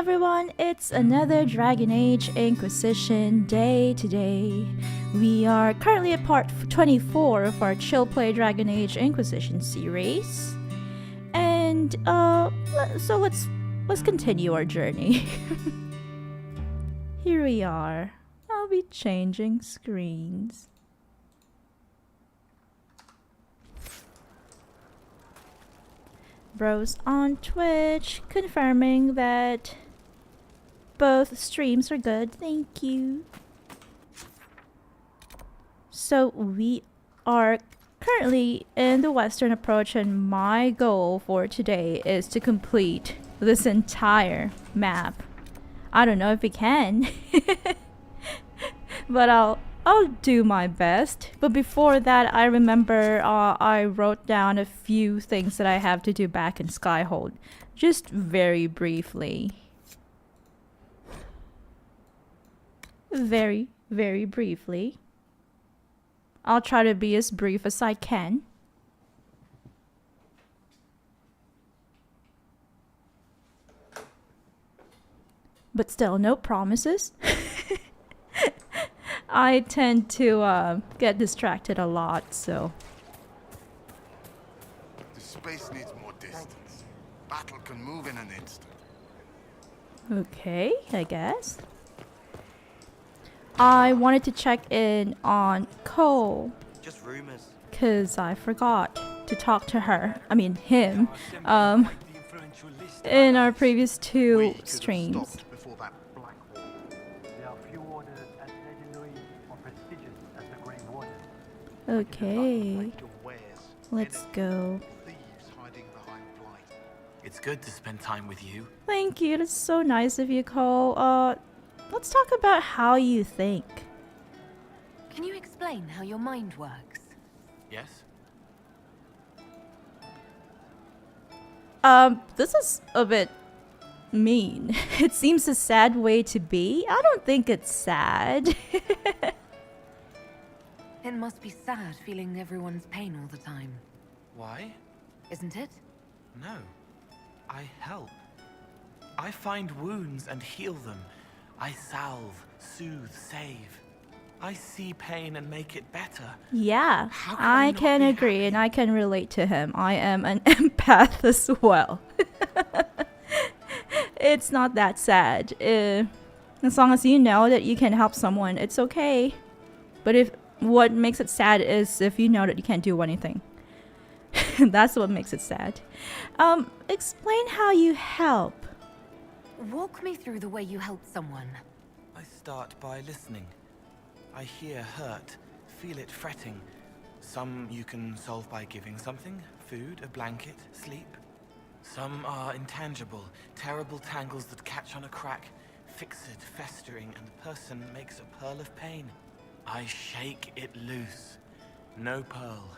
everyone, it's another Dragon Age Inquisition day today. We are currently at part 24 of our Chill Play Dragon Age Inquisition series. And so let's continue our journey. Here we are. I'll be changing screens. Bros on Twitch confirming that both streams are good. Thank you. So we are currently in the Western approach, and my goal for today is to complete this entire map. I don't know if we can, but I'll do my best. But before that, I remember I wrote down a few things that I have to do back in Skyhold, just very briefly. Very, very briefly. I'll try to be as brief as I can. But still, no promises. I tend to get distracted a lot, so. The space needs more distance. Battle can move in an instant. Okay, I guess. I wanted to check in on Cole. Just rumors. Cause I forgot to talk to her. I mean him. In our previous two streams. Okay, let's go. It's good to spend time with you. Thank you, that's so nice of you, Cole. Let's talk about how you think. Can you explain how your mind works? Yes? This is a bit mean. It seems a sad way to be. I don't think it's sad. It must be sad feeling everyone's pain all the time. Why? Isn't it? No. I help. I find wounds and heal them. I salve, soothe, save. I see pain and make it better. Yeah, How I not can be agree, happy? and I can relate to him. I am an empath as well. It's not that sad. As long as you know that you can help someone, it's okay. But what makes it sad is if you know that you can't do anything. That's what makes it sad. Explain how you help. Walk me through the way you help someone. I start by listening. I hear hurt, feel it fretting. Some you can solve by giving something, food, a blanket, sleep. Some are intangible, terrible tangles that catch on a crack, fixed, festering, and the person makes a pearl of pain. I shake it loose. No pearl,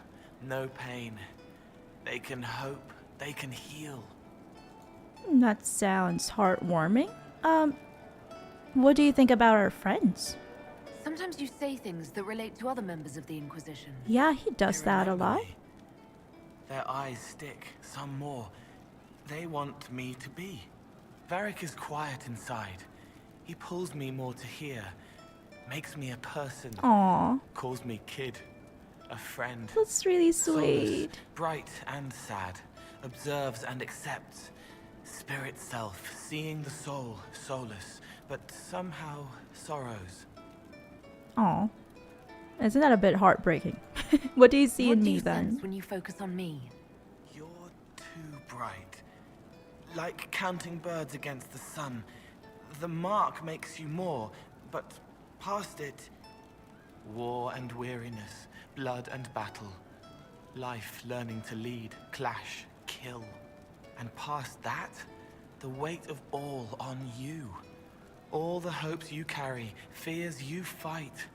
no pain. They can hope, they can heal. That sounds heartwarming. What do you think about our friends? Sometimes you say things that relate to other members of the Inquisition. Yeah, he does They that a remember lot. me. Their eyes stick, some more. They want me to be. Varric is quiet inside. He pulls me more to hear. Makes me a person. Aw, Calls me kid. A friend. that's really Soulless, sweet. bright and sad. Observes and accepts. Spirit self, seeing the soul, soulless, but somehow sorrows. Aw, isn't that a bit heartbreaking? What do you see What in do me you then? sense when you focus on me? You're too bright. Like counting birds against the sun. The mark makes you more, but past it, war and weariness, blood and battle. Life learning to lead, clash, kill. And past that, the weight of all on you. All the hopes you carry, fears you fight.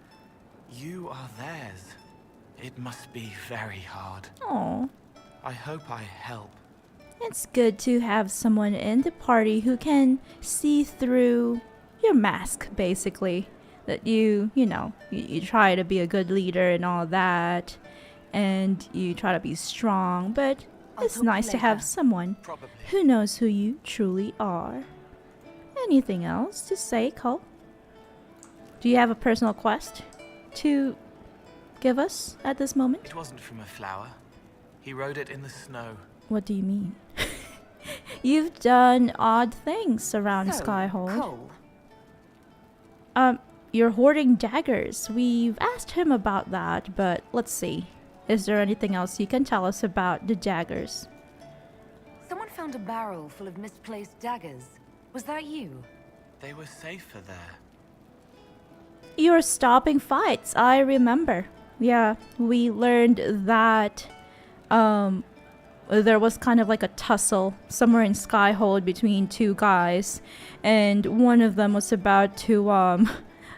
You are theirs. It must be very hard. Aw, I hope I help. it's good to have someone in the party who can see through your mask, basically. That you try to be a good leader and all that, and you try to be strong, but I'll it's talk nice to have later. someone Probably. who knows who you truly are. Anything else to say, Cole? Do you have a personal quest to give us at this moment? It wasn't from a flower. He wrote it in the snow. What do you mean? You've done odd things around So, Skyhold. Cole, You're hoarding daggers. We've asked him about that, but let's see. Is there anything else you can tell us about the daggers? someone found a barrel full of misplaced daggers. Was that you? They were safer there. You're stopping fights, I remember. Yeah, we learned that there was kind of like a tussle somewhere in Skyhold between two guys, and one of them was about to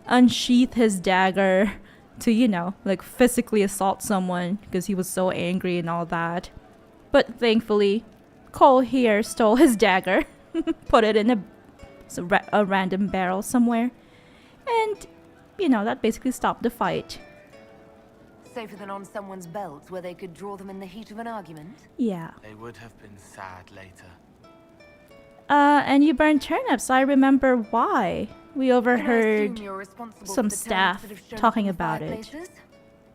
unsheath his dagger to, you know, like physically assault someone because he was so angry and all that. But thankfully, Cole here stole his dagger, put it in a random barrel somewhere, and, you know, that basically stopped the fight. Safer than on someone's belt where they could draw them in the heat of an argument? Yeah. They would have been sad later. And you burned turnips. I remember why. We Can I overheard assume you're responsible some for the turnips staff that have shown up talking in the about it. fireplaces?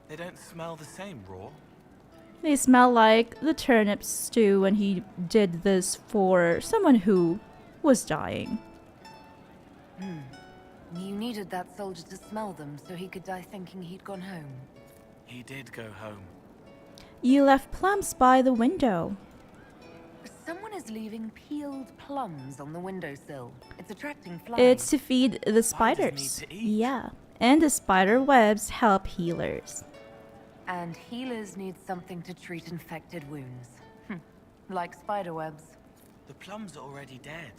They don't smell the same raw. They smell like the turnip stew, and he did this for someone who was dying. You needed that soldier to smell them so he could die thinking he'd gone home. He did go home. You left plums by the window. Someone is leaving peeled plums on the windowsill. It's attracting flies. It's to feed the spiders. need to eat. Yeah. And the spider webs help healers. And healers need something to treat infected wounds. Like spider webs. The plums are already dead.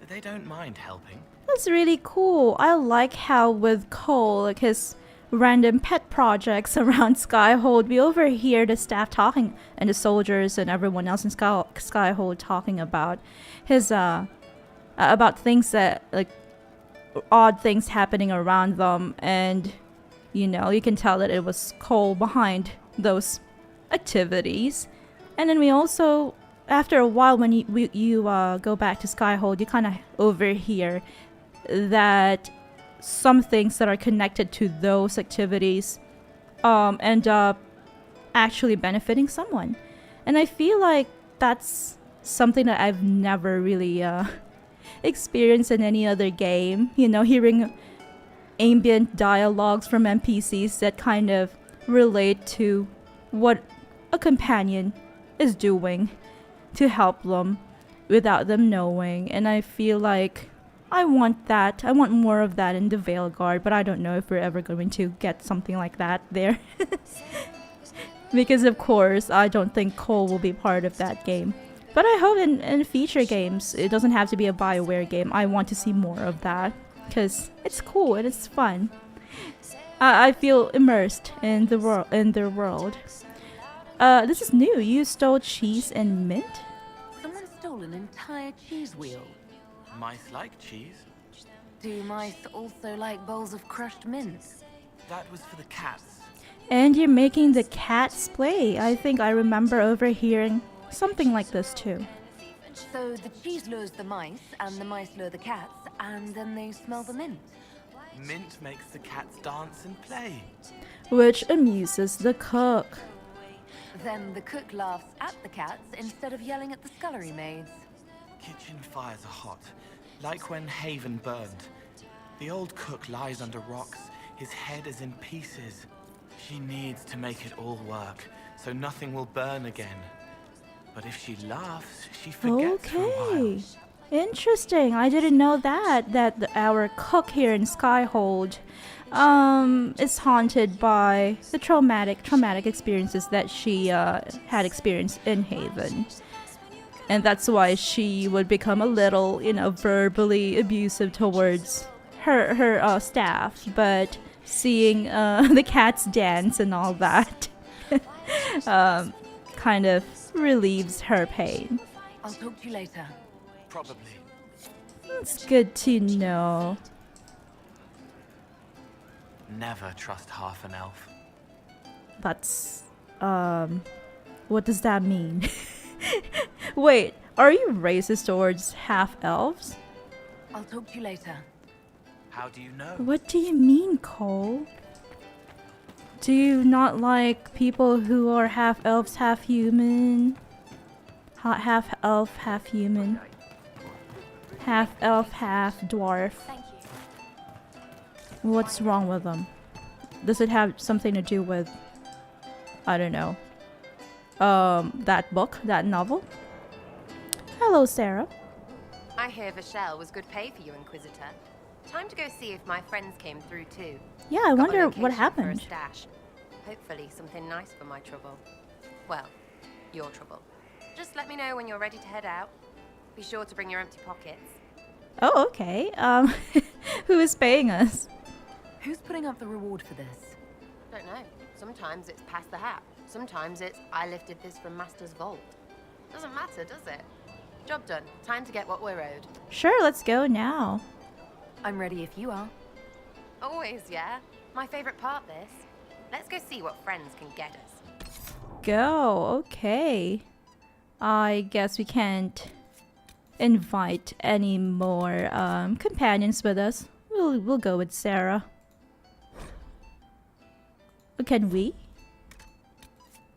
They don't mind helping. That's really cool. I like how with Cole, like his random pet projects around Skyhold, we overhear the staff talking and the soldiers and everyone else in Skyhold talking about his about things that, like, odd things happening around them, and you know, you can tell that it was Cole behind those activities. And then we also, after a while, when you go back to Skyhold, you kind of overhear that some things that are connected to those activities end up actually benefiting someone. And I feel like that's something that I've never really experienced in any other game. You know, hearing ambient dialogues from NPCs that kind of relate to what a companion is doing to help them without them knowing. And I feel like I want that. I want more of that in the Veilguard, but I don't know if we're ever going to get something like that there. Because of course, I don't think Cole will be part of that game. But I hope in future games, it doesn't have to be a BioWare game. I want to see more of that, because it's cool and it's fun. I feel immersed in the their world. This is new. You stole cheese and mint? Someone stole an entire cheese wheel. Mice like cheese. Do mice also like bowls of crushed mint? That was for the cats. And you're making the cats play. I think I remember overhearing something like this too. So the cheese lures the mice, and the mice lure the cats, and then they smell the mint. Mint makes the cats dance and play. Which amuses the cook. Then the cook laughs at the cats instead of yelling at the scullery maids. Kitchen fires are hot, like when Haven burned. The old cook lies under rocks, his head is in pieces. She needs to make it all work, so nothing will burn again. But if she laughs, she forgets for a while. Okay. Interesting. I didn't know that our cook here in Skyhold is haunted by the traumatic experiences that she had experienced in Haven. And that's why she would become a little, you know, verbally abusive towards her staff. But seeing the cats dance and all that kind of relieves her pain. I'll talk to you later. Probably. It's good to know. Never trust half an elf. That's what does that mean? Wait, are you racist towards half elves? I'll talk to you later. How do you know? What do you mean, Cole? Do you not like people who are half elves, half human? Half elf, half human. Half elf, half dwarf. What's wrong with them? Does it have something to do with, I don't know, that book, that novel? Hello, Sera. I hear Verchiel was good pay for you, Inquisitor. Time to go see if my friends came through too. Yeah, I Got a wonder what location for a happened. stash. Hopefully something nice for my trouble. Well, your trouble. Just let me know when you're ready to head out. Be sure to bring your empty pockets. Oh, okay. Who is paying us? Who's putting up the reward for this? Don't know. Sometimes it's pass the hat. Sometimes it's I lifted this from Master's vault. Doesn't matter, does it? Job done. Time to get what we're owed. Sure, let's go now. I'm ready if you are. Always, yeah? My favorite part, this. Let's go see what friends can get us. Go, okay. I guess we can't invite any more companions with us. We'll go with Sera. Can we?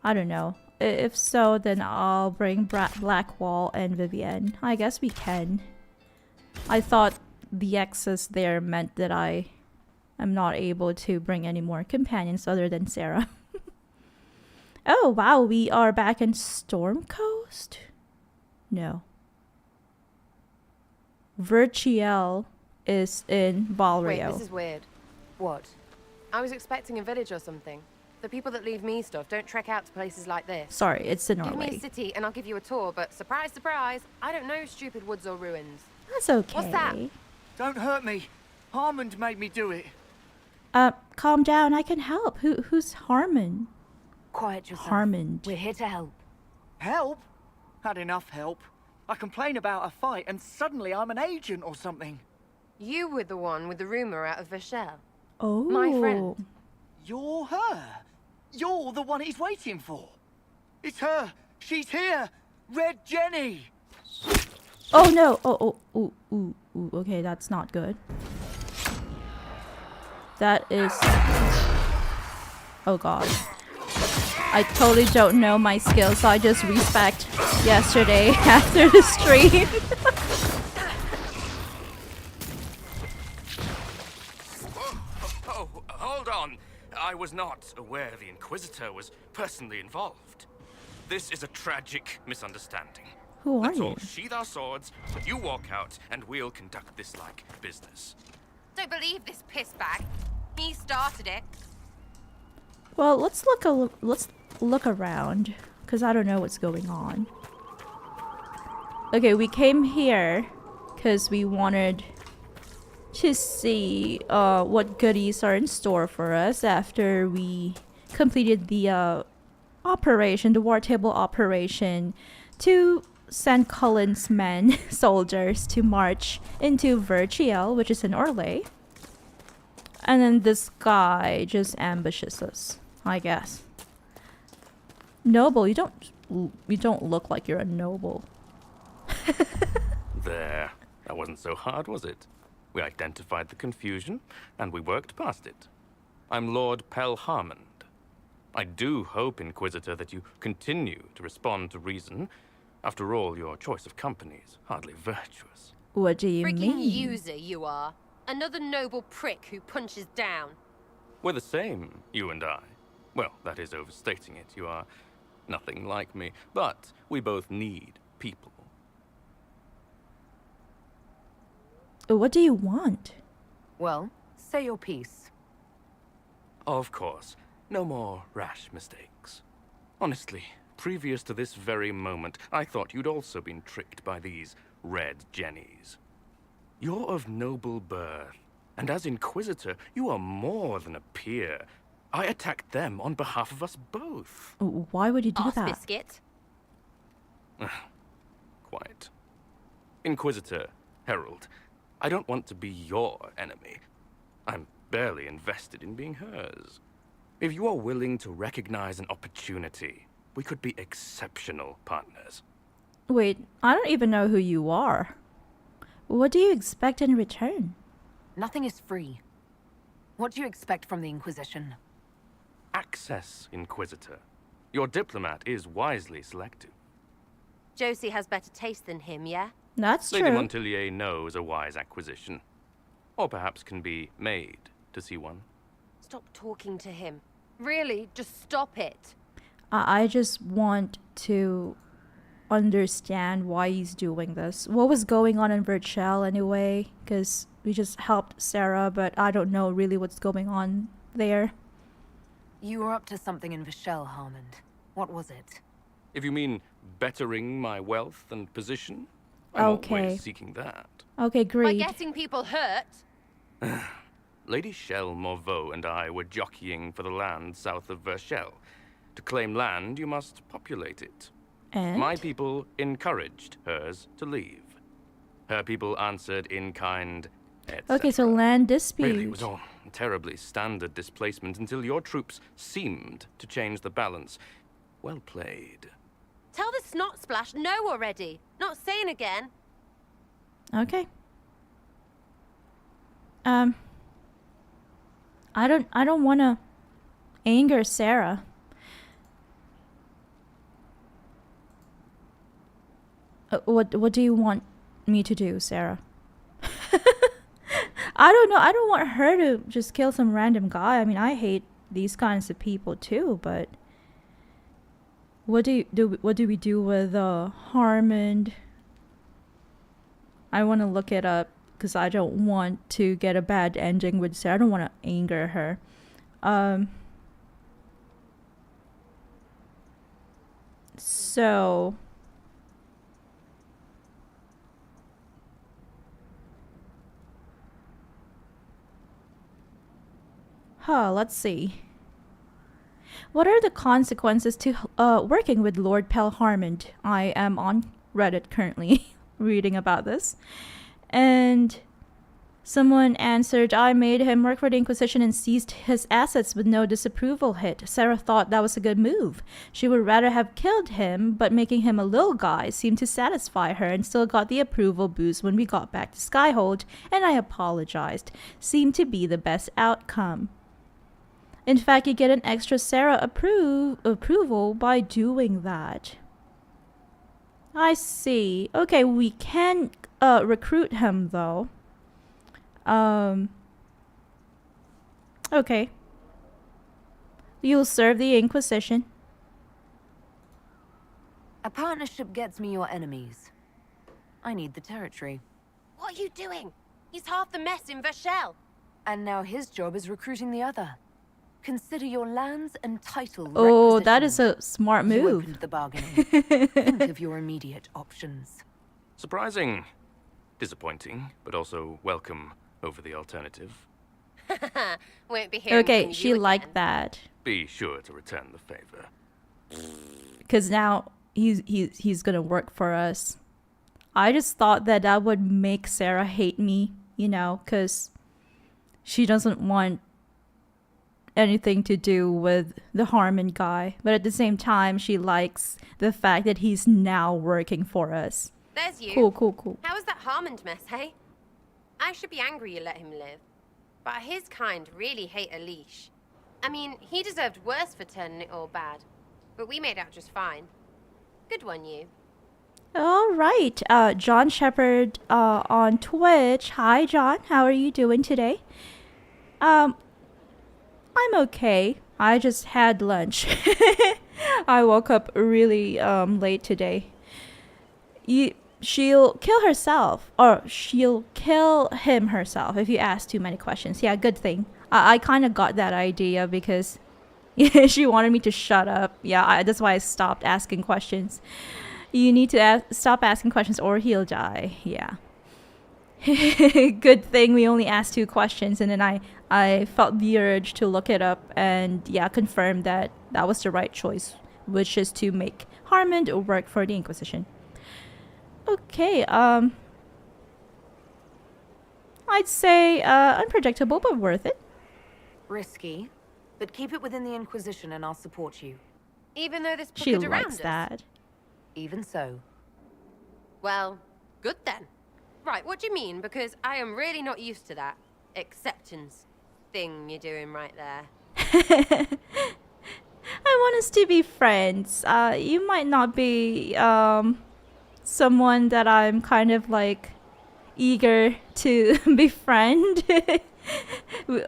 I don't know. If so, then I'll bring Blackwall and Vivienne. I guess we can. I thought the X's there meant that I am not able to bring any more companions other than Sera. Oh, wow, we are back in Storm Coast? No. Verchiel is in Valrio. Wait, this is weird. What? I was expecting a village or something. The people that leave me stuff don't trek out to places like this. Sorry, it's in Give me Norway. a city and I'll give you a tour, but surprise, surprise, I don't know stupid woods or ruins. That's okay. What's that? Don't hurt me. Harmond made me do it. Calm down, I can help. Who's Harmon? Quiet yourself. Harmond. We're here to help. Help? Had enough help. I complain about a fight and suddenly I'm an agent or something. You were the one with the rumor out of Verchiel. Oh. My friend. You're her. You're the one he's waiting for. It's her. She's here. Red Jenny. Oh no. Ooh. Okay, that's not good. That is... Oh god. I totally don't know my skills, so I just respect yesterday after the stream. Oh, hold on. I was not aware the Inquisitor was personally involved. This is a tragic misunderstanding. Who are Let's you? all sheathe our swords, you walk out, and we'll conduct this like business. Don't believe this piss bag. He started it. Well, let's look around, cause I don't know what's going on. Okay, we came here cause we wanted to see what goodies are in store for us after we completed the operation, the war table operation, to send Cullen's men, soldiers, to march into Verchiel, which is in Orlais. And then this guy just ambushes us, I guess. Noble, you don't look like you're a noble. There. That wasn't so hard, was it? We identified the confusion, and we worked past it. I'm Lord Pel Harmond. I do hope, Inquisitor, that you continue to respond to reason. After all, your choice of company is hardly virtuous. What do you Freaking mean? user you are. Another noble prick who punches down. We're the same, you and I. Well, that is overstating it. You are nothing like me. But we both need people. What do you want? Well, say your piece. Of course. No more rash mistakes. Honestly, previous to this very moment, I thought you'd also been tricked by these red jennies. You're of noble birth, and as Inquisitor, you are more than a peer. I attacked them on behalf of us both. Why would you do Arse that? biscuit. Quite. Inquisitor, Herald, I don't want to be your enemy. I'm barely invested in being hers. If you are willing to recognize an opportunity, we could be exceptional partners. Wait, I don't even know who you are. What do you expect in return? Nothing is free. What do you expect from the Inquisition? Access, Inquisitor. Your diplomat is wisely selected. Josie has better taste than him, yeah? That's Lady true. Montilier knows a wise acquisition. Or perhaps can be made to see one. Stop talking to him. Really, just stop it. I just want to understand why he's doing this. What was going on in Verchiel anyway? Because we just helped Sera, but I don't know really what's going on there. You were up to something in Verchiel, Harmond. What was it? If you mean bettering my wealth and position, I'm Okay. always seeking that. Okay, By great. getting people hurt. Lady Shell Morveau and I were jockeying for the land south of Verchiel. To claim land, you must populate it. And? My people encouraged hers to leave. Her people answered in kind, etc. Okay, so land dispute. Really, it was all terribly standard displacement until your troops seemed to change the balance. Well played. Tell the snot splash no already. Not saying again. Okay. I don't want to anger Sera. What do you want me to do, Sera? I don't know. I don't want her to just kill some random guy. I mean, I hate these kinds of people too, but what do we do with Harmond? I want to look it up because I don't want to get a bad ending with Sera. I don't want to anger her. So let's see. What are the consequences to working with Lord Pelharmond? I am on Reddit currently reading about this. And someone answered, I made him work for the Inquisition and seized his assets with no disapproval hit. Sera thought that was a good move. She would rather have killed him, but making him a little guy seemed to satisfy her and still got the approval boost when we got back to Skyhold, and I apologized. Seemed to be the best outcome. In fact, you get an extra Sera approval by doing that. I see. Okay, we can recruit him though. Okay. You'll serve the Inquisition. A partnership gets me your enemies. I need the territory. What are you doing? He's half the mess in Verchiel. And now his job is recruiting the other. Consider your lands and title Oh, that is requisitioned. a smart You move. opened the bargaining. Think of your immediate options. Surprising. Disappointing, but also welcome over the alternative. Won't be hearing Okay, from she you liked again. that. that. Be sure to return the favor. Because now he's gonna work for us. I just thought that would make Sera hate me, you know, because she doesn't want anything to do with the Harmon guy. But at the same time, she likes the fact that he's now working for us. There's you. Cool. How was that Harmond mess, hey? I should be angry you let him live. But his kind really hate a leash. I mean, he deserved worse for turning it all bad. But we made out just fine. Good one, you. All right. John Shepherd on Twitch. Hi, John. How are you doing today? I'm okay. I just had lunch. I woke up really late today. She'll kill herself, or she'll kill him herself if you ask too many questions. Yeah, good thing. I kind of got that idea because she wanted me to shut up. Yeah, that's why I stopped asking questions. You need to stop asking questions or he'll die. Yeah. Good thing we only asked 2 questions, and then I felt the urge to look it up and confirm that was the right choice, which is to make Harmond work for the Inquisition. Okay, I'd say unpredictable but worth it. Risky, but keep it within the Inquisition and I'll support you. Even though this She puckered around likes us. that. Even so. Well, good then. Right, what do you mean? Because I am really not used to that acceptance thing you're doing right there. I want us to be friends. You might not be someone that I'm kind of like eager to befriend.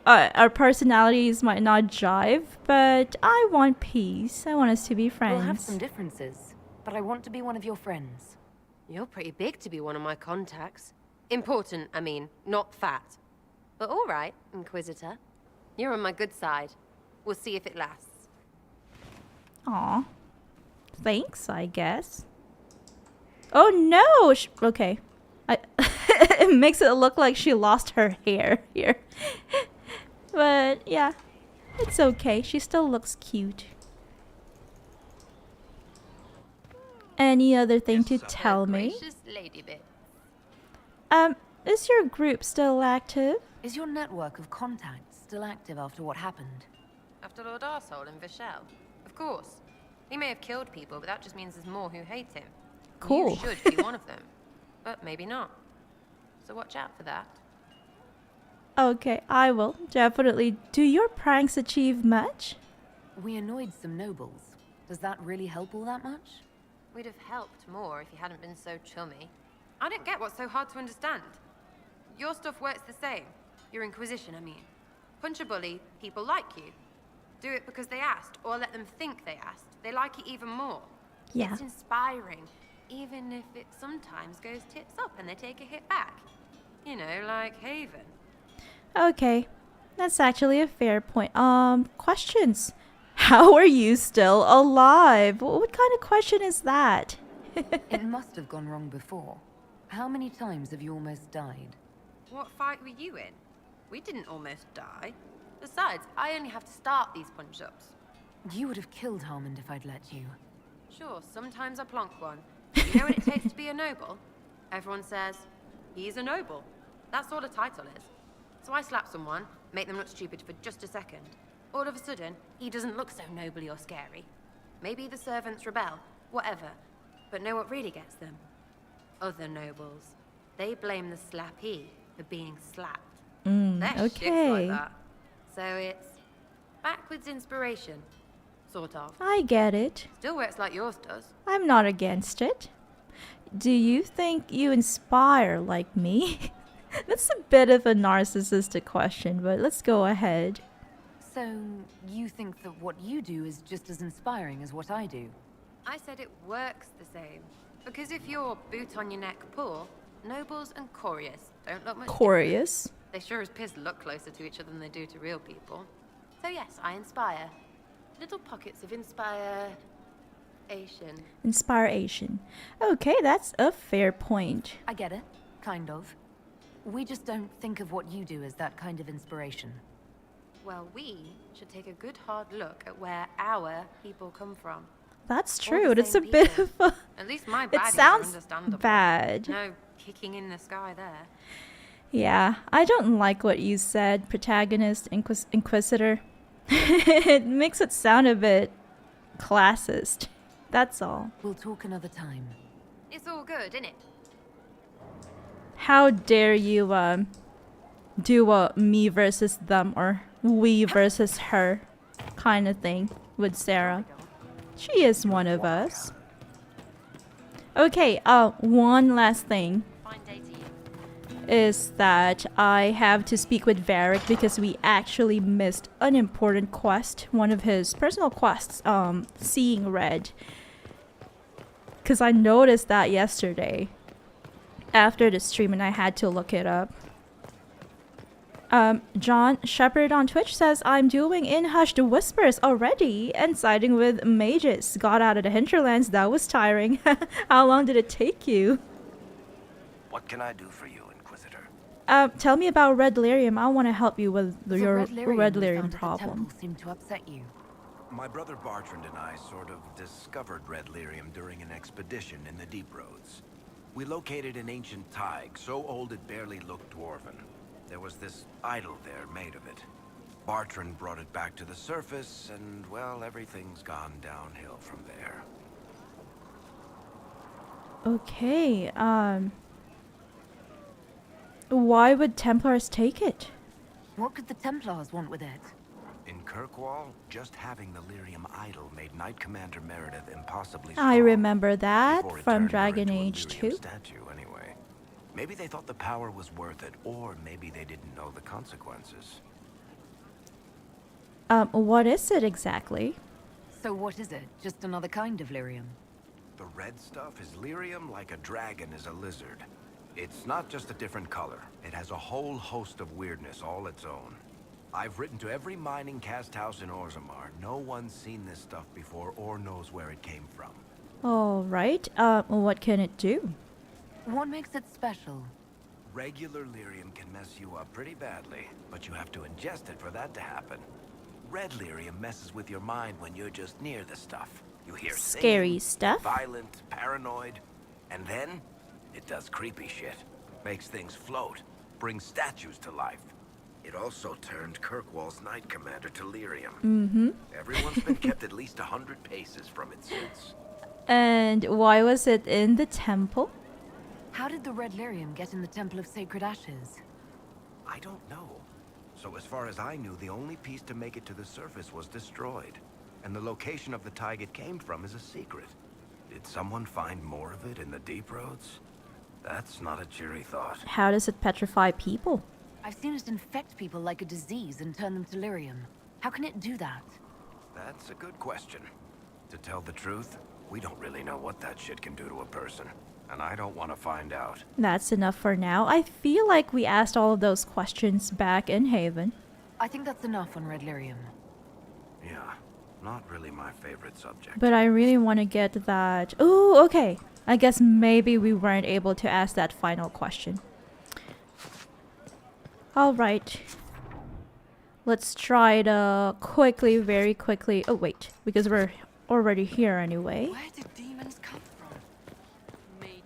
Our personalities might not jive, but I want peace. I want us to be friends. We'll have some differences, but I want to be one of your friends. You're pretty big to be one of my contacts. Important, I mean, not fat. But all right, Inquisitor. You're on my good side. We'll see if it lasts. Aw. Thanks, I guess. Oh no! Okay. It makes it look like she lost her hair here. But yeah, it's okay. She still looks cute. Any other thing to tell me? Gracious lady bit. Is your group still active? Is your network of contacts still active after what happened? After Lord Arsehole and Verchiel? Of course. He may have killed people, but that just means there's more who hate him. Cool. You should be one of them. But maybe not. So watch out for that. Okay, I will. Definitely. Do your pranks achieve much? We annoyed some nobles. Does that really help all that much? We'd have helped more if you hadn't been so chummy. I don't get what's so hard to understand. Your stuff works the same. Your Inquisition, I mean. Punch a bully, people like you. Do it because they asked, or let them think they asked. They like it even more. Yeah. It's inspiring, even if it sometimes goes tits up and they take a hit back. You know, like Haven. Okay. That's actually a fair point. Questions. How are you still alive? What kind of question is that? It must have gone wrong before. How many times have you almost died? What fight were you in? We didn't almost die. Besides, I only have to start these punch-ups. You would have killed Harmond if I'd let you. Sure, sometimes I plonk one. You know what it takes to be a noble? Everyone says, he's a noble. That's all a title is. So I slap someone, make them look stupid for just a second. All of a sudden, he doesn't look so nobly or scary. Maybe the servants rebel, whatever. But know what really gets them? Other nobles. They blame the slappee for being slapped. They're shits okay. like that. So it's backwards inspiration. Sort of. I get it. Still works like yours does. I'm not against it. Do you think you inspire like me? That's a bit of a narcissistic question, but let's go ahead. So, you think that what you do is just as inspiring as what I do? I said it works the same. Because if you're boot on your neck poor, nobles and couriers don't look much different. Curious. They sure as piss look closer to each other than they do to real people. So yes, I inspire. Little pockets of inspiration. Inspiration. Okay, that's a fair point. I get it. Kind of. We just don't think of what you do as that kind of inspiration. Well, we should take a good hard look at where our people come from. That's All the true. It's a same bit people. of a... At least my It baddies are sounds understandable. bad. No kicking in the sky there. Yeah, I don't like what you said, protagonist, Inquisitor. It makes it sound a bit classist. That's all. We'll talk another time. It's all good, isn't it? How dare you do a me versus them or we versus her kind of thing with Sera. She is one of us. Okay, one last thing Fine day to you. is that I have to speak with Varric because we actually missed an important quest, one of his personal quests, seeing red. Because I noticed that yesterday after the stream and I had to look it up. John Shepherd on Twitch says, I'm doing In Hushed Whispers already and siding with mages. Got out of the hinterlands, that was tiring. How long did it take you? What can I do for you, Inquisitor? Tell me about red lyrium. I want to help you with The your red lyrium red we lyrium found at the problem. temple seemed to upset you. My brother Bartrand and I sort of discovered red lyrium during an expedition in the Deep Roads. We located an ancient thaig, so old it barely looked dwarven. There was this idol there made of it. Bartrand brought it back to the surface, and, well, everything's gone downhill from there. Okay, Why would Templars take it? What could the Templars want with it? In Kirkwall, just having the lyrium idol made Knight Commander Meredith impossibly strong. I remember that Before it from turned her Dragon into a Age lyrium 2. statue, anyway. Maybe they thought the power was worth it, or maybe they didn't know the consequences. What is it exactly? So what is it? Just another kind of lyrium? The red stuff is lyrium like a dragon is a lizard. It's not just a different color. It has a whole host of weirdness all its own. I've written to every mining cast house in Orzammar. No one's seen this stuff before or knows where it came from. Alright, what can it do? What makes it special? Regular lyrium can mess you up pretty badly, but you have to ingest it for that to happen. Red lyrium messes with your mind when you're just near the stuff. You hear Scary singing, stuff? violent, paranoid, and then it does creepy shit. Makes things float, brings statues to life. It also turned Kirkwall's Knight Commander to lyrium. Mm-hmm. Everyone's been kept at least 100 paces from it since. And why was it in the temple? How did the red lyrium get in the Temple of Sacred Ashes? I don't know. So as far as I knew, the only piece to make it to the surface was destroyed. And the location of the tide it came from is a secret. Did someone find more of it in the deep roads? That's not a cheery thought. How does it petrify people? I've seen it infect people like a disease and turn them to lyrium. How can it do that? That's a good question. To tell the truth, we don't really know what that shit can do to a person. And I don't want to find out. That's enough for now. I feel like we asked all of those questions back in Haven. I think that's enough on red lyrium. Yeah, not really my favorite subject. But I really want to get that. Oh, okay. I guess maybe we weren't able to ask that final question. Alright. Let's try to quickly, very quickly. Oh, wait. Because we're already here anyway. Where did demons come from? Mages.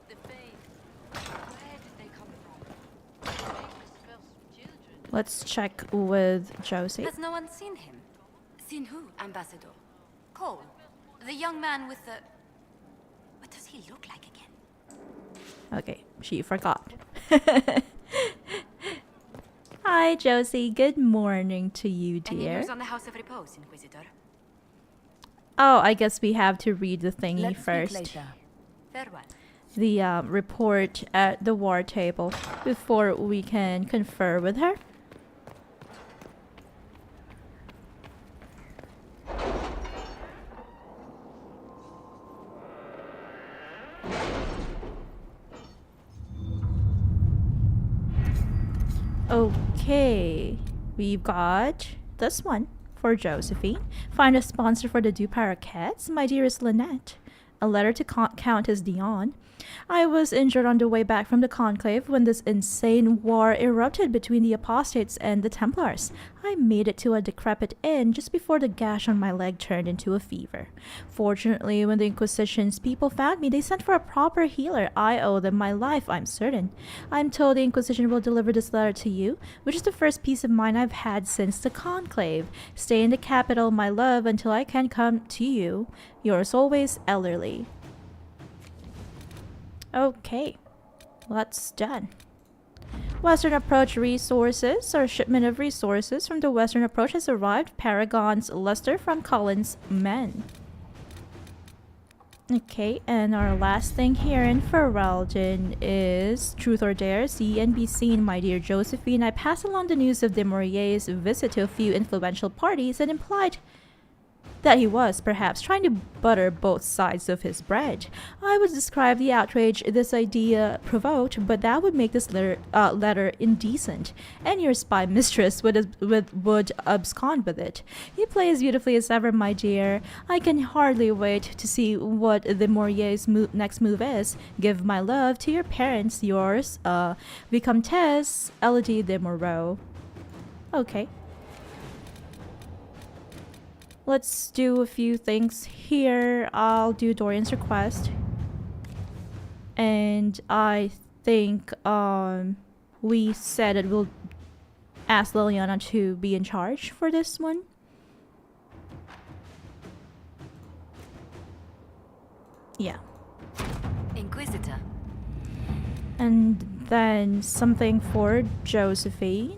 The faith. Where did they come from? Famous spells for children. Let's check with Josie. Has no one seen him? Seen who, Ambassador? Cole. The young man with the... What does he look like again? Okay, she forgot. Hi, Josie. Good morning to you, Any dear. news on the House of Repose, Inquisitor? Oh, I guess we have to read the thingy Let's speak first. later. Farewell. The report at the war table before we can confer with her. Okay, we've got this one for Josephine. Find a sponsor for the Du Paraquets, my dearest Lynette. A letter to Countess Dion. I was injured on the way back from the Conclave when this insane war erupted between the Apostates and the Templars. I made it to a decrepit inn just before the gash on my leg turned into a fever. Fortunately, when the Inquisition's people found me, they sent for a proper healer. I owe them my life, I'm certain. I'm told the Inquisition will deliver this letter to you, which is the first peace of mind I've had since the Conclave. Stay in the capital, my love, until I can come to you. Yours always, Ellerly. Okay, that's done. Western Approach resources. Our shipment of resources from the Western Approach has arrived. Paragon's luster from Cullen's men. Okay, and our last thing here in Ferelden is Truth or Dare. See and be seen, my dear Josephine. I pass along the news of de Maurier's visit to a few influential parties and implied that he was, perhaps, trying to butter both sides of his bread. I would describe the outrage this idea provoked, but that would make this letter indecent, and your spy mistress would abscond with it. You play as beautifully as ever, my dear. I can hardly wait to see what the Maurier's next move is. Give my love to your parents, yours, Vicomtesse Elodie de Moreau. Okay. Let's do a few things here. I'll do Dorian's request. And I think we said that we'll ask Liliana to be in charge for this one. Yeah. Inquisitor. And then something for Josephine.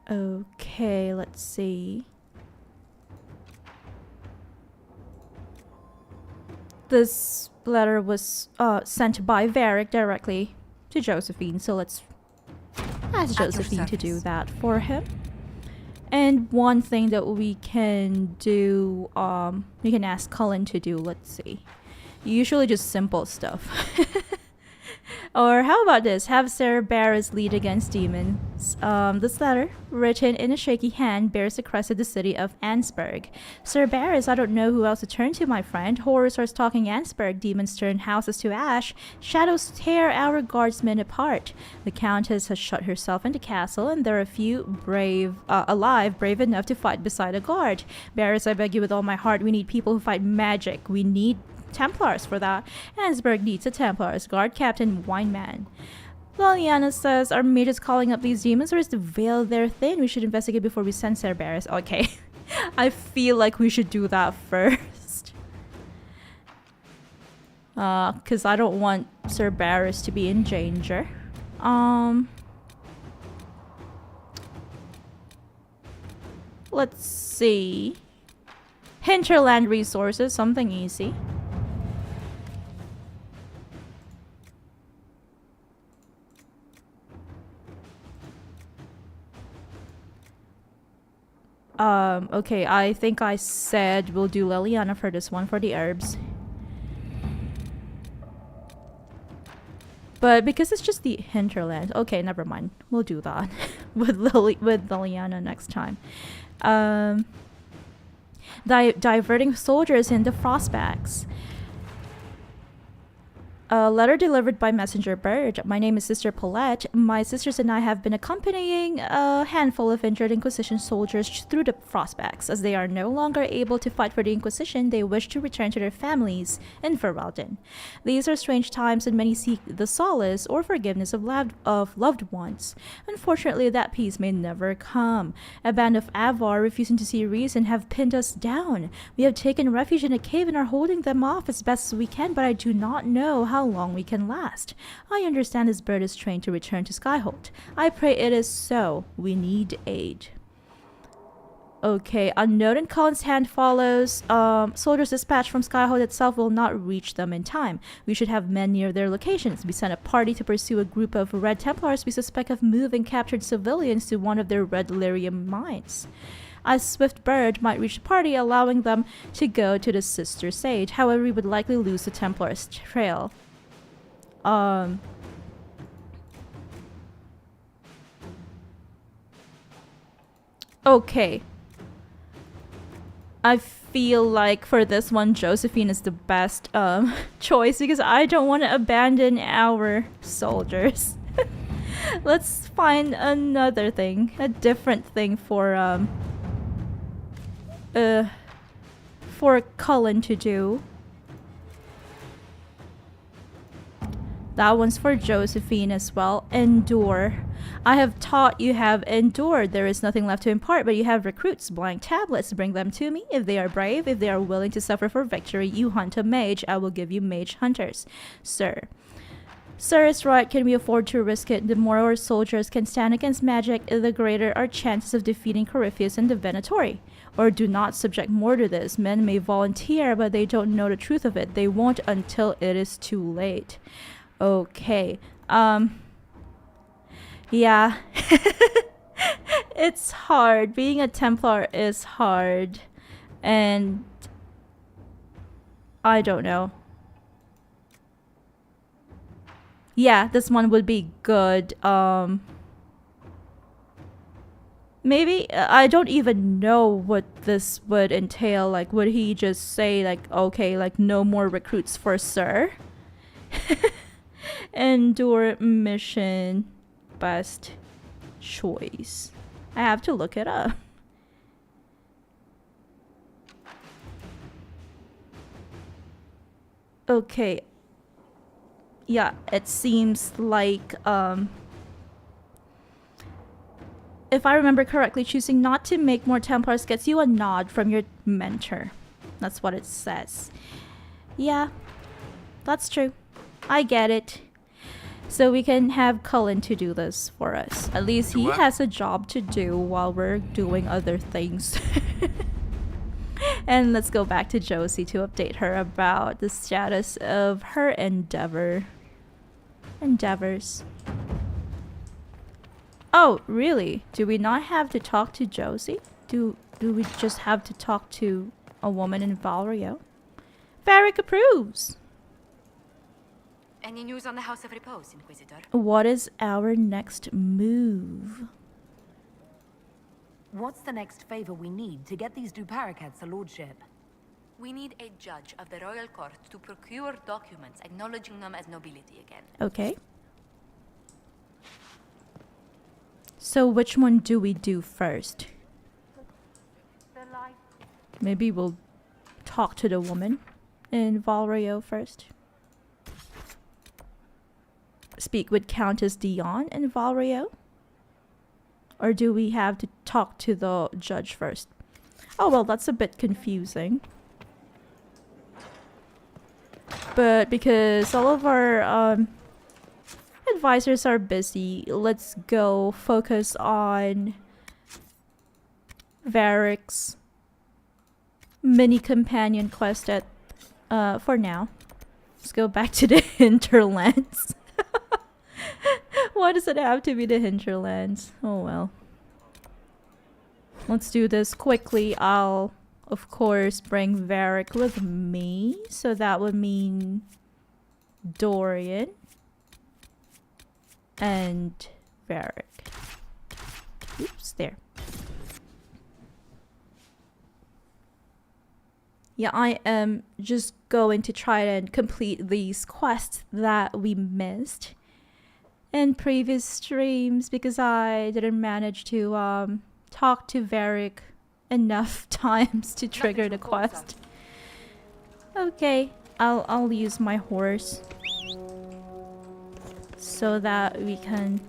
Okay, let's see. This letter was sent by Varric directly to Josephine, so let's ask At your Josephine to do service. that for him. And one thing that we can do, we can ask Cullen to do, let's see. Usually just simple stuff. Or how about this? Have Cerberus lead against demons. This letter, written in a shaky hand, bears the crest of the city of Ansburg. Cerberus, I don't know who else to turn to, my friend. Horrors are stalking Ansburg. Demons turn houses to ash. Shadows tear our guardsmen apart. The Countess has shut herself in the castle, and there are a few alive, brave enough to fight beside a guard. Barris, I beg you with all my heart, we need people who fight magic. We need Templars for that. Ansburg needs a Templars guard, Captain Wineman. Liliana says, are mages calling up these demons, or is the veil their thing? We should investigate before we send Cerberus. Okay. I feel like we should do that first. Because I don't want Cerberus to be in danger. Let's see. Hinterland resources, something easy. Okay, I think I said we'll do Liliana for this one, for the herbs. But because it's just the hinterland, okay, never mind. We'll do that with Liliana next time. Diverting soldiers into frostbacks. A letter delivered by Messenger Bird. My name is Sister Paulette. My sisters and I have been accompanying a handful of injured Inquisition soldiers through the frostbacks. As they are no longer able to fight for the Inquisition, they wish to return to their families in Ferelden. These are strange times, and many seek the solace or forgiveness of loved ones. Unfortunately, that peace may never come. A band of Avar, refusing to see reason, have pinned us down. We have taken refuge in a cave and are holding them off as best as we can, but I do not know how long we can last. I understand this bird is trained to return to Skyhold. I pray it is so. We need aid. Okay, a note in Cullen's hand follows. Soldiers dispatched from Skyhold itself will not reach them in time. We should have men near their locations. We sent a party to pursue a group of Red Templars we suspect of moving captured civilians to one of their red lyrium mines. A swift bird might reach the party, allowing them to go to the Sister Sage. However, we would likely lose the Templars' trail. Okay. I feel like for this one, Josephine is the best choice because I don't want to abandon our soldiers. Let's find another thing, a different thing for Cullen to do. That one's for Josephine as well. Endure. I have taught you have endured. There is nothing left to impart, but you have recruits, blank tablets. Bring them to me. If they are brave, if they are willing to suffer for victory, you hunt a mage. I will give you mage hunters. Sir. Sir is right. Can we afford to risk it? The more our soldiers can stand against magic, the greater our chances of defeating Corypheus and the Venatori. Or do not subject more to this. Men may volunteer, but they don't know the truth of it. They won't until it is too late. Okay. Yeah. It's hard. Being a Templar is hard. And I don't know. Yeah, this one would be good. Maybe I don't even know what this would entail. Like, would he just say like, okay, like no more recruits for Sir? Endure mission. Best choice. I have to look it up. Okay. Yeah, it seems like if I remember correctly, choosing not to make more Templars gets you a nod from your mentor. That's what it says. Yeah, that's true. I get it. So we can have Cullen to do this for us. At least he has a job to do while we're doing other things. And let's go back to Josie to update her about the status of her endeavors. Oh, really? Do we not have to talk to Josie? Do we just have to talk to a woman in Valrio? Varric approves! Any news on the House of Repose, Inquisitor? What is our next move? What's the next favor we need to get these Duparacats a lordship? We need a judge of the royal court to procure documents acknowledging them as nobility again. Okay. So which one do we do first? Maybe we'll talk to the woman in Valrio first. Speak with Countess Dion in Valrio? Or do we have to talk to the judge first? Oh well, that's a bit confusing. But because all of our advisors are busy, let's go focus on Varric's mini companion quest at for now. Let's go back to the hinterlands. Why does it have to be the hinterlands? Oh well. Let's do this quickly. I'll of course bring Varric with me, so that would mean Dorian and Varric. Oops, there. Yeah, I am just going to try and complete these quests that we missed in previous streams because I didn't manage to talk to Varric enough times to trigger the quest. Okay, I'll use my horse so that we can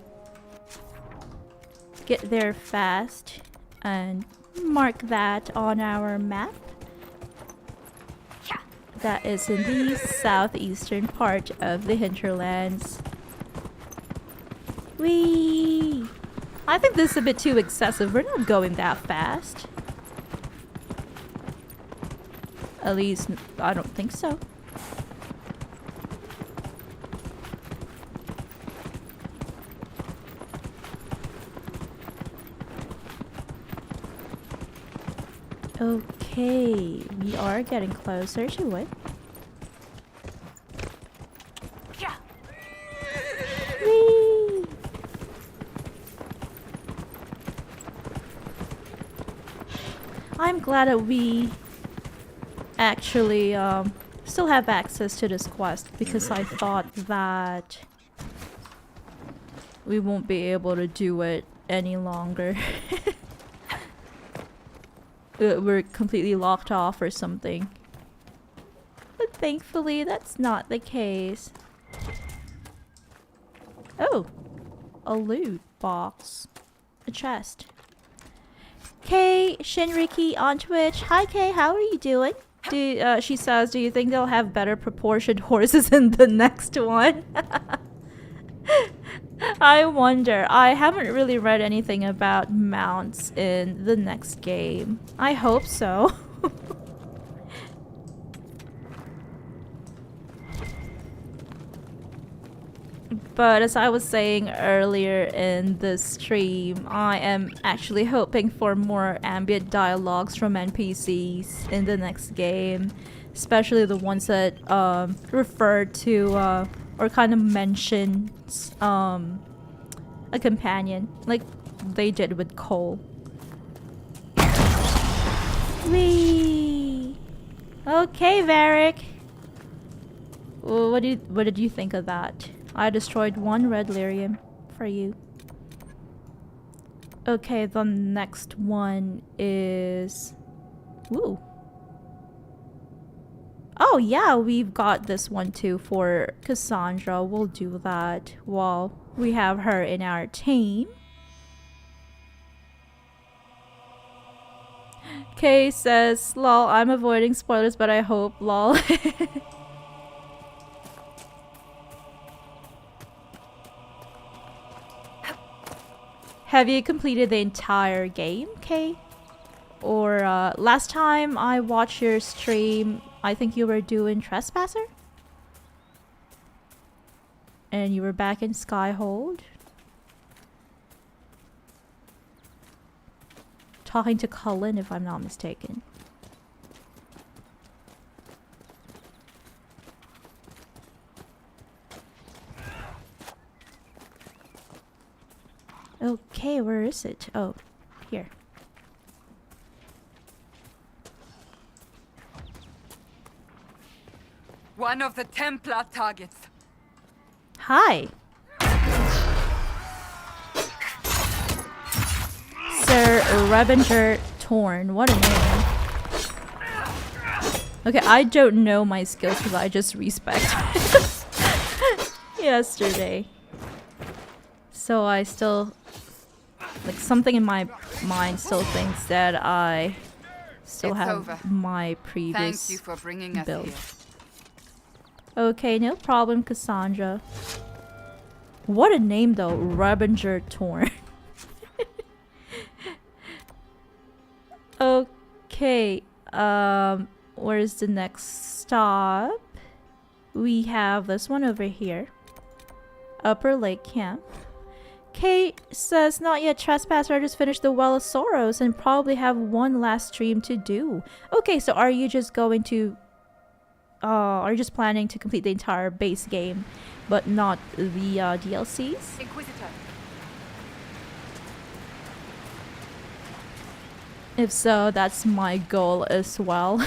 get there fast and mark that on our map. That is in the southeastern part of the hinterlands. Whee! I think this is a bit too excessive. We're not going that fast. At least, I don't think so. Okay, we are getting closer to it. Whee! I'm glad that we actually still have access to this quest because I thought that we won't be able to do it any longer. We're completely locked off or something. But thankfully that's not the case. Oh, a loot box. A chest. Kay Shinriki on Twitch. Hi Kay, how are you doing? She says, do you think they'll have better proportioned horses in the next one? I wonder. I haven't really read anything about mounts in the next game. I hope so. But as I was saying earlier in the stream, I am actually hoping for more ambient dialogues from NPCs in the next game. Especially the ones that refer to or kind of mentions a companion, like they did with Cole. Whee! Okay, Varric. What did you think of that? I destroyed one red lyrium for you. Okay, the next one is... Ooh. Oh yeah, we've got this one too for Cassandra. We'll do that while we have her in our team. Kay says, lol, I'm avoiding spoilers, but I hope, lol. Have you completed the entire game, Kay? Or last time I watched your stream, I think you were doing Trespasser? And you were back in Skyhold? Talking to Cullen, if I'm not mistaken. Okay, where is it? Oh, here. One of the Templar targets. Hi. Sir Revenger Torn. What a name. Okay, I don't know my skills because I just respect yesterday. So I still, like, something in my mind still thinks that I still It's have over. my previous Thank you for bringing us build. here. Okay, no problem, Cassandra. What a name though, Revenger Torn. Okay, where's the next stop? We have this one over here. Upper Lake Camp. Kate says, not yet Trespasser, I just finished the Well of Sorrows and probably have one last stream to do. Okay, so are you just going to... are you just planning to complete the entire base game, but not the DLCs? Inquisitor. If so, that's my goal as well.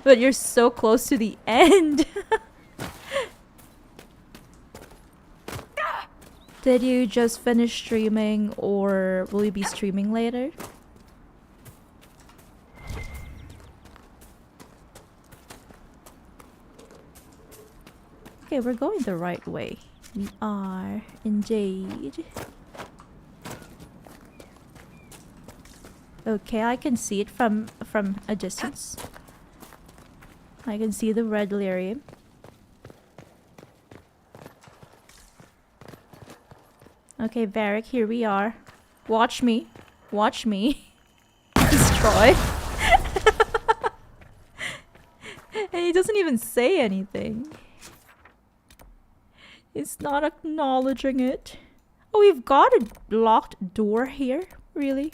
But you're so close to the end. Did you just finish streaming or will you be streaming later? Okay, we're going the right way. We are indeed. Okay, I can see it from a distance. I can see the red lyrium. Okay, Varric, here we are. Watch me. Watch me. Destroy. And he doesn't even say anything. He's not acknowledging it. Oh, we've got a locked door here? Really?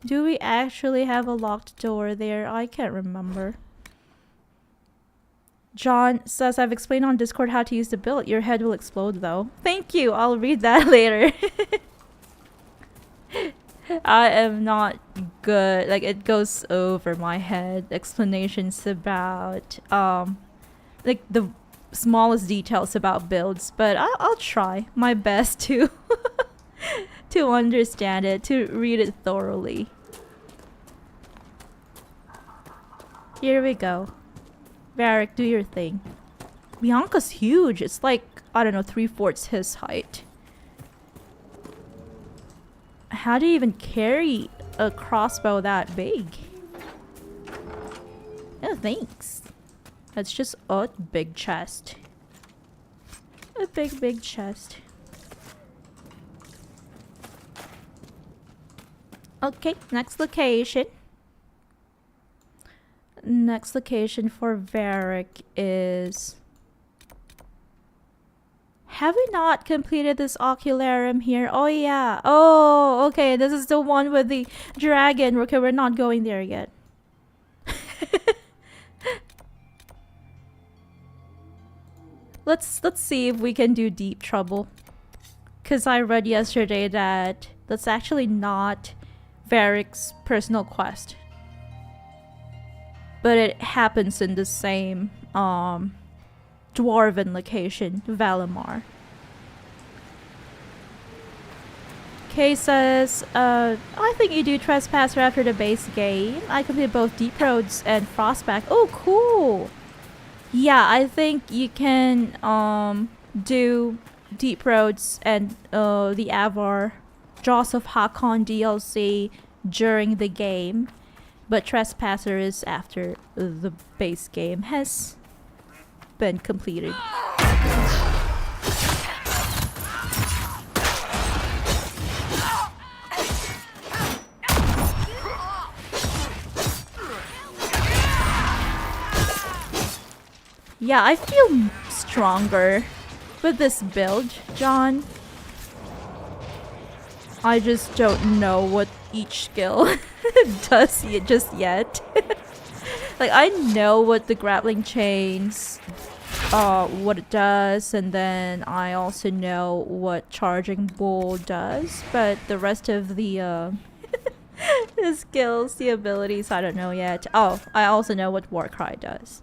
Do we actually have a locked door there? I can't remember. John says, I've explained on Discord how to use the build. Your head will explode though. Thank you. I'll read that later. I am not good. Like, it goes over my head. Explanations about, like, the smallest details about builds. But I'll try my best to, to understand it, to read it thoroughly. Here we go. Varric, do your thing. Bianca's huge. It's like, I don't know, 3/4 his height. How do you even carry a crossbow that big? Oh, thanks. That's just a big chest. A big chest. Okay, next location. Next location for Varric is... Have we not completed this ocularium here? Oh yeah. Oh, okay. This is the one with the dragon. Okay, we're not going there yet. Let's see if we can do Deep Trouble. Because I read yesterday that that's actually not Varric's personal quest. But it happens in the same dwarven location, Valimar. Kay says, I think you do Trespasser after the base game. I completed both Deep Roads and Frostback. Oh, cool! Yeah, I think you can do Deep Roads and the Avar Jaws of Hakon DLC during the game. But Trespasser is after the base game has been completed. Yeah, I feel stronger with this build, John. I just don't know what each skill does just yet. Like, I know what the grappling chains, what it does, and then I also know what charging bull does, but the rest of the the skills, the abilities, I don't know yet. Oh, I also know what Warcry does.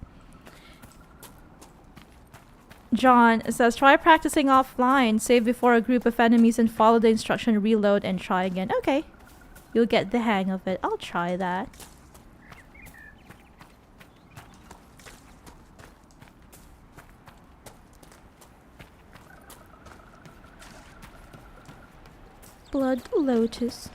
John says, try practicing offline. Save before a group of enemies and follow the instruction, reload, and try again. Okay. You'll get the hang of it. I'll try that. Blood Lotus.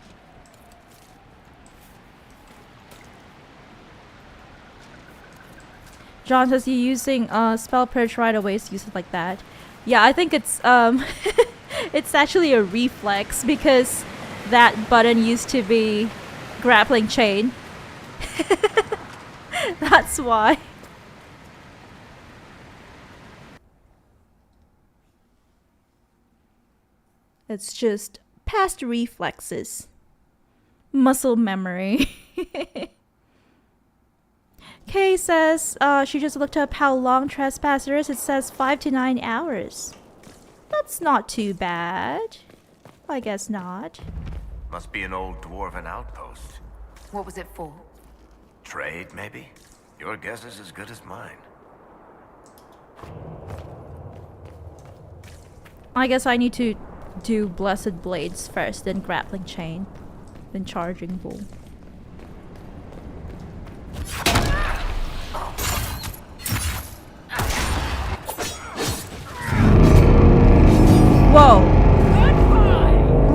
John says you're using spell purge right away, so use it like that. Yeah, I think it's it's actually a reflex because that button used to be grappling chain. That's why. It's just past reflexes. Muscle memory. Kay says she just looked up how long Trespasser is. It says 5 to 9 hours. That's not too bad. I guess not. Must be an old dwarven outpost. What was it for? Trade, maybe? Your guess is as good as mine. I guess I need to do Blessed Blades first, then Grappling Chain, then Charging Bull. Whoa!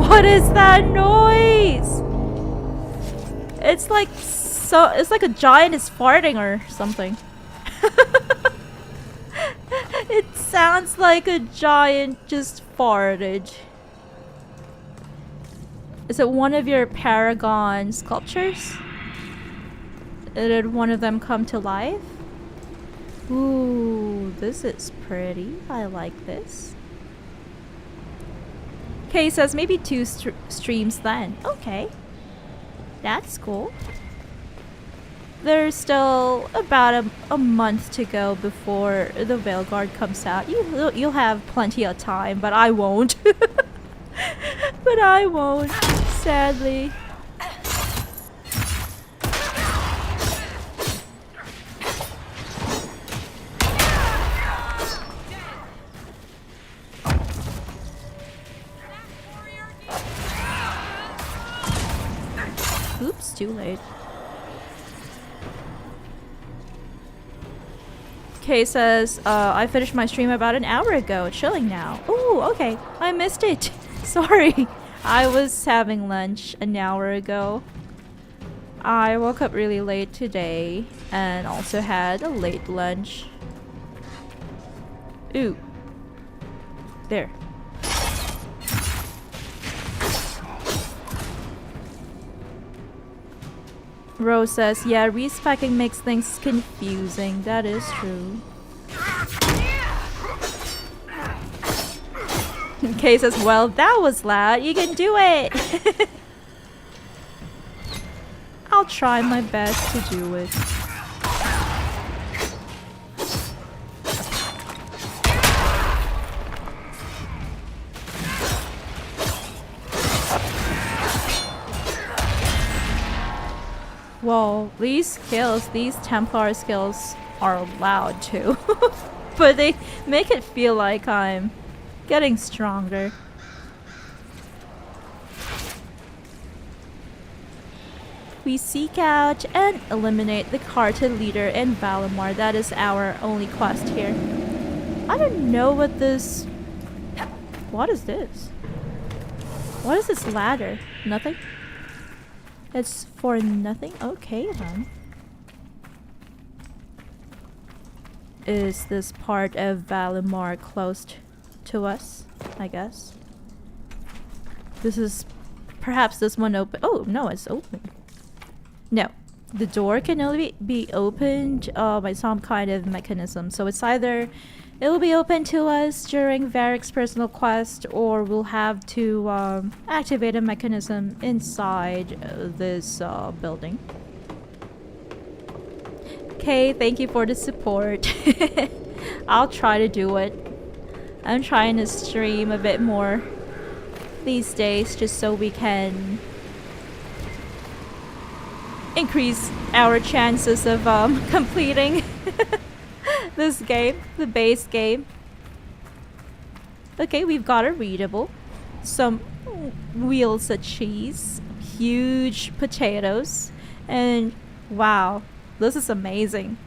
What is that noise? It's like it's like a giant is farting or something. It sounds like a giant just farted. Is it one of your Paragon sculptures? Did one of them come to life? Ooh, this is pretty. I like this. Kay says maybe 2 streams then. Okay. That's cool. There's still about a month to go before the Veilguard comes out. You'll have plenty of time, but I won't. But I won't, sadly. Oops, too late. Kay says, I finished my stream about an hour ago. Chilling now. Ooh, okay. I missed it. Sorry. I was having lunch an hour ago. I woke up really late today and also had a late lunch. Ooh. There. Rose says, yeah, respecking makes things confusing. That is true. Kay says, well, that was loud. You can do it. I'll try my best to do it. Well, these skills, these Templar skills are loud too. But they make it feel like I'm getting stronger. We seek out and eliminate the cartel leader in Valimar. That is our only quest here. I don't know what this... What is this? What is this ladder? Nothing? It's for nothing? Okay then. Is this part of Valimar closed to us? I guess. This is... Perhaps this one open... Oh, no, it's open. No. The door can only be opened by some kind of mechanism. So it's either... It will be open to us during Varric's personal quest, or we'll have to activate a mechanism inside this building. Okay, thank you for the support. I'll try to do it. I'm trying to stream a bit more these days just so we can increase our chances of completing this game, the base game. Okay, we've got a readable, some wheels of cheese, huge potatoes, and wow, this is amazing.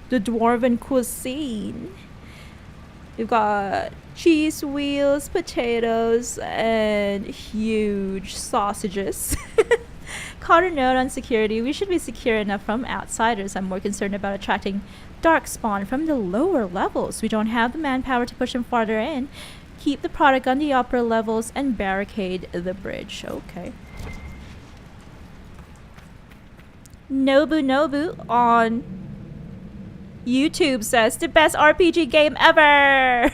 The dwarven cuisine. We've got cheese wheels, potatoes, and huge sausages. Caught a note on security. We should be secure enough from outsiders. I'm more concerned about attracting darkspawn from the lower levels. We don't have the manpower to push them farther in. Keep the product on the upper levels and barricade the bridge. Okay. Nobu on YouTube says the best RPG game ever.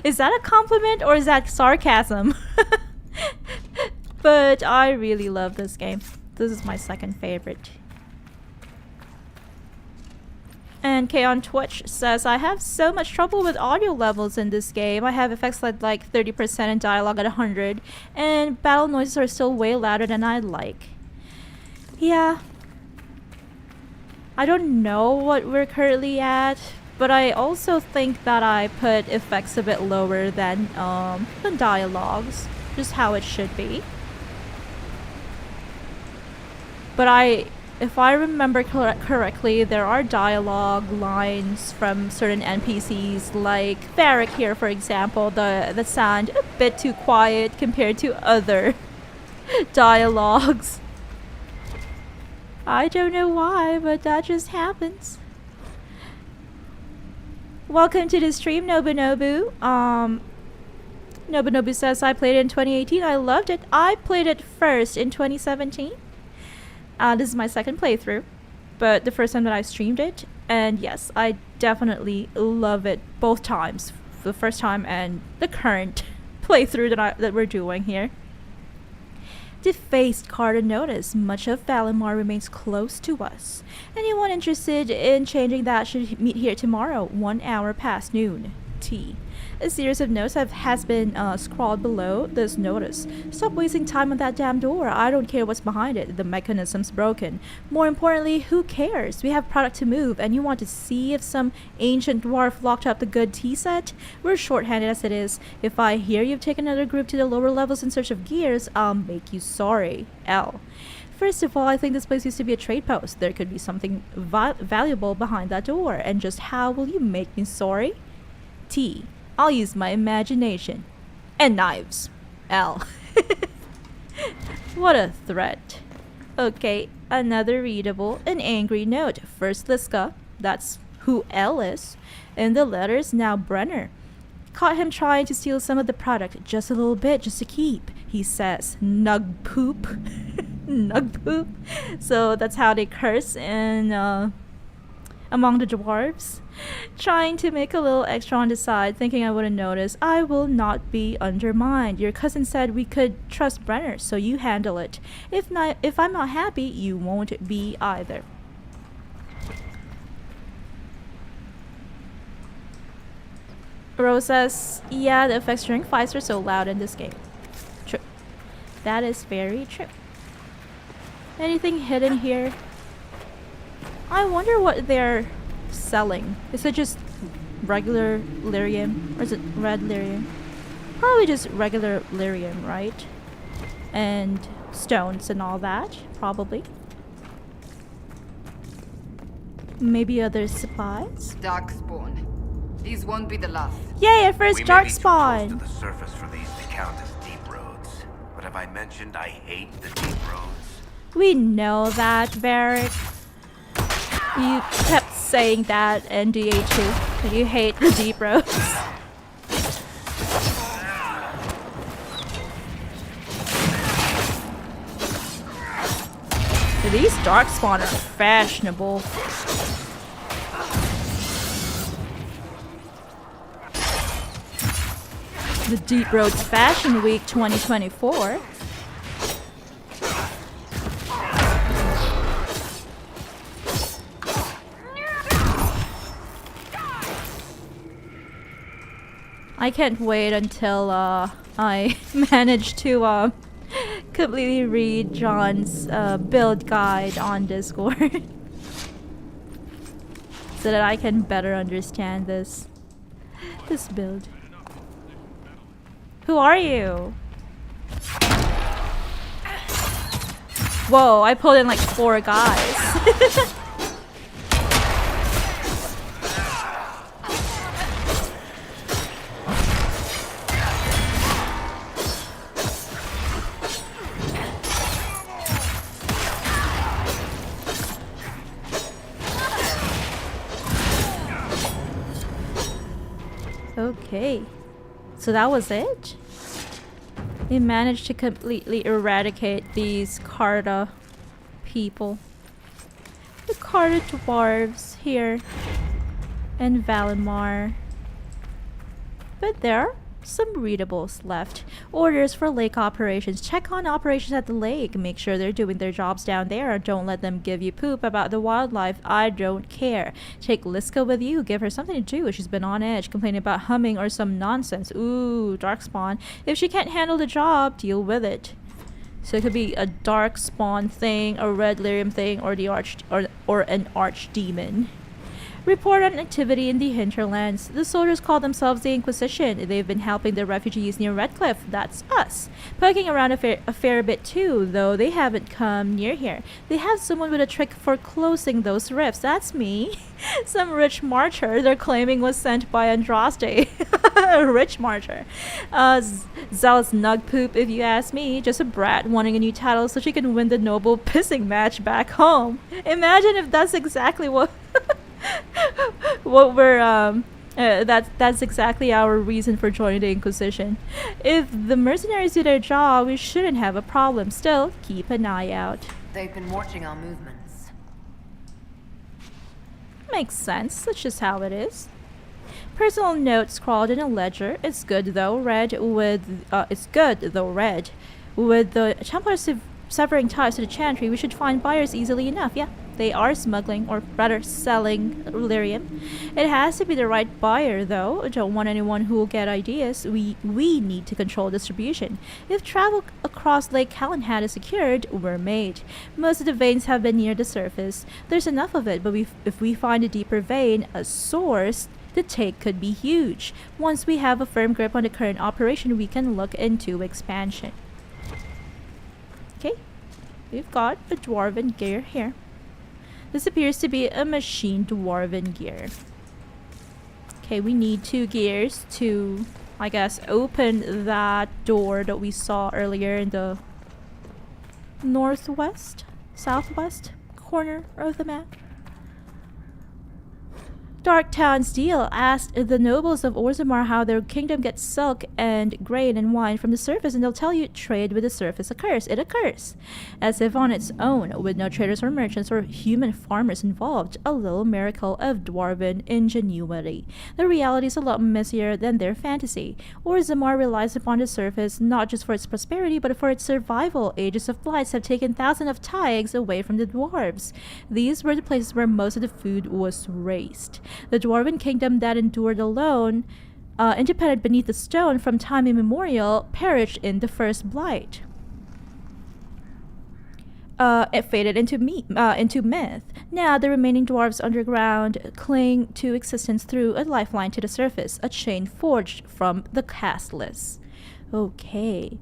Is that a compliment or is that sarcasm? But I really love this game. This is my second favorite. And K on Twitch says, I have so much trouble with audio levels in this game. I have effects at like 30% and dialogue at 100. And battle noises are still way louder than I'd like. Yeah. I don't know what we're currently at. But I also think that I put effects a bit lower than the dialogues. Just how it should be. But if I remember correctly, there are dialogue lines from certain NPCs, like Varric here, for example, that sound a bit too quiet compared to other dialogues. I don't know why, but that just happens. Welcome to the stream, Nobunobu. Nobunobu says, I played it in 2018. I loved it. I played it first in 2017. This is my second playthrough, but the first time that I streamed it, and yes, I definitely love it both times, the first time and the current playthrough that we're doing here. Defaced card of notice. Much of Valimar remains close to us. Anyone interested in changing that should meet here tomorrow, 1 hour past noon. T. A series of notes has been scrawled below this notice. Stop wasting time on that damn door. I don't care what's behind it. The mechanism's broken. More importantly, who cares? We have product to move, and you want to see if some ancient dwarf locked up the good tea set? We're shorthanded as it is. If I hear you've taken another group to the lower levels in search of gears, I'll make you sorry. L. First of all, I think this place used to be a trade post. There could be something valuable behind that door. And just how will you make me sorry? T. I'll use my imagination. And knives. L. What a threat. Okay, another readable, an angry note. First Liska, that's who L is. And the letters now Brenner. Caught him trying to steal some of the product, just a little bit, just to keep. He says, nug poop. Nug poop. So that's how they curse in among the dwarves. Trying to make a little extra on the side, thinking I wouldn't notice. I will not be undermined. Your cousin said we could trust Brenner, so you handle it. If I'm not happy, you won't be either. Rose says, yeah, the effects during fights are so loud in this game. True. That is very true. Anything hidden here? I wonder what they're selling. Is it just regular lyrium? Or is it red lyrium? Probably just regular lyrium, right? And stones and all that, probably. Maybe other supplies? Darkspawn. These won't be the last. Yay, our first darkspawn! To the surface for these to count as deep roads, but But have I mentioned I hate the deep roads? We know that, Varric. You kept saying that in DA2, that you hate the deep roads. These darkspawn are fashionable. The Deep Roads Fashion Week 2024. I can't wait until I manage to completely read John's build guide on Discord so that I can better understand this build. Who are you? Whoa, I pulled in like 4 guys. Okay, so that was it? We managed to completely eradicate these Carta people. The Carta dwarves here in Valinor. But there are some readables left. Orders for lake operations. Check on operations at the lake. Make sure they're doing their jobs down there. Don't let them give you poop about the wildlife. I don't care. Take Liska with you. Give her something to do. She's been on edge, complaining about humming or some nonsense. Ooh, darkspawn. If she can't handle the job, deal with it. So it could be a darkspawn thing, a red lyrium thing, or the or an archdemon. Report on activity in the hinterlands. The soldiers call themselves the Inquisition. They've been helping the refugees near Redcliffe. That's us. Poking around a fair bit too, though they haven't come near here. They have someone with a trick for closing those rifts. That's me. Some rich marcher they're claiming was sent by Andraste. A rich marcher. Zealous nug poop if you ask me. Just a brat wanting a new title so she can win the noble pissing match back home. Imagine if that's exactly what... what we're that's exactly our reason for joining the Inquisition. If the mercenaries do their job, we shouldn't have a problem. Still, keep an eye out. They've been watching our movements. Makes sense. That's just how it is. Personal notes scrawled in a ledger. It's good though. Red with the Templars severing ties to the Chantry, we should find buyers easily enough. Yeah. They are smuggling, or rather selling, lyrium. It has to be the right buyer, though. Don't want anyone who will get ideas. We need to control distribution. If travel across Lake Calenhad is secured, we're made. Most of the veins have been near the surface. There's enough of it, but if we find a deeper vein, a source, the take could be huge. Once we have a firm grip on the current operation, we can look into expansion. Okay, we've got a dwarven gear here. This appears to be a machine dwarven gear. Okay, we need 2 gears to, I guess, open that door that we saw earlier in the southwest corner of the map. Darktown's deal asked the nobles of Orzammar how their kingdom gets silk and grain and wine from the surface, and they'll tell you trade with the surface occurs. It occurs. As if on its own, with no traders or merchants or human farmers involved. A little miracle of dwarven ingenuity. The reality is a lot messier than their fantasy. Orzammar relies upon the surface not just for its prosperity, but for its survival. Ages of blights have taken thousands of taigs away from the dwarves. These were the places where most of the food was raised. The dwarven kingdom that endured alone, independent beneath the stone from time immemorial, perished in the first blight. It faded into myth. Now the remaining dwarves underground cling to existence through a lifeline to the surface, a chain forged from the castless. Okay.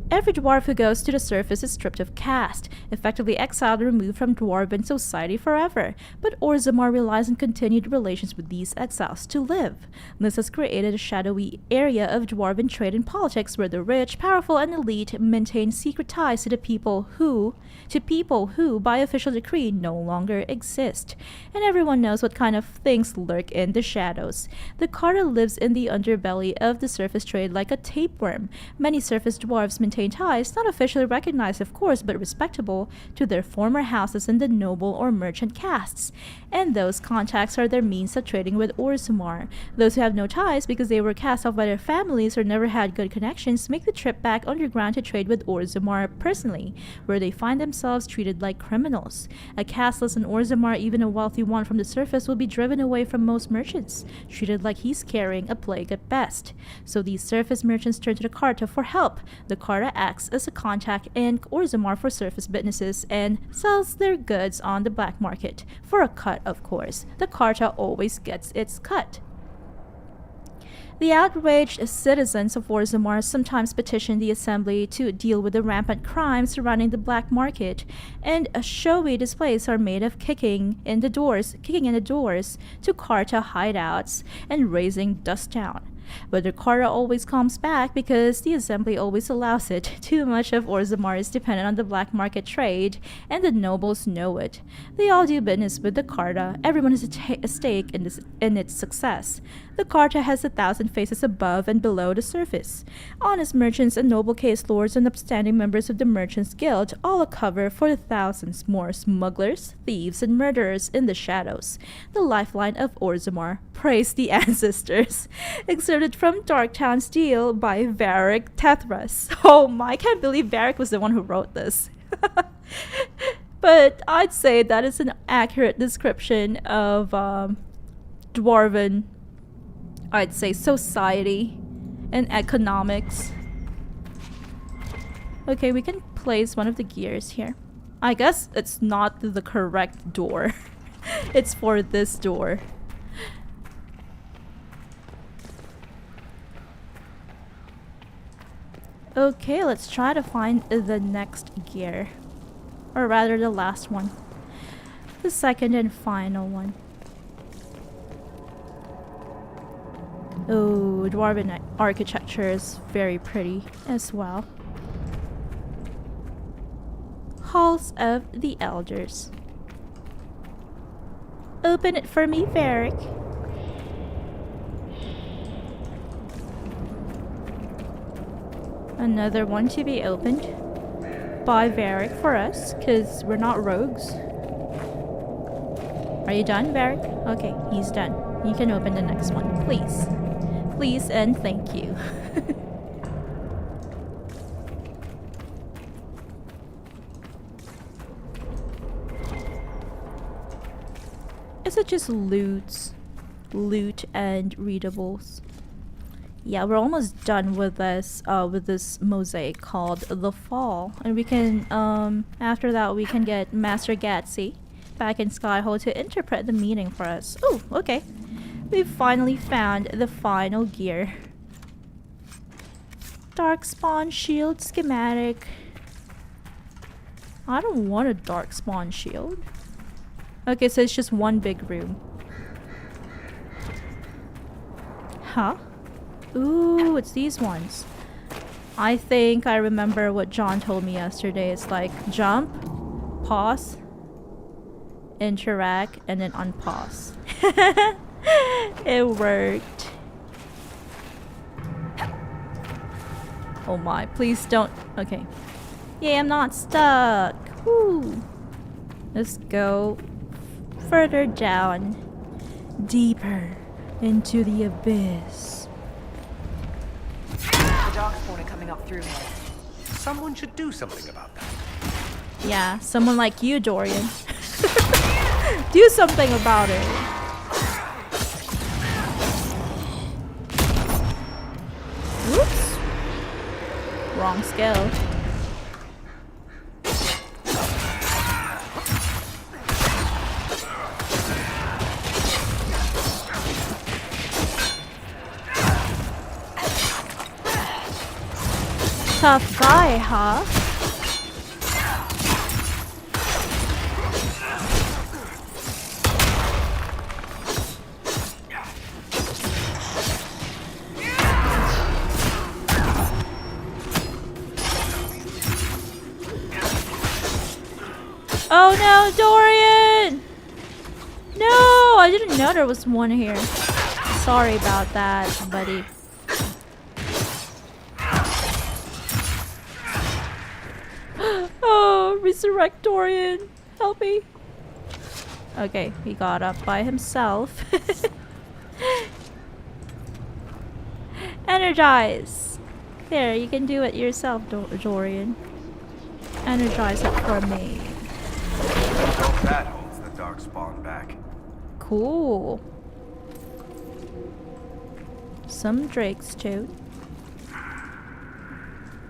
Every dwarf who goes to the surface is stripped of caste, effectively exiled and removed from dwarven society forever. But Orzammar relies on continued relations with these exiles to live. This has created a shadowy area of dwarven trade and politics where the rich, powerful, and elite maintain secret ties to people who, by official decree, no longer exist. And everyone knows what kind of things lurk in the shadows. The Carta lives in the underbelly of the surface trade like a tapeworm. Many surface dwarves maintain ties, not officially recognized of course, but respectable, to their former houses in the noble or merchant castes. And those contacts are their means of trading with Orzammar. Those who have no ties because they were cast off by their families or never had good connections make the trip back underground to trade with Orzammar personally, where they find themselves treated like criminals. A casteless in Orzammar, even a wealthy one from the surface, will be driven away from most merchants, treated like he's carrying a plague at best. So these surface merchants turn to the Carta for help. The Carta acts as a contact in Orzammar for surface businesses and sells their goods on the black market. For a cut, of course. The Carta always gets its cut. The outraged citizens of Orzammar sometimes petition the Assembly to deal with the rampant crime surrounding the black market, and showy displays are made of kicking in the doors to Carta hideouts and raising dust down. But the Carta always comes back because the Assembly always allows it. Too much of Orzammar is dependent on the black market trade, and the nobles know it. They all do business with the Carta. Everyone has a stake in its success. The Carta has 1,000 faces above and below the surface. Honest merchants and noble case lords and upstanding members of the Merchants Guild, all a cover for the thousands more smugglers, thieves, and murderers in the shadows. The lifeline of Orzammar. Praise the ancestors. Excerpted from Darktown Steel by Varric Tethras. Oh my, I can't believe Varric was the one who wrote this. But I'd say that is an accurate description of Dwarven, I'd say, society and economics. Okay, we can place one of the gears here. I guess it's not the correct door. It's for this door. Okay, let's try to find the next gear. Or rather, the last one. The second and final one. Oh, Dwarven architecture is very pretty as well. Halls of the Elders. Open it for me, Varric. Another one to be opened by Varric for us, because we're not rogues. Are you done, Varric? Okay, he's done. You can open the next one, please. Please and thank you. Is it just loot and readables? Yeah, we're almost done with this mosaic called The Fall. And we can, after that we can get Master Gatsy back in Skyhold to interpret the meaning for us. Oh, okay. We've finally found the final gear. Darkspawn shield schematic. I don't want a Darkspawn shield. Okay, so it's just one big room. Huh? Ooh, it's these ones. I think I remember what John told me yesterday. It's like jump, pause, interact, and then unpause. It worked. Oh my, please don't. Okay. Yay, I'm not stuck. Woo. Let's go further down, deeper into the abyss. The Darkspawn are coming up through here. Someone should do something about that. Yeah, someone like you, Dorian. Do something about it. Whoops. Wrong skill. Tough guy, huh? Oh no, Dorian! No, I didn't know there was one here. Sorry about that, buddy. Oh, resurrect Dorian. Help me. Okay, he got up by himself. Energize! There, you can do it yourself, Dorian. Energize it for me. Hope that holds the dark spawn back. Cool. Some Drake's too.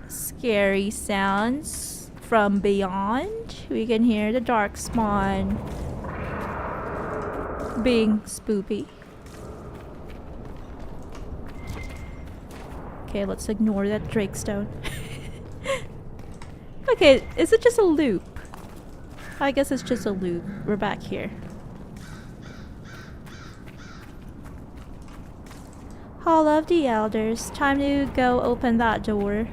Scary sounds from beyond. We can hear the dark spawn being spoopy. Okay, let's ignore that Drake stone. Okay, is it just a loop? I guess it's just a loop. We're back here. Hall of the Elders. Time to go open that door.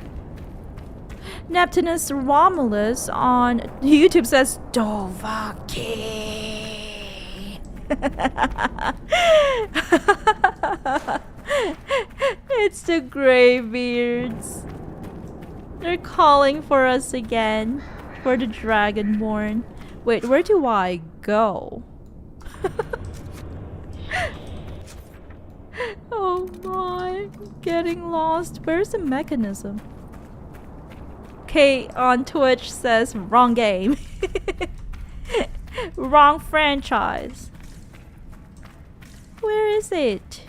Neptunus Romulus on YouTube says Dovahkiin. It's the Greybeards. They're calling for us again. For the Dragonborn. Wait, where do I go? Oh my, getting lost. Where's the mechanism? Kate on Twitch says wrong game. Wrong franchise. Where is it?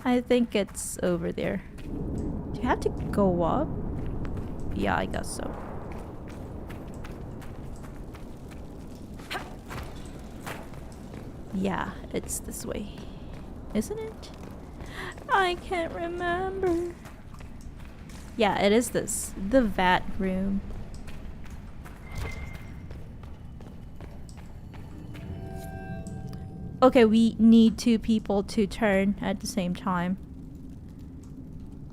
I think it's over there. Do you have to go up? Yeah, I guess so. Yeah, it's this way. Isn't it? I can't remember. Yeah, it is this. The vat room. Okay, we need 2 people to turn at the same time.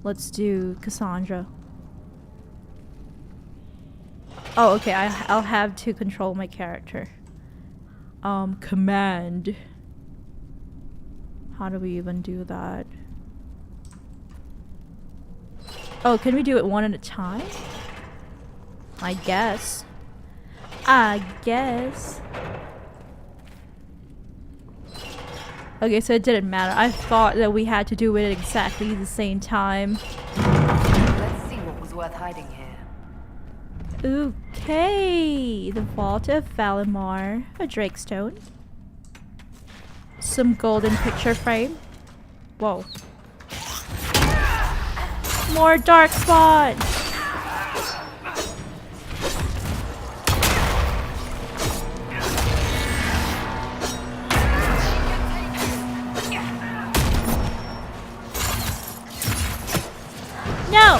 Let's do Cassandra. Oh, okay, I'll have to control my character. Command. How do we even do that? Oh, can we do it one at a time? I guess. Okay, so it didn't matter. I thought that we had to do it at exactly the same time. Let's see what was worth hiding here. Okay, the Vault of Valimar, a Drakestone, some golden picture frame. Whoa. More dark spot. No,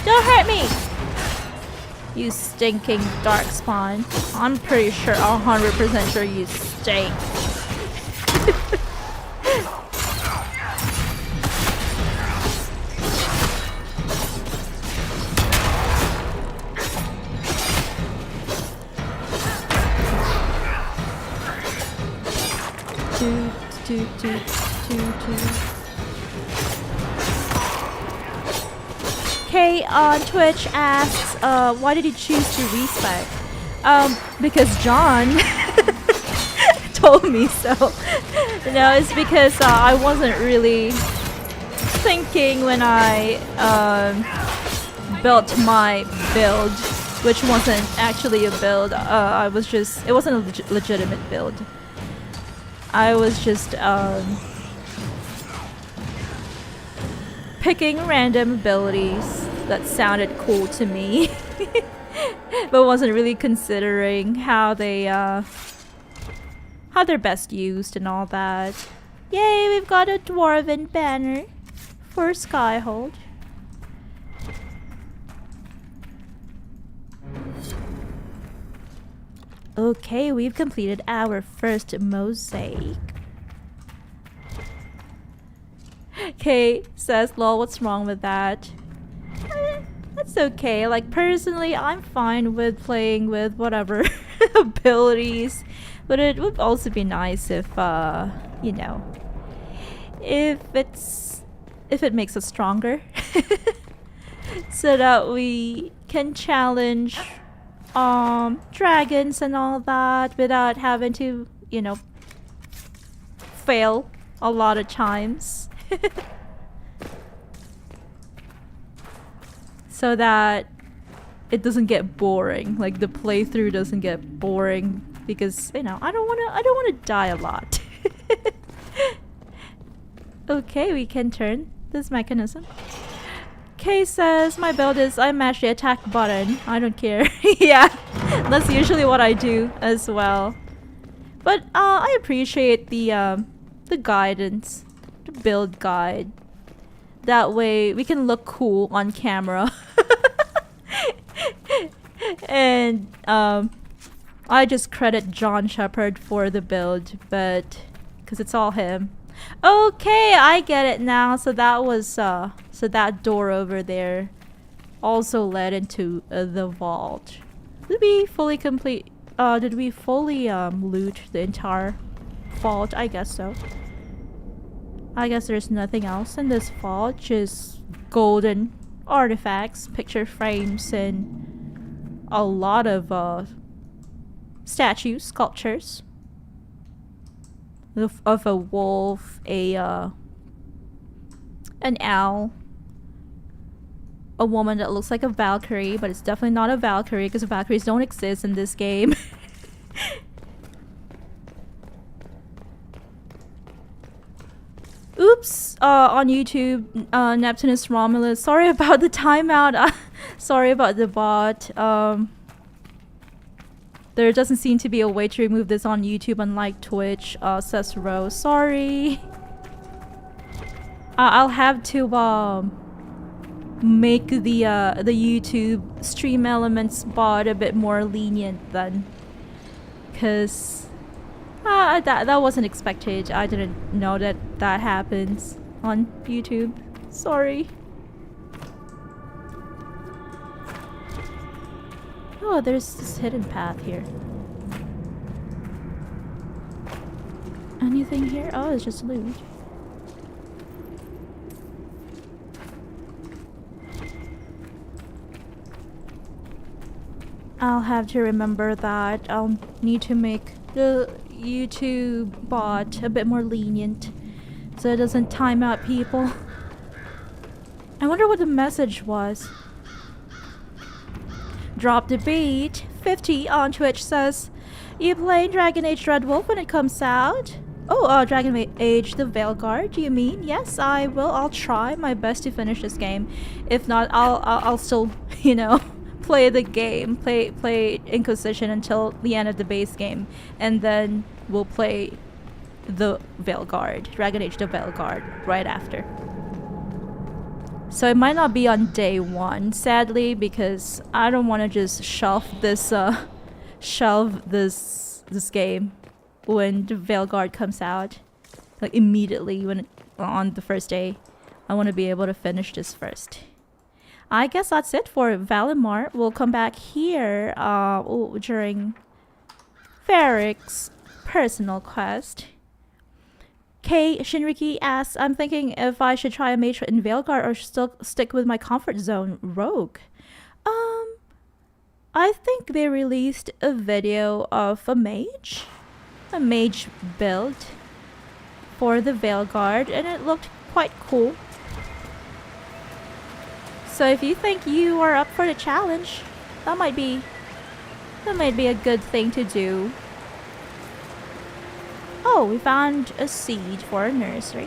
don't hurt me. You stinking dark spawn. I'm pretty sure, 100% sure you stink. Two. Kay on Twitch asks, why did you choose to respec? Because John told me so. No, it's because I wasn't really thinking when I built my build, which wasn't actually a build. It wasn't a legitimate build. I was just picking random abilities that sounded cool to me, but wasn't really considering how they're best used and all that. Yay, we've got a dwarven banner for Skyhold. Okay, we've completed our first mosaic. Kay says, lol, what's wrong with that? That's okay. Like, personally, I'm fine with playing with whatever abilities. But it would also be nice if, you know, if it makes us stronger. So that we can challenge dragons and all that without having to, you know, fail a lot of times. So that it doesn't get boring, like the playthrough doesn't get boring, because, you know, I don't wanna die a lot. Okay, we can turn this mechanism. Kay says, my build is I mash the attack button. I don't care. Yeah, that's usually what I do as well. But I appreciate the guidance, the build guide. That way we can look cool on camera. And I just credit John Shepard for the build, but because it's all him. Okay, I get it now. So that was so that door over there also led into the vault. Did we fully complete? Did we fully loot the entire vault? I guess so. I guess there's nothing else in this vault, just golden artifacts, picture frames, and a lot of statues, sculptures of a wolf, an owl, a woman that looks like a Valkyrie, but it's definitely not a Valkyrie because Valkyries don't exist in this game. Oops, on YouTube, Neptunus Romulus. Sorry about the timeout. Sorry about the bot. There doesn't seem to be a way to remove this on YouTube, unlike Twitch, says Rose. Sorry. I'll have to make the YouTube stream elements bot a bit more lenient then, cause that wasn't expected. I didn't know that happens on YouTube. Sorry. Oh, there's this hidden path here. Anything here? Oh, it's just loot. I'll have to remember that. I'll need to make the YouTube bot a bit more lenient so it doesn't time out people. I wonder what the message was. Drop the beat. 50 on Twitch says, you playing Dragon Age Dreadwolf when it comes out? Oh, Dragon Age the Veilguard, do you mean? Yes, I will. I'll try my best to finish this game. If not, I'll still, you know, play the game, play Inquisition until the end of the base game, and then we'll play the Veilguard, Dragon Age the Veilguard, right after. So it might not be on day one, sadly, because I don't want to just shelve this game when the Veilguard comes out, like immediately on the first day. I want to be able to finish this first. I guess that's it for Valimar. We'll come back here during Varric's personal quest. Kay Shinriki asks, I'm thinking if I should try a mage in Veilguard or still stick with my comfort zone rogue. I think they released a video of a mage build for the Veilguard, and it looked quite cool. So if you think you are up for the challenge, that might be a good thing to do. Oh, we found a seed for a nursery.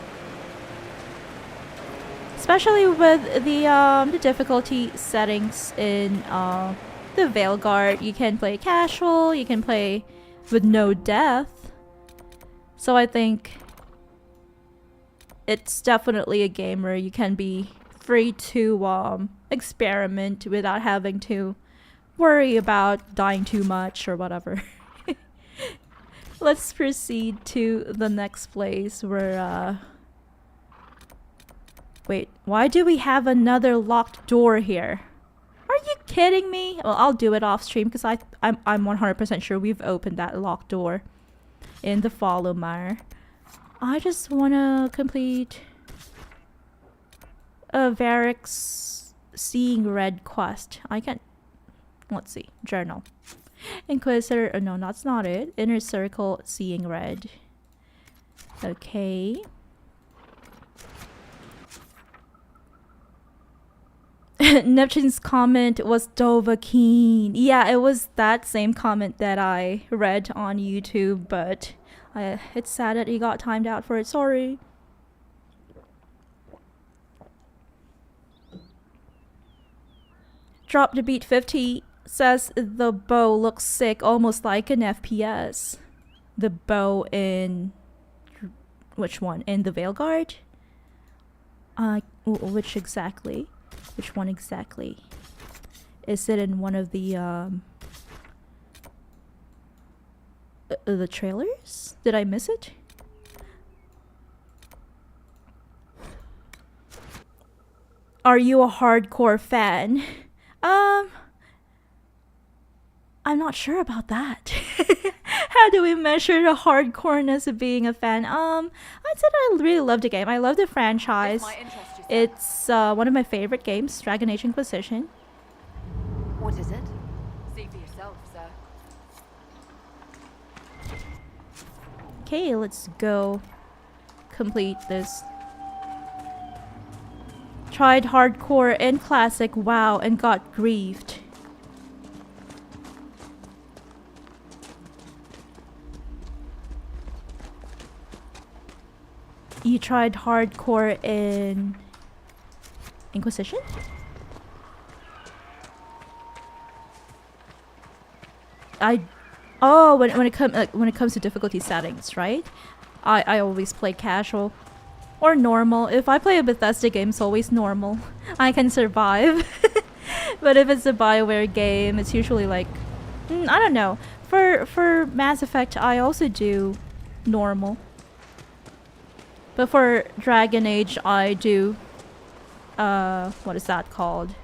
Especially with the difficulty settings in the Veilguard, you can play casual, you can play with no death. So I think it's definitely a game where you can be free to experiment without having to worry about dying too much or whatever. Let's proceed to the next place where wait, why do we have another locked door here? Are you kidding me? Well, I'll do it off stream because I'm 100% sure we've opened that locked door in the Follow Mire. I just wanna complete a Varric's Seeing Red quest. I can, let's see, journal. Inquisitor, no, that's not it. Inner Circle, Seeing Red. Okay. Neptune's comment was Dovahkiin. Yeah, it was that same comment that I read on YouTube, but it's sad that he got timed out for it. Sorry. Drop the beat 50 says the bow looks sick, almost like an FPS. The bow in which one? In the Veilguard? Which exactly? Which one exactly? Is it in one of the trailers? Did I miss it? Are you a hardcore fan? I'm not sure about that. How do we measure the hardcoreness of being a fan? I'd say that I really love the game. I love the franchise. It's one of my favorite games, Dragon Age Inquisition. What is it? See for yourself, sir. Okay, let's go complete this. Tried hardcore and classic WoW and got griefed. You tried hardcore in Inquisition? When it comes to difficulty settings, right? I always play casual or normal. If I play a Bethesda game, it's always normal. I can survive. But if it's a BioWare game, it's usually like I don't know. For Mass Effect, I also do normal. But for Dragon Age, I do what is that called?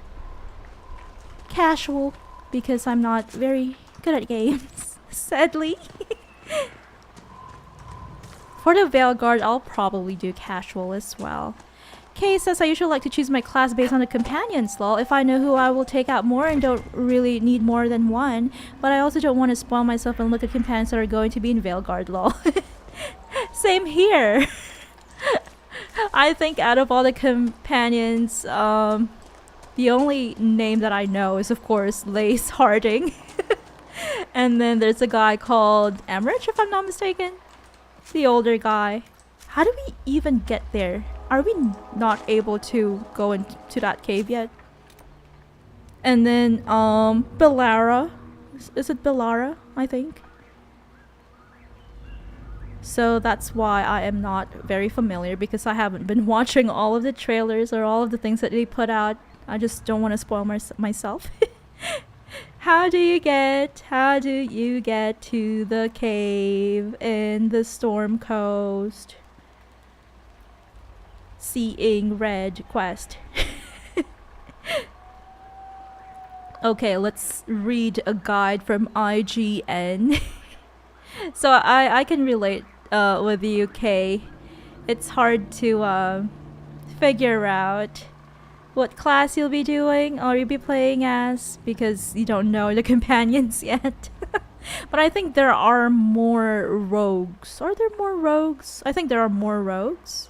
Casual, because I'm not very good at games, sadly. For the Veilguard, I'll probably do casual as well. Kay says I usually like to choose my class based on the companions, lol. If I know who I will take out more and don't really need more than one. But I also don't want to spoil myself and look at companions that are going to be in Veilguard, lol. Same here. I think out of all the companions, the only name that I know is of course Lace Harding. And then there's a guy called Emmerich, if I'm not mistaken. The older guy. How do we even get there? Are we not able to go into that cave yet? And then Bellara. Is it Bellara, I think? So that's why I am not very familiar, because I haven't been watching all of the trailers or all of the things that they put out. I just don't want to spoil myself. How do you get to the cave in the Storm Coast? Seeing Red quest. Okay, let's read a guide from IGN. So I can relate with the UK. It's hard to figure out what class you'll be doing or you'll be playing as, because you don't know the companions yet. But I think there are more rogues. Are there more rogues? I think there are more rogues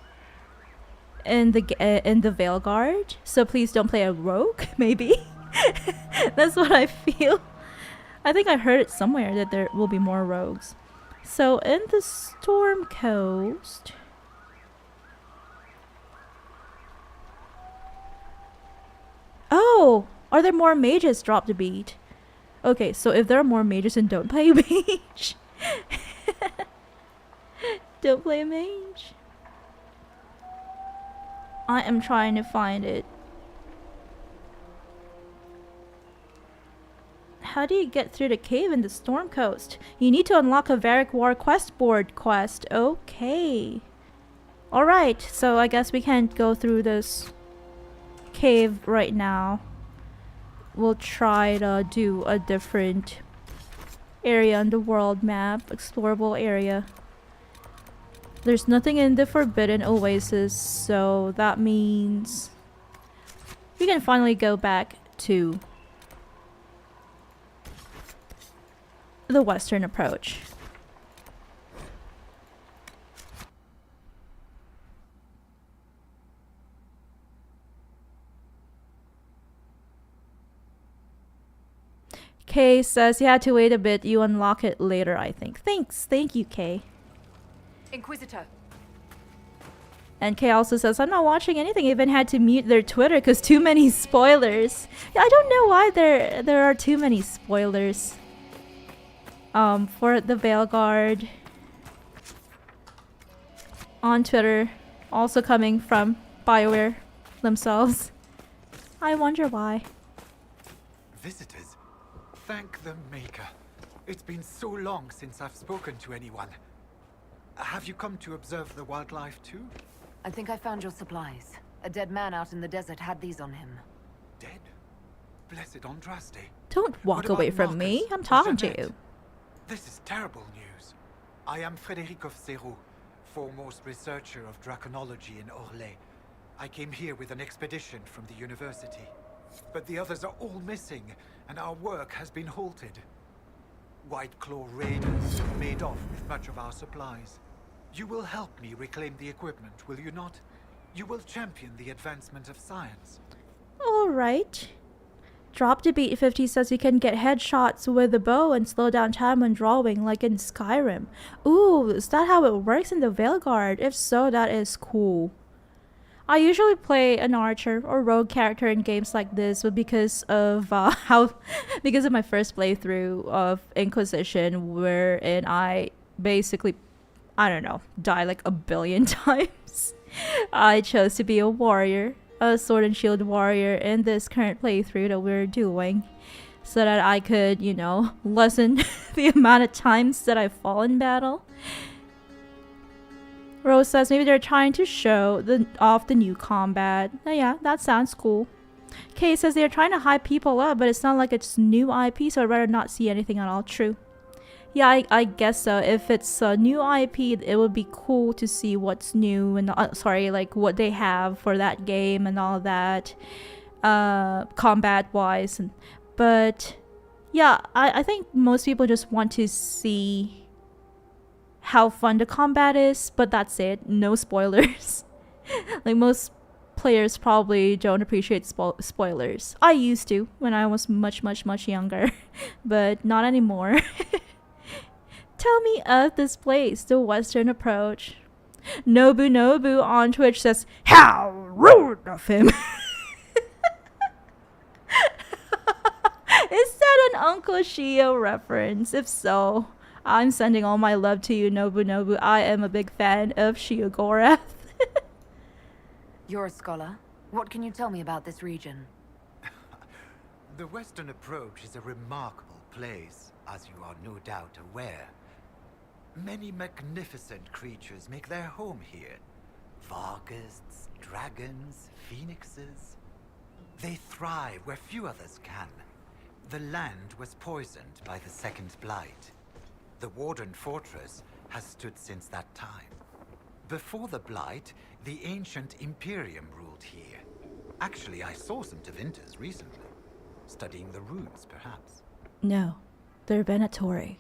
in the Veilguard. So please don't play a rogue, maybe. That's what I feel. I think I heard it somewhere that there will be more rogues. So in the Storm Coast, oh, are there more mages? Drop the beat. Okay, so if there are more mages, then don't play a mage. Don't play a mage. I am trying to find it. how do you get through the cave in the Storm Coast? You need to unlock a Varric War quest board quest. Okay. Alright, so I guess we can't go through this cave right now. We'll try to do a different area on the world map, explorable area. There's nothing in the Forbidden Oasis, so that means we can finally go back to the western approach. Kay says you had to wait a bit, you unlock it later, I think. Thanks, thank you, Kay. Inquisitor. And Kay also says, I'm not watching anything, I even had to mute their Twitter because too many spoilers. Yeah, I don't know why there are too many spoilers. For the Veilguard on Twitter, also coming from BioWare themselves. I wonder why. Visitors? Thank the Maker. It's been so long since I've spoken to anyone. Have you come to observe the wildlife too? I think I found your supplies. A dead man out in the desert had these on him. Dead? Blessed Andraste. Don't walk What away about from Marcus me. I'm or talking to Jeanette? you. This is terrible news. I am Frédéric of Sera, foremost researcher of draconology in Orlais. I came here with an expedition from the university. But the others are all missing, and our work has been halted. White Claw raiders made off with much of our supplies. You will help me reclaim the equipment, will you not? You will champion the advancement of science. Alright. Drop to beat 50 says you can get headshots with a bow and slow down time when drawing, like in Skyrim. Ooh, is that how it works in the Veilguard? If so, that is cool. I usually play an archer or rogue character in games like this, but because of because of my first playthrough of Inquisition, wherein I basically, I don't know, die like a billion times, I chose to be a warrior, a sword and shield warrior in this current playthrough that we're doing, so that I could, you know, lessen the amount of times that I fall in battle. Rose says maybe they're trying to show off the new combat. Oh, yeah, that sounds cool. Kay says they're trying to hype people up, but it's not like it's new IP, so I'd rather not see anything at all. True. Yeah, I guess so. If it's a new IP, it would be cool to see what's new and like what they have for that game and all that, combat-wise. But yeah, I think most people just want to see how fun the combat is, but that's it. No spoilers. Like most players probably don't appreciate spoilers. I used to when I was much younger, but not anymore. Tell me of this place, the Western approach. Nobu on Twitch says, how rude of him. Is that an Uncle Shio reference? If so, I'm sending all my love to you, Nobu. I am a big fan of Shiogorath. You're a scholar. What can you tell me about this region? The Western approach is a remarkable place, as you are no doubt aware. Many magnificent creatures make their home here. Vargists, dragons, phoenixes. They thrive where few others can. The land was poisoned by the Second Blight. The Warden Fortress has stood since that time. Before the Blight, the ancient Imperium ruled here. Actually, I saw some Tevinters recently. Studying the runes, perhaps. No, they're Venatori.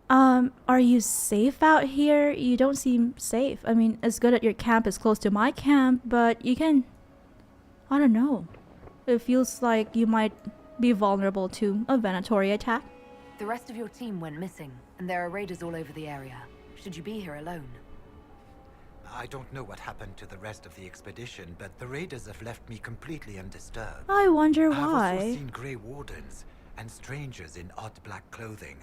Are you safe out here? You don't seem safe. I mean, it's good that your camp is close to my camp, but you can... I don't know. It feels like you might be vulnerable to a Venatori attack. The rest of your team went missing, and there are raiders all over the area. Should you be here alone? I don't know what happened to the rest of the expedition, but the raiders have left me completely undisturbed. I wonder I've why. also seen Grey Wardens and strangers in odd black clothing,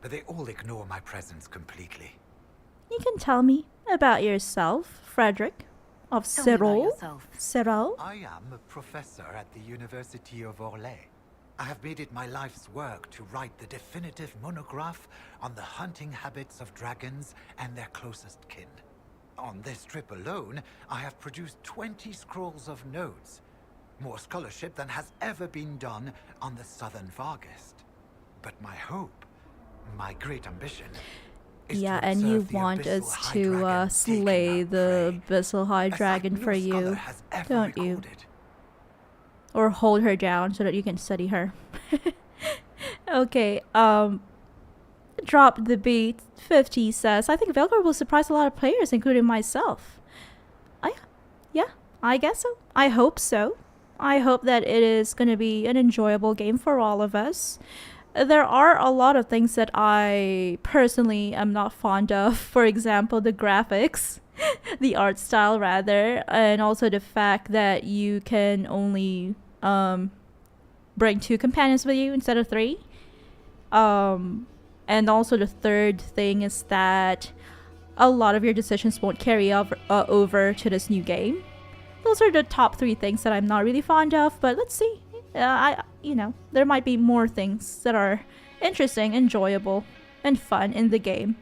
but they all ignore my presence completely. You can tell me about yourself, Frederick of Tell me about Cyril. yourself. Cyril? I am a professor at the University of Orlais. I have made it my life's work to write the definitive monograph on the hunting habits of dragons and their closest kin. On this trip alone, I have produced 20 scrolls of notes. More scholarship than has ever been done on the southern Vargest. But my hope, my great ambition, is Yeah, to and you observe the want Abyssal us High to Dragon slay taking the that prey. Abyssal High A sight Dragon no for scholar you, has ever don't you? recorded. Or hold her down so that you can study her. Okay, drop the beat. 50 says, I think Velgar will surprise a lot of players, including myself. Yeah, I guess so. I hope so. I hope that it is going to be an enjoyable game for all of us. There are a lot of things that I personally am not fond of. For example, the graphics, the art style rather, and also the fact that you can only bring 2 companions with you instead of 3. And also the third thing is that a lot of your decisions won't carry over to this new game. Those are the top 3 things that I'm not really fond of, but let's see. There might be more things that are interesting, enjoyable, and fun in the game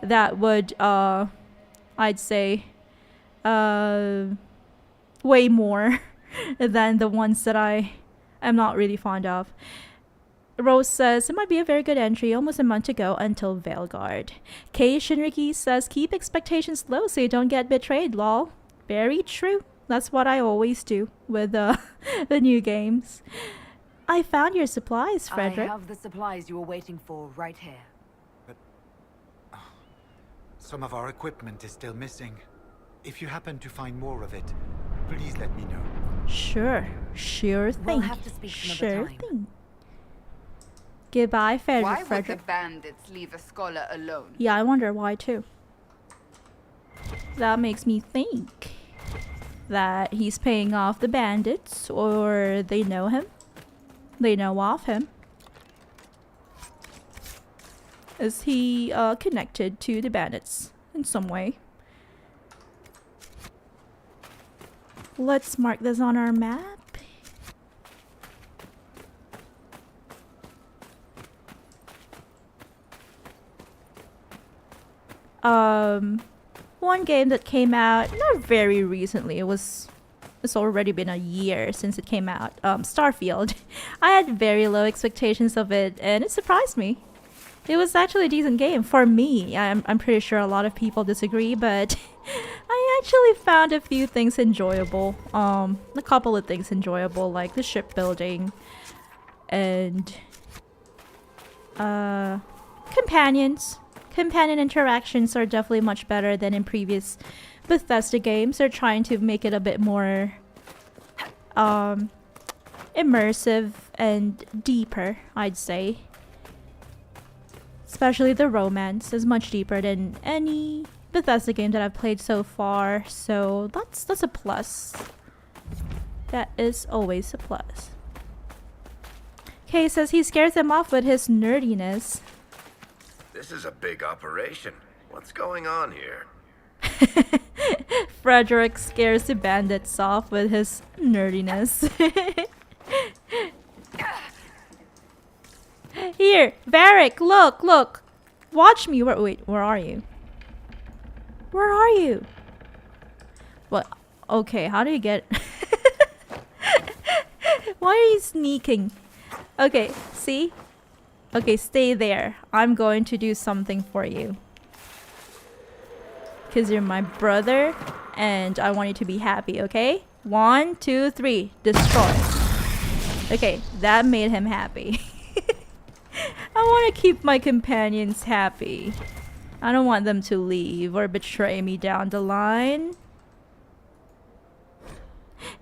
that would, I'd say, way more than the ones that I am not really fond of. Rose says, it might be a very good entry, almost a month to go until Veilguard. Kei Shinriki says, keep expectations low so you don't get betrayed, lol. Very true. That's what I always do with the new games. I found your supplies, Frederick. I have the supplies you were waiting for right here. But some of our equipment is still missing. If you happen to find more of it, please let me know. Sure thing. We'll have to speak some Sure other time. thing. Goodbye, Why Frederick. would the bandits leave a scholar alone? Yeah, I wonder why too. That makes me think that he's paying off the bandits, or they know him. They know of him. Is he connected to the bandits in some way? Let's mark this on our map. One game that came out not very recently. It's already been a year since it came out. Starfield. I had very low expectations of it, and it surprised me. It was actually a decent game for me. I'm pretty sure a lot of people disagree, but I actually found a few things enjoyable. A couple of things enjoyable, like the shipbuilding and companions. Companion interactions are definitely much better than in previous Bethesda games. They're trying to make it a bit more immersive and deeper, I'd say. Especially the romance is much deeper than any Bethesda game that I've played so far, so that's a plus. That is always a plus. Kay says he scares them off with his nerdiness. This is a big operation. What's going on here? Frederick scares the bandits off with his nerdiness. Here, Varric, look. Watch me. Wait, where are you? Where are you? What? Okay, how do you get... Why are you sneaking? Okay, see? Okay, stay there. I'm going to do something for you. Because you're my brother, and I want you to be happy, okay? 1, 2, 3. Destroy. Okay, that made him happy. I want to keep my companions happy. I don't want them to leave or betray me down the line.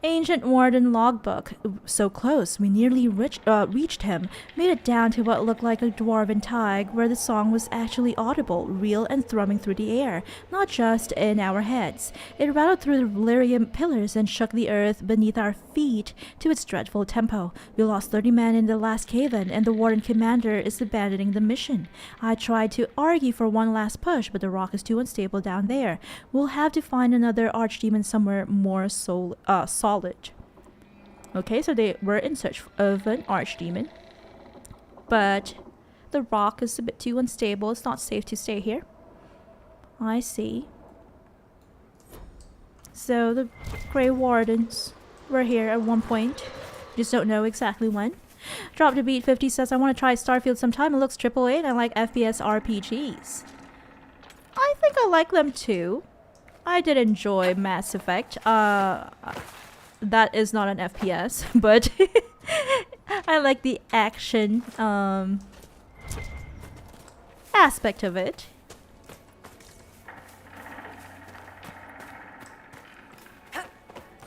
Ancient Warden logbook. So close, we nearly reached him. Made it down to what looked like a dwarven thaig, where the song was actually audible, real and thrumming through the air, not just in our heads. It rattled through the lyrium pillars and shook the earth beneath our feet to its dreadful tempo. We lost 30 men in the last cave-in, and the Warden Commander is abandoning the mission. I tried to argue for one last push, but the rock is too unstable down there. We'll have to find another archdemon somewhere more solid. Okay, so they were in search of an archdemon. But the rock is a bit too unstable. It's not safe to stay here. I see. So the Grey Wardens were here at one point. Just don't know exactly when. Drop the Beat 50 says, I want to try Starfield sometime. It looks AAA and I like FPS RPGs. I think I like them too. I did enjoy Mass Effect. That is not an FPS, but I like the action aspect of it.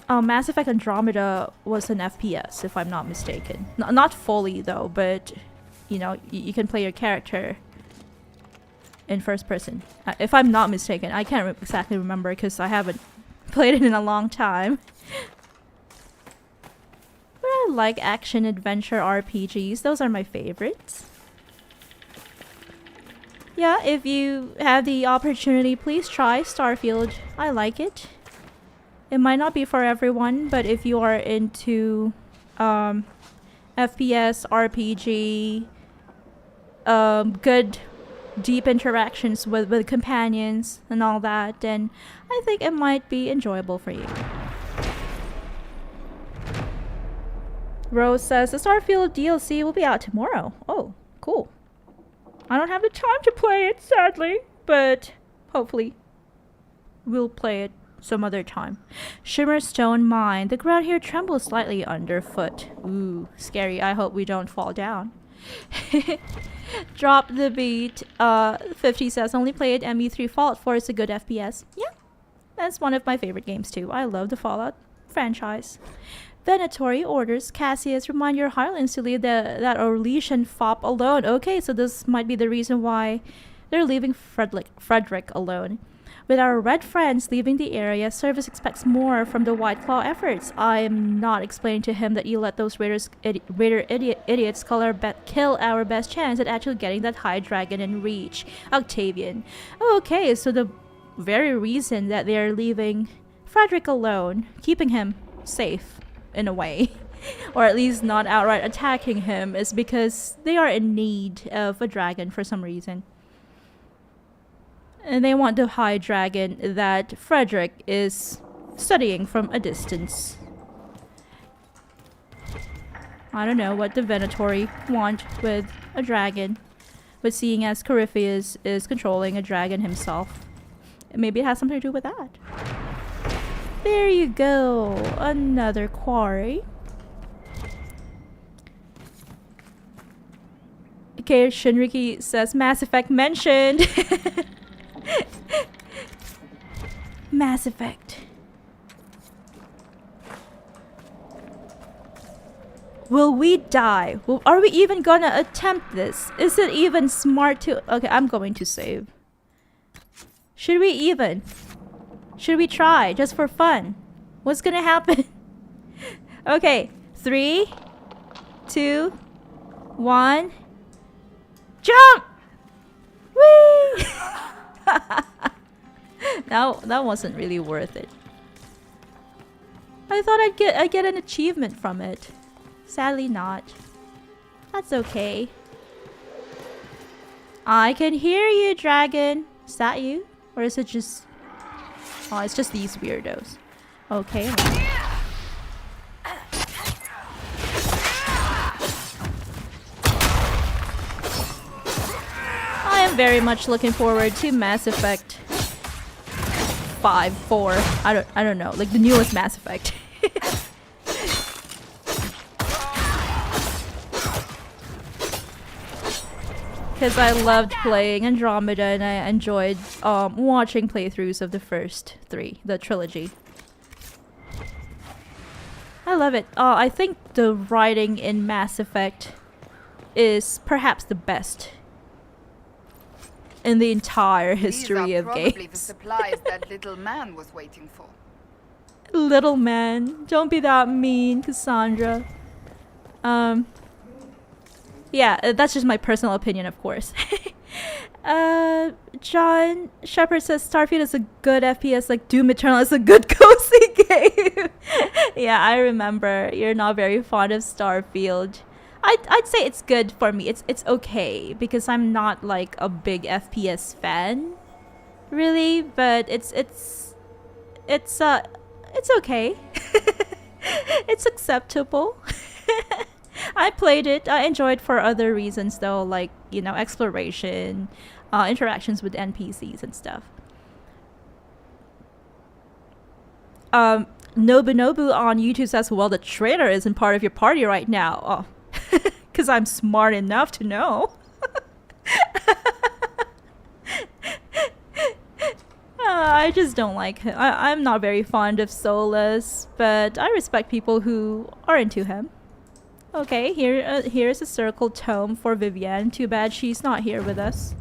Mass Effect Andromeda was an FPS, if I'm not mistaken. Not fully, though, but, you know, you can play your character in first person. If I'm not mistaken. I can't exactly remember because I haven't played it in a long time. But I like action-adventure RPGs. Those are my favorites. Yeah, if you have the opportunity, please try Starfield. I like it. It might not be for everyone, but if you are into FPS, RPG, good deep interactions with companions and all that, then I think it might be enjoyable for you. Rose says the Starfield DLC will be out tomorrow. Oh, cool. I don't have the time to play it, sadly, but hopefully we'll play it some other time. Shimmerstone Mine. The ground here trembles slightly underfoot. Ooh, scary. I hope we don't fall down. Drop the Beat 50 says, only played ME3. Fallout 4 is a good FPS. Yeah, that's one of my favorite games too. I love the Fallout franchise. Venatory orders Cassius, remind your Highlands to leave that Orlesian fop alone. Okay, so this might be the reason why they're leaving Frederick alone. With our red friends leaving the area, Service expects more from the White Claw efforts. I am not explaining to him that you let those Raider idiots kill our best chance at actually getting that high dragon in reach. Octavian. Okay, so the very reason that they're leaving Frederick alone, keeping him safe in a way, or at least not outright attacking him, is because they are in need of a dragon for some reason. And they want the high dragon that Frederick is studying from a distance. I don't know what the Venatory want with a dragon, but seeing as Corypheus is controlling a dragon himself, maybe it has something to do with that. There you go, another quarry. Okay, Shinriki says Mass Effect mentioned. Mass Effect. Will we die? Are we even gonna attempt this? Is it even smart to... Okay, I'm going to save. Should we even? Should we try just for fun? What's gonna happen? Okay, 3, 2, 1. Jump! Whee! That wasn't really worth it. I thought I'd get an achievement from it. Sadly not. That's okay. I can hear you, dragon. Is that you? Or is it just... Oh, it's just these weirdos. Okay. I am very much looking forward to Mass Effect 5, 4. I don't know. Like the newest Mass Effect. Because I loved playing Andromeda and I enjoyed watching playthroughs of the first 3, the trilogy. I love it. I think the writing in Mass Effect is perhaps the best in the entire history of games. Probably the supplies that little man was waiting for. Little man, don't be that mean, Cassandra. Yeah, that's just my personal opinion, of course. John Shepard says Starfield is a good FPS, like Doom Eternal is a good cozy game. Yeah, I remember you're not very fond of Starfield. I'd say it's good for me. It's okay because I'm not like a big FPS fan, really. But it's okay. It's acceptable. I played it. I enjoyed for other reasons though, like, you know, exploration, interactions with NPCs and stuff. Nobunobu on YouTube says, well, the traitor isn't part of your party right now. Oh, because I'm smart enough to know. I just don't like him. I'm not very fond of Solus, but I respect people who are into him. Okay, here's a circle tome for Vivienne. Too bad she's not here with us.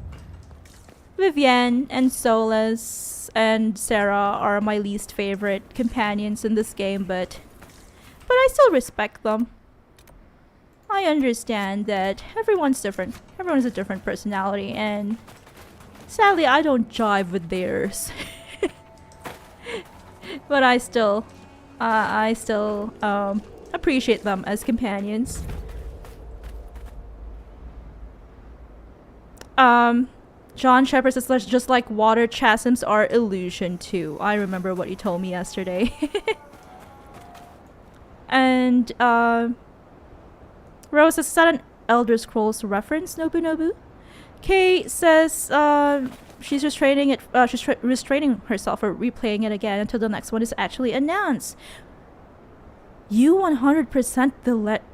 Vivienne and Solus and Sera are my least favorite companions in this game, but I still respect them. I understand that everyone's different. Everyone has a different personality, and sadly, I don't jive with theirs. But I still appreciate them as companions. John Shepard says, just like water chasms are illusion too. I remember what you told me yesterday. And Rose says, is that an Elder Scrolls reference, Nobunobu? Kay says she's restraining herself or replaying it again until the next one is actually announced. You 100%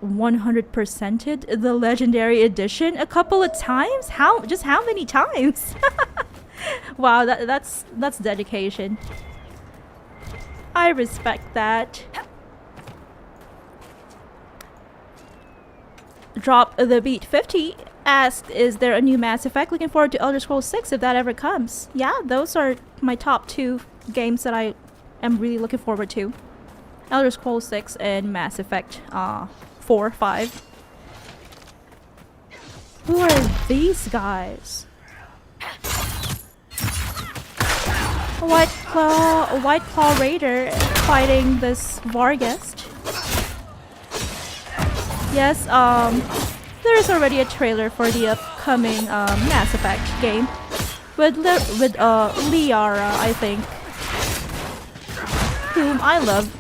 100%ed the Legendary Edition a couple of times? How many times? Wow, that's dedication. I respect that. Drop the Beat 50 asked, is there a new Mass Effect? Looking forward to Elder Scrolls 6 if that ever comes. Yeah, those are my top 2 games that I am really looking forward to. Elder Scrolls 6 and Mass Effect 4, 5. Who are these guys? A White Claw Raider fighting this Vargest. Yes, there is already a trailer for the upcoming Mass Effect game with Liara, I think, whom I love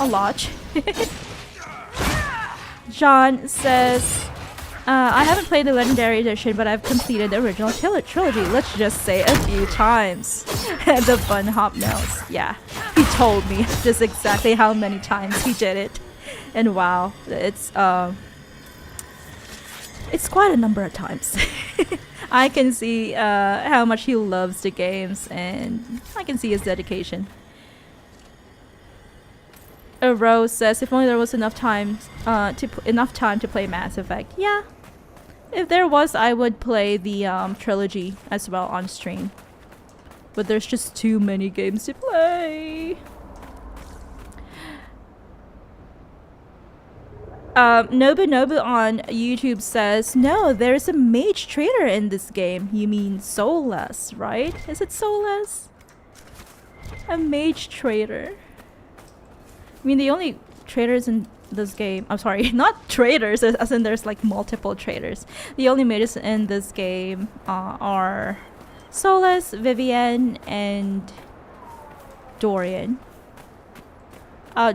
a lot. John says, I haven't played the Legendary Edition, but I've completed the original trilogy. Let's just say a few times. The bunnhop knows. Yeah, he told me just exactly how many times he did it. And wow, it's quite a number of times. I can see how much he loves the games, and I can see his dedication. Rose says, if only there was enough time to play Mass Effect. Yeah, if there was, I would play the trilogy as well on stream. But there's just too many games to play. Nobu on YouTube says, no, there's a mage trader in this game. You mean Solus, right? Is it Solus? A mage trader. I mean, the only traders in this game, I'm sorry, not traders, as in there's like multiple traders. The only mages in this game are Solus, Vivienne, and Dorian.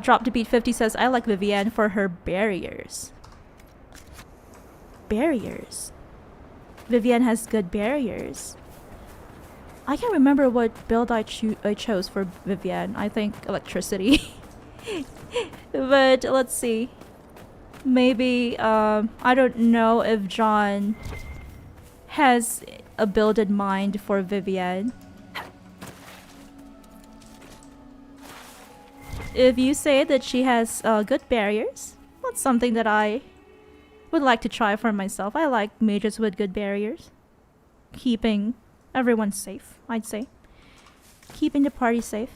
Drop to Beat 50 says, I like Vivienne for her barriers. Barriers? Vivienne has good barriers. I can't remember what build I chose for Vivienne. I think electricity. But let's see. Maybe, I don't know if John has a build in mind for Vivienne. If you say that she has good barriers, that's something that I would like to try for myself. I like mages with good barriers. Keeping everyone safe, I'd say. Keeping the party safe.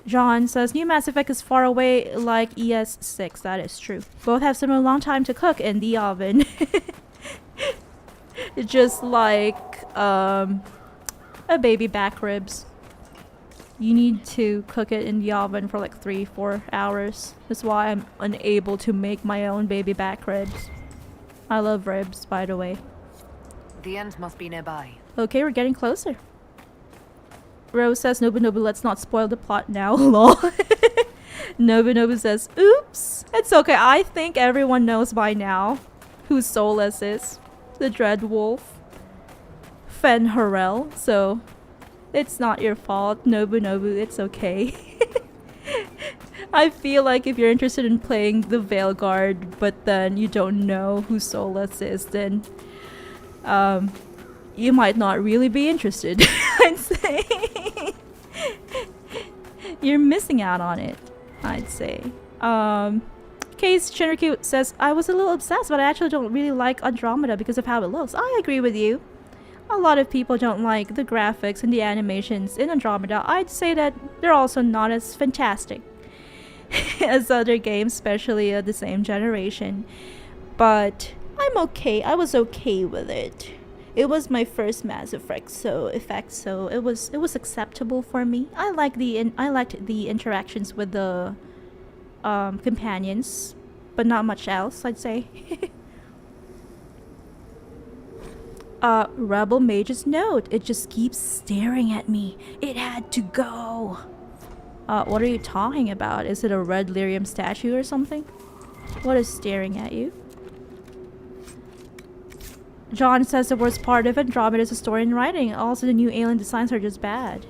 John says, new Mass Effect is far away like ES6. That is true. Both have similar long time to cook in the oven. Just like a baby back ribs. You need to cook it in the oven for like 3-4 hours. That's why I'm unable to make my own baby back ribs. I love ribs, by the way. The end must be nearby. Okay, we're getting closer. Rose says, Nobu, let's not spoil the plot now. Lol. Nobu says, oops. It's okay. I think everyone knows by now who Soulless is. The Dread Wolf. Fen Harel. So, it's not your fault, Nobu. It's okay. I feel like if you're interested in playing the Veilguard, but then you don't know who Soulless is, then you might not really be interested. I'd say. You're missing out on it, I'd say. Case Shinraku says, I was a little obsessed, but I actually don't really like Andromeda because of how it looks. I agree with you. A lot of people don't like the graphics and the animations in Andromeda. I'd say that they're also not as fantastic as other games, especially of the same generation. But I'm okay. I was okay with it. It was my first Mass Effect, so it was acceptable for me. I liked the interactions with the companions, but not much else, I'd say. Rebel Mage's note. It just keeps staring at me. It had to go. What are you talking about? Is it a red lyrium statue or something? What is staring at you? John says the worst part of Andromeda is the story and writing. Also, the new alien designs are just bad.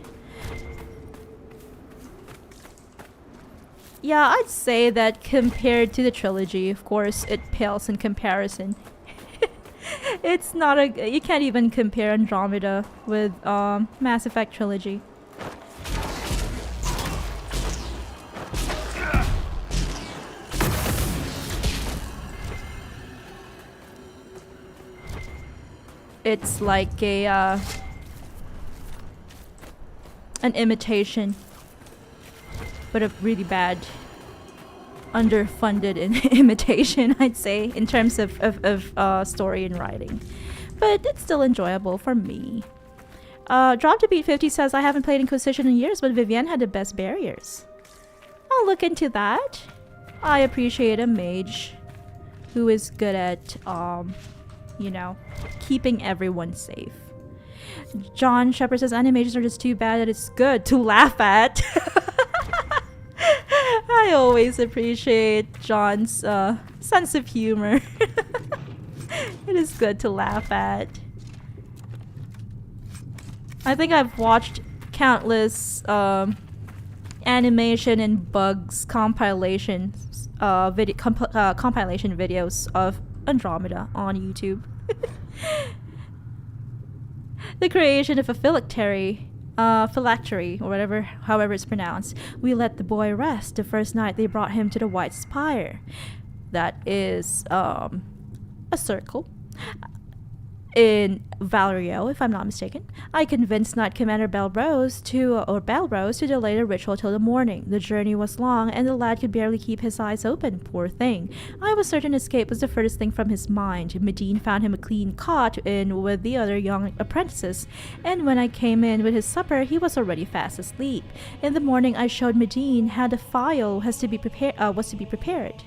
Yeah, I'd say that compared to the trilogy, of course, it pales in comparison. It's not a... You can't even compare Andromeda with Mass Effect trilogy. It's like a an imitation, but a really bad, underfunded imitation, I'd say, in terms of story and writing. But it's still enjoyable for me. Drop to Beat 50 says, I haven't played Inquisition in years, but Vivienne had the best barriers. I'll look into that. I appreciate a mage who is good at, you know, keeping everyone safe. John Shepard says, animations are just too bad that it's good to laugh at. I always appreciate John's sense of humor. It is good to laugh at. I think I've watched countless animation and bugs compilations, compilation videos of Andromeda on YouTube. The creation of a phylactery, or however it's pronounced. We let the boy rest the first night they brought him to the White Spire. That is a circle in Valerio, if I'm not mistaken. I convinced Knight Commander Belrose to delay the ritual till the morning. The journey was long, and the lad could barely keep his eyes open, poor thing. I was certain escape was the furthest thing from his mind. Medine found him a clean cot in with the other young apprentices, and when I came in with his supper, he was already fast asleep. In the morning, I showed Medine how the phial was to be prepared.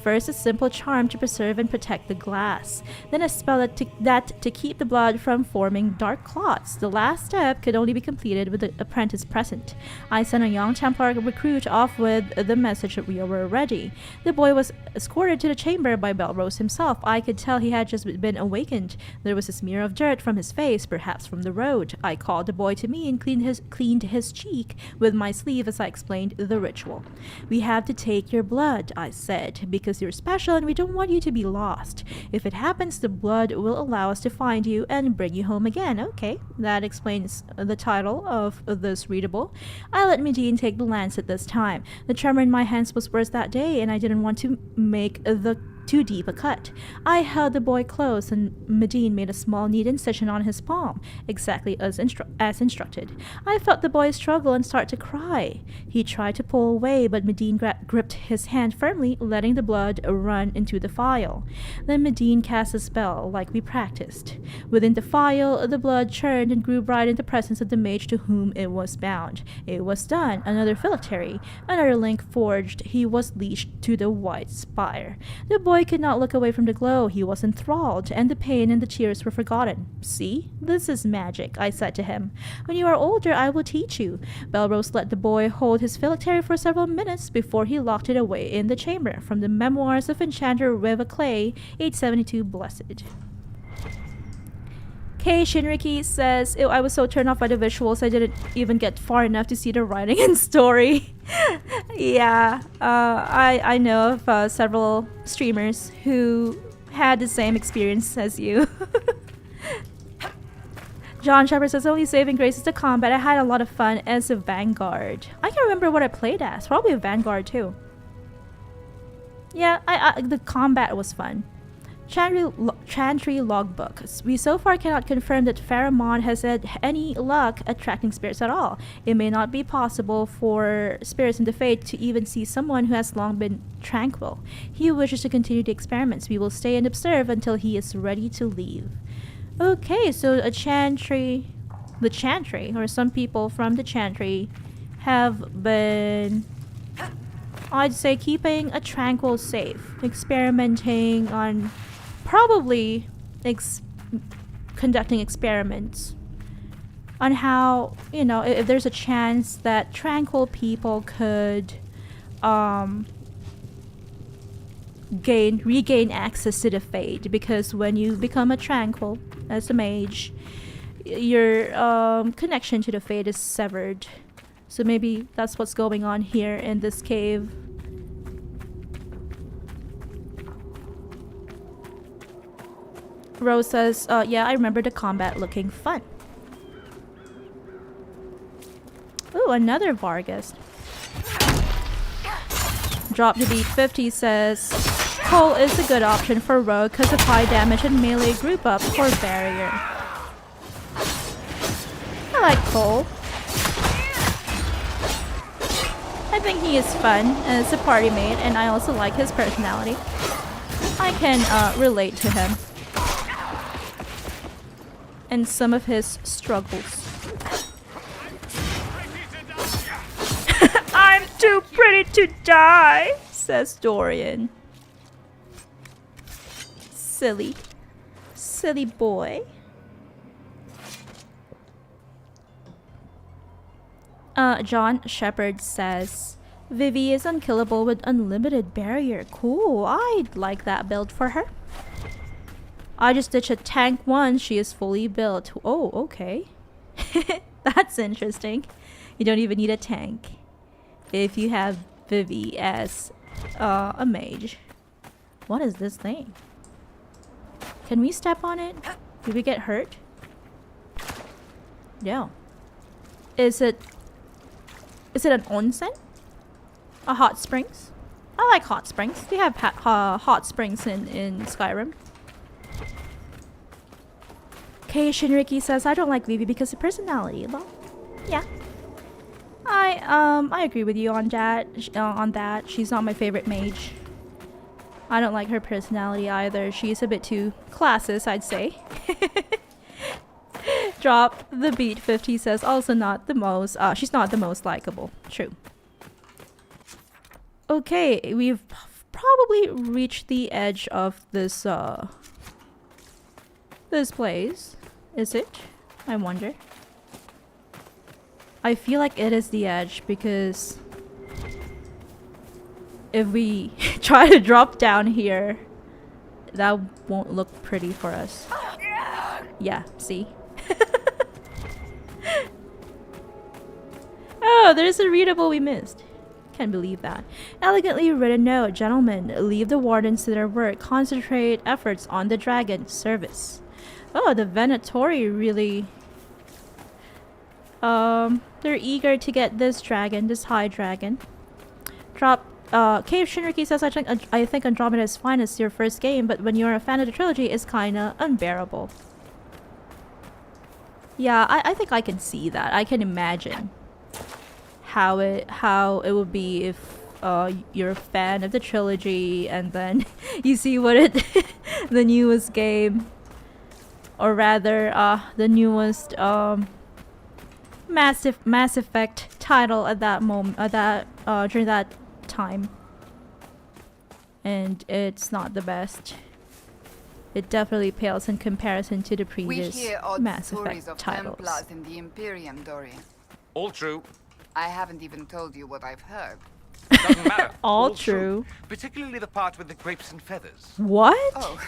First, a simple charm to preserve and protect the glass. Then a spell that to keep the blood from forming dark clots. The last step could only be completed with the apprentice present. I sent a young Templar recruit off with the message that we were ready. The boy was escorted to the chamber by Belrose himself. I could tell he had just been awakened. There was a smear of dirt from his face, perhaps from the road. I called the boy to me and cleaned his cheek with my sleeve as I explained the ritual. We have to take your blood, I said, because you're special and we don't want you to be lost. If it happens, the blood will allow us to find you and bring you home again. Okay, that explains the title of this readable. I let Medine take the lance at this time. The tremor in my hands was worse that day, and I didn't want to make the too deep a cut. I held the boy close, and Medine made a small neat incision on his palm, exactly as instructed. I felt the boy struggle and start to cry. He tried to pull away, but Medine gripped his hand firmly, letting the blood run into the phial. Then Medine cast a spell, like we practiced. Within the phial, the blood churned and grew bright in the presence of the mage to whom it was bound. It was done. Another phylactery, another link forged. He was leashed to the white spire. The boy could not look away from the glow. He was enthralled, and the pain and the tears were forgotten. See? This is magic, I said to him. When you are older, I will teach you. Belrose let the boy hold his phylactery for several minutes before he locked it away in the chamber. From the Memoirs of Enchanter Revchiel, 872 Blessed. Kei Shinriki says, "Ew, I was so turned off by the visuals I didn't even get far enough to see the writing and story." Yeah, I know of several streamers who had the same experience as you. John Shepard says, "Only saving grace is the combat. I had a lot of fun as a Vanguard." I can't remember what I played as. Probably a Vanguard too. Yeah, the combat was fun. Chantry Logbook. We so far cannot confirm that Pharamond has had any luck attracting spirits at all. It may not be possible for spirits in the Fate to even see someone who has long been tranquil. He wishes to continue the experiments. We will stay and observe until he is ready to leave. Okay, so the Chantry, or some people from the Chantry, have been, I'd say, keeping a tranquil safe, experimenting on, probably conducting experiments on how, you know, if there's a chance that tranquil people could regain access to the Fate, because when you become a tranquil as a mage, your connection to the Fate is severed. So maybe that's what's going on here in this cave. Rose says, yeah, I remember the combat looking fun. Ooh, another Vargas. Drop the beat 50 says, Cole is a good option for rogue because of high damage and melee group up for barrier. I like Cole. I think he is fun as a party mate, and I also like his personality. I can relate to him and some of his struggles. I'm too pretty to die, says Dorian. Silly boy. John Shepard says, Vivi is unkillable with unlimited barrier. Cool, I'd like that build for her. I just ditched a tank once. She is fully built. Oh, okay. That's interesting. You don't even need a tank if you have Vivi as a mage. What is this thing? Can we step on it? Did we get hurt? No. Is it an onsen? A hot springs? I like hot springs. They have hot springs in Skyrim. Kei Shinriki says, I don't like Vivi because of personality. Well, yeah. I agree with you on that. She's not my favorite mage. I don't like her personality either. She's a bit too classist, I'd say. Drop the beat 50 says, also not the most, she's not the most likable. True. Okay, we've probably reached the edge of this place. Is it? I wonder. I feel like it is the edge because if we try to drop down here, that won't look pretty for us. Yeah, see? Oh, there's a readable we missed. Can't believe that. Elegantly written note. Gentlemen, leave the wardens to their work. Concentrate efforts on the dragon service. Oh, the Venatori really... they're eager to get this dragon, this high dragon. Drop Cave Shinriki says, I think Andromeda is fine as your first game, but when you're a fan of the trilogy, it's kinda unbearable. Yeah, I think I can see that. I can imagine how it would be if you're a fan of the trilogy and then you see what the newest game, or rather the newest Mass Effect title at that moment, during that time, and it's not the best. It definitely pales in comparison to the previous We hear odd Mass stories Effect of titles. Templars in the Imperium, Dorian. All true. I haven't even told you what I've heard. Doesn't matter. All true. Particularly the part with the grapes and feathers. What? Oh,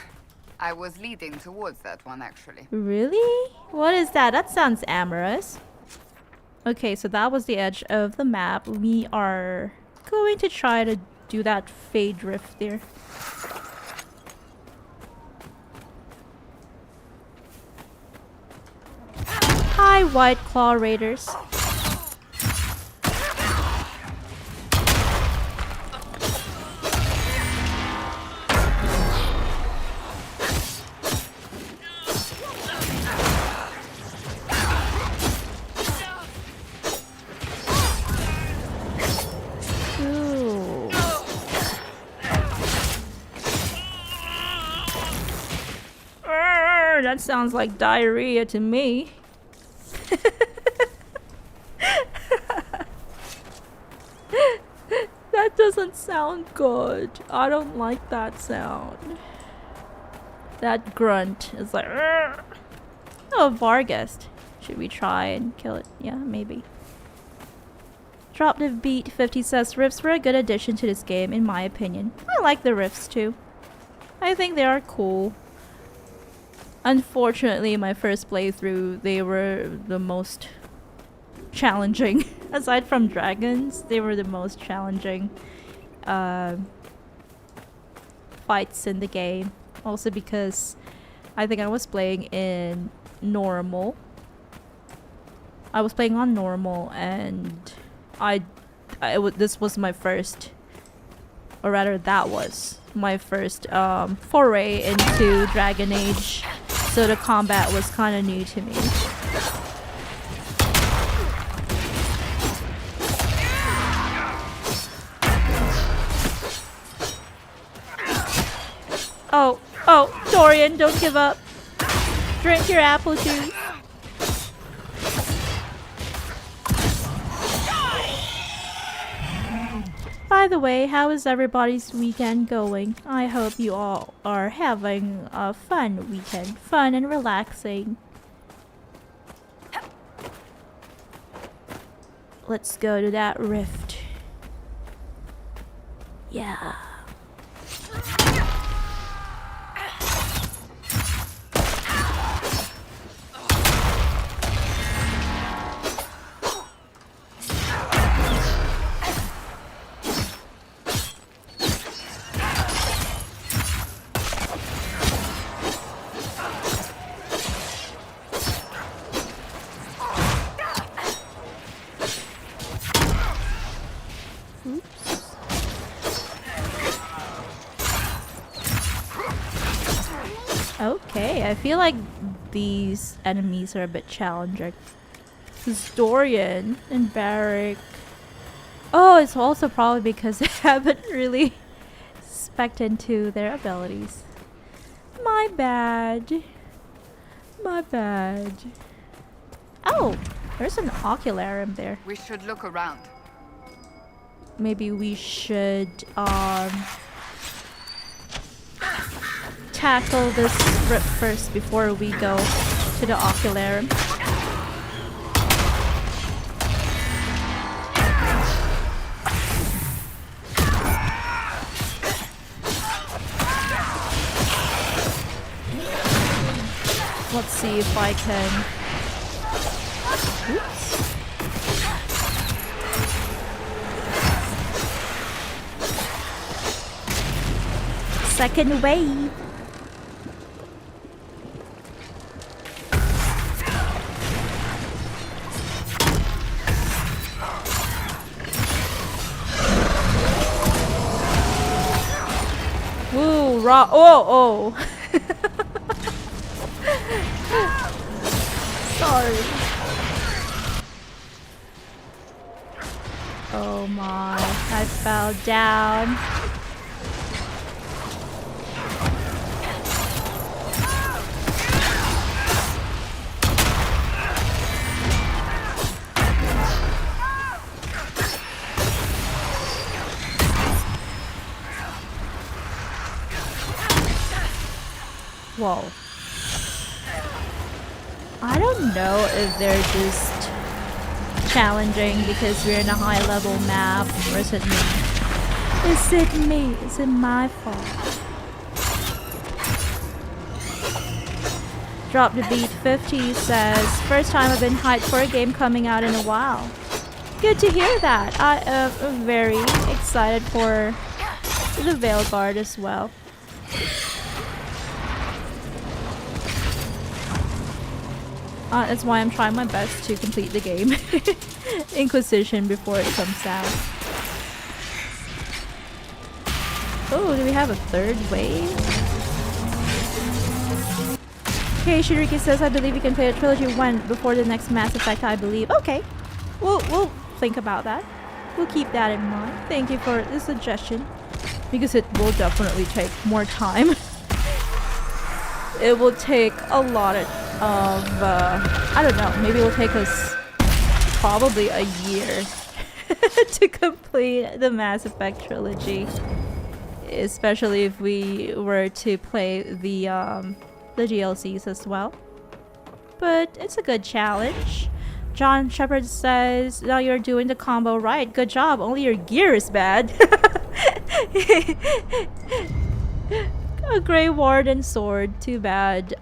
I was leading towards that one, actually. Really? What is that? That sounds amorous. Okay, so that was the edge of the map. We are going to try to do that fade drift there. Hi, White Claw Raiders. That sounds like diarrhea to me. That doesn't sound good. I don't like that sound. That grunt is like... "Argh." Oh, Vargest. Should we try and kill it? Yeah, maybe. Drop the Beat 50 says riffs were a good addition to this game, in my opinion. I like the riffs too. I think they are cool. Unfortunately, my first playthrough, they were the most challenging. Aside from dragons, they were the most challenging fights in the game. Also because I think I was playing in normal. I was playing on normal, and this was my first, or rather that was my first foray into Dragon Age. So the combat was kind of new to me. Oh, Dorian, don't give up. Drink your apple juice. By the way, how is everybody's weekend going? I hope you all are having a fun weekend. Fun and relaxing. Let's go to that rift. Yeah. Okay, I feel like these enemies are a bit challenging. Dorian and Varric. Oh, it's also probably because I haven't really specced into their abilities. My bad. My bad. Oh, there's an ocularium there. We should look around. Maybe we should tackle this rip first before we go to the ocularium. Let's see if I can... Oops. Second wave. Oh, oh! Sorry. Oh my, I fell down. Whoa. I don't know if they're just challenging because we're in a high level map, or is it me? Is it me? Is it my fault? Drop the beat 50 says, first time I've been hyped for a game coming out in a while. Good to hear that. I am very excited for the Veilguard as well. That's why I'm trying my best to complete the game. Inquisition before it comes out. Oh, do we have a third wave? Okay, Shiriki says, I believe we can play a trilogy 1 before the next Mass Effect, I believe. Okay. We'll think about that. We'll keep that in mind. Thank you for the suggestion. Because it will definitely take more time. It will take a lot of I don't know, maybe it will take us probably a year to complete the Mass Effect trilogy, especially if we were to play the DLCs as well. But it's a good challenge. John Shepard says, now you're doing the combo right. Good job, only your gear is bad. A Grey Warden sword, too bad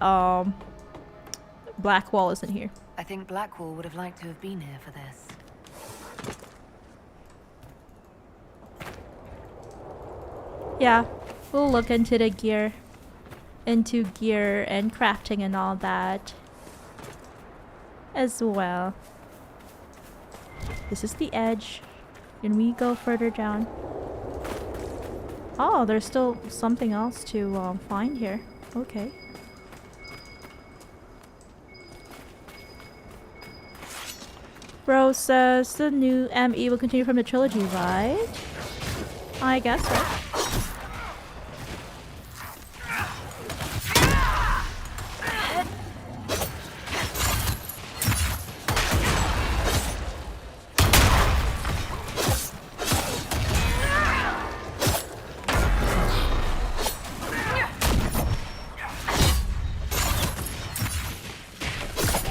Blackwall isn't here. I think Blackwall would have liked to have been here for this. Yeah, we'll look into the gear. Into gear and crafting and all that. As well. This is the edge. Can we go further down? Oh, there's still something else to find here. Okay. Bro says the new ME will continue from the trilogy, right? I guess so.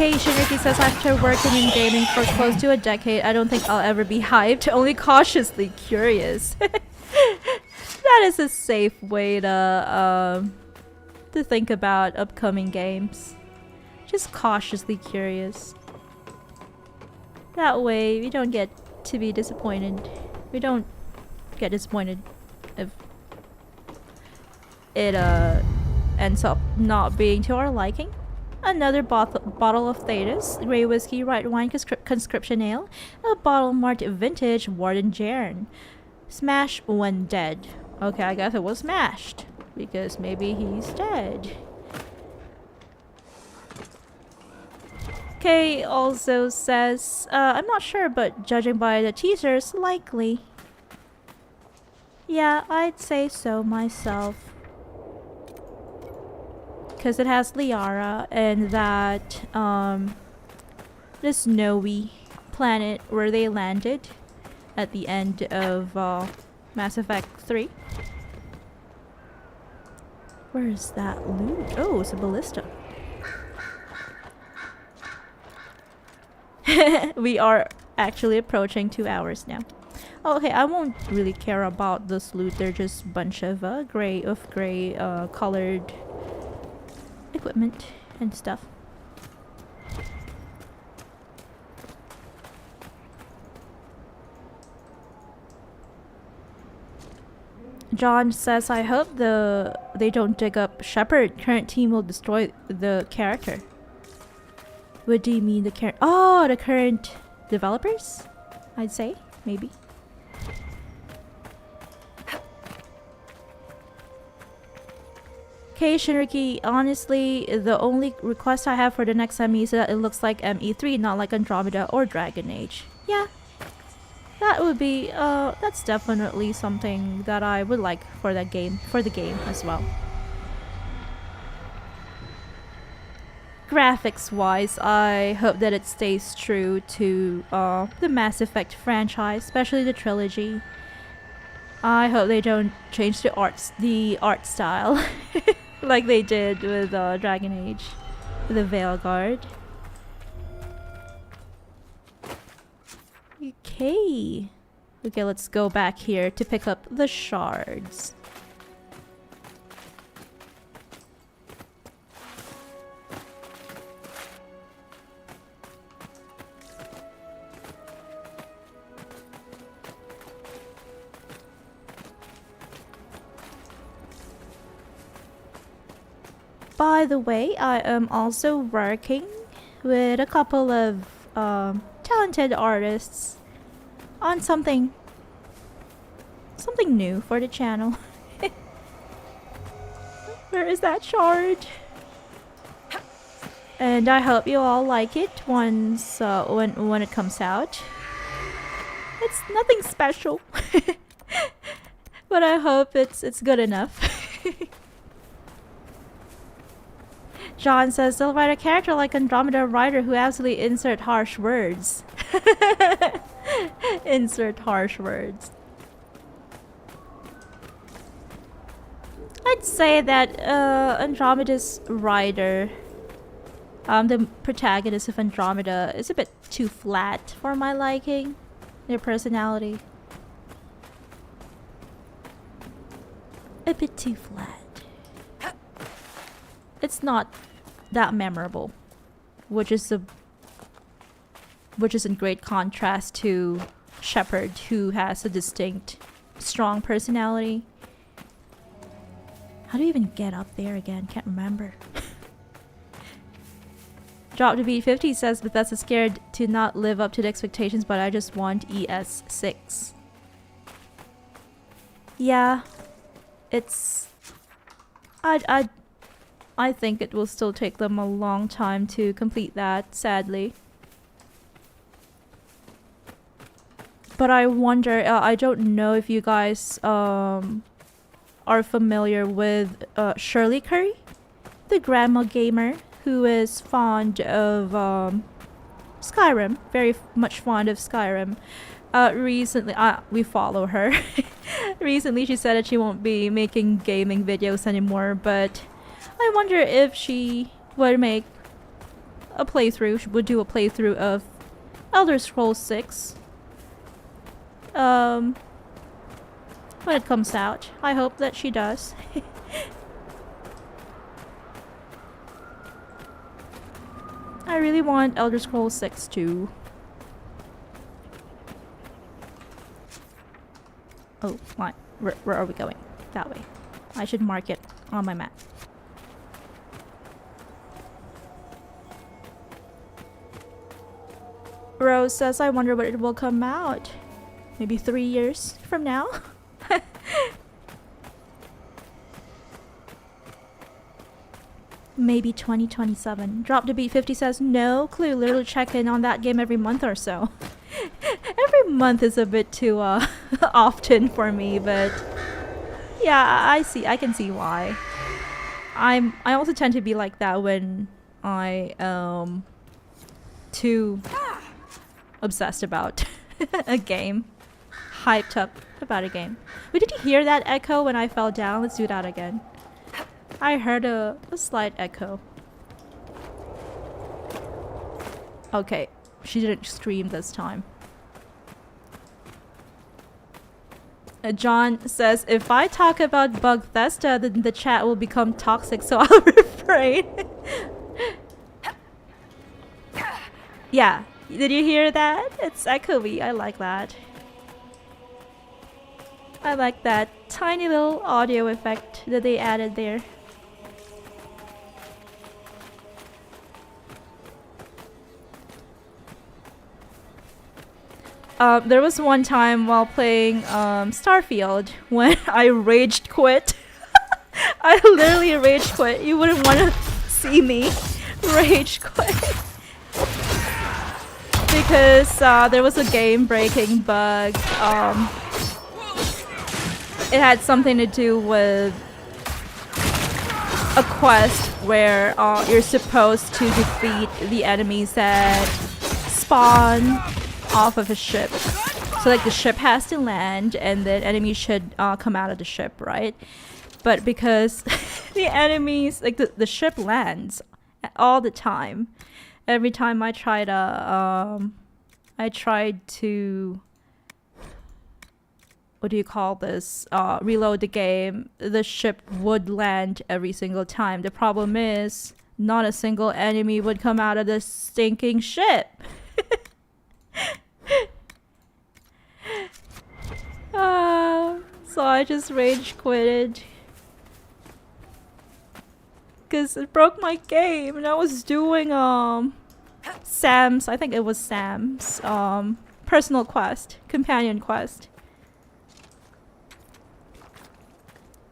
Okay, Shinriki says, after working in gaming for close to a decade, I don't think I'll ever be hyped, only cautiously curious. That is a safe way to think about upcoming games. Just cautiously curious. That way, we don't get to be disappointed. We don't get disappointed if it ends up not being to our liking. Another bottle of Thetis, grey whiskey, white wine, conscription ale, a bottle marked vintage Warden Jern. Smash when dead. Okay, I guess it was smashed because maybe he's dead. Kay also says, I'm not sure, but judging by the teasers, likely. Yeah, I'd say so myself. Because it has Liara and that the snowy planet where they landed at the end of Mass Effect 3. Where is that loot? Oh, it's a ballista. We are actually approaching 2 hours now. Oh, okay, I won't really care about this loot. They're just a bunch of gray colored equipment and stuff. John says, I hope they don't dig up Shepard. Current team will destroy the character. What do you mean the current? Oh, the current developers? I'd say, maybe. Okay, Shinriki, honestly, the only request I have for the next ME is that it looks like ME3, not like Andromeda or Dragon Age. Yeah, that would be, that's definitely something that I would like for that game, for the game as well. Graphics-wise, I hope that it stays true to the Mass Effect franchise, especially the trilogy. I hope they don't change the art style like they did with Dragon Age, with the Veilguard. Okay, let's go back here to pick up the shards. By the way, I am also working with a couple of talented artists on something new for the channel. Where is that shard? And I hope you all like it once when it comes out. It's nothing special, but I hope it's good enough. John says they'll write a character like Andromeda writer who absolutely insert harsh words. Insert harsh words. I'd say that Andromeda's writer, the protagonist of Andromeda, is a bit too flat for my liking. Their personality. A bit too flat. It's not that memorable, which is in great contrast to Shepard, who has a distinct, strong personality. How do you even get up there again? Can't remember. Drop to beat 50 says Bethesda's scared to not live up to the expectations, but I just want ES6. Yeah, it's I think it will still take them a long time to complete that, sadly. But I wonder, I don't know if you guys are familiar with Shirley Curry, the grandma gamer who is fond of Skyrim, very much fond of Skyrim. Recently, we follow her. Recently she said that she won't be making gaming videos anymore, but I wonder if she would make a playthrough, would do a playthrough of Elder Scrolls 6 when it comes out. I hope that she does. I really want Elder Scrolls 6 too. Oh, my. Where are we going? That way. I should mark it on my map. Rose says, I wonder when it will come out. Maybe 3 years from now? Maybe 2027. Drop to beat 50 says, no clue. Literally check in on that game every month or so. Every month is a bit too often for me, but yeah, I can see why. I also tend to be like that when I too obsessed about a game, hyped up about a game. Wait, did you hear that echo when I fell down? Let's do that again. I heard a slight echo. Okay, she didn't scream this time. John says, if I talk about Bugthesta, then the chat will become toxic, so I'll refrain. Yeah, did you hear that? It's echoey. I like that. I like that tiny little audio effect that they added there. There was one time while playing Starfield when I raged quit. I literally rage quit. You wouldn't want to see me rage quit. Because there was a game-breaking bug. It had something to do with a quest where you're supposed to defeat the enemies that spawn off of a ship. So like the ship has to land and then enemies should come out of the ship, right? But because the enemies, like the ship lands all the time. Every time I tried to what do you call this? Reload the game, the ship would land every single time. The problem is not a single enemy would come out of this stinking ship. So I just rage quitted. Because it broke my game and I was doing Sam's, I think it was Sam's personal quest, companion quest.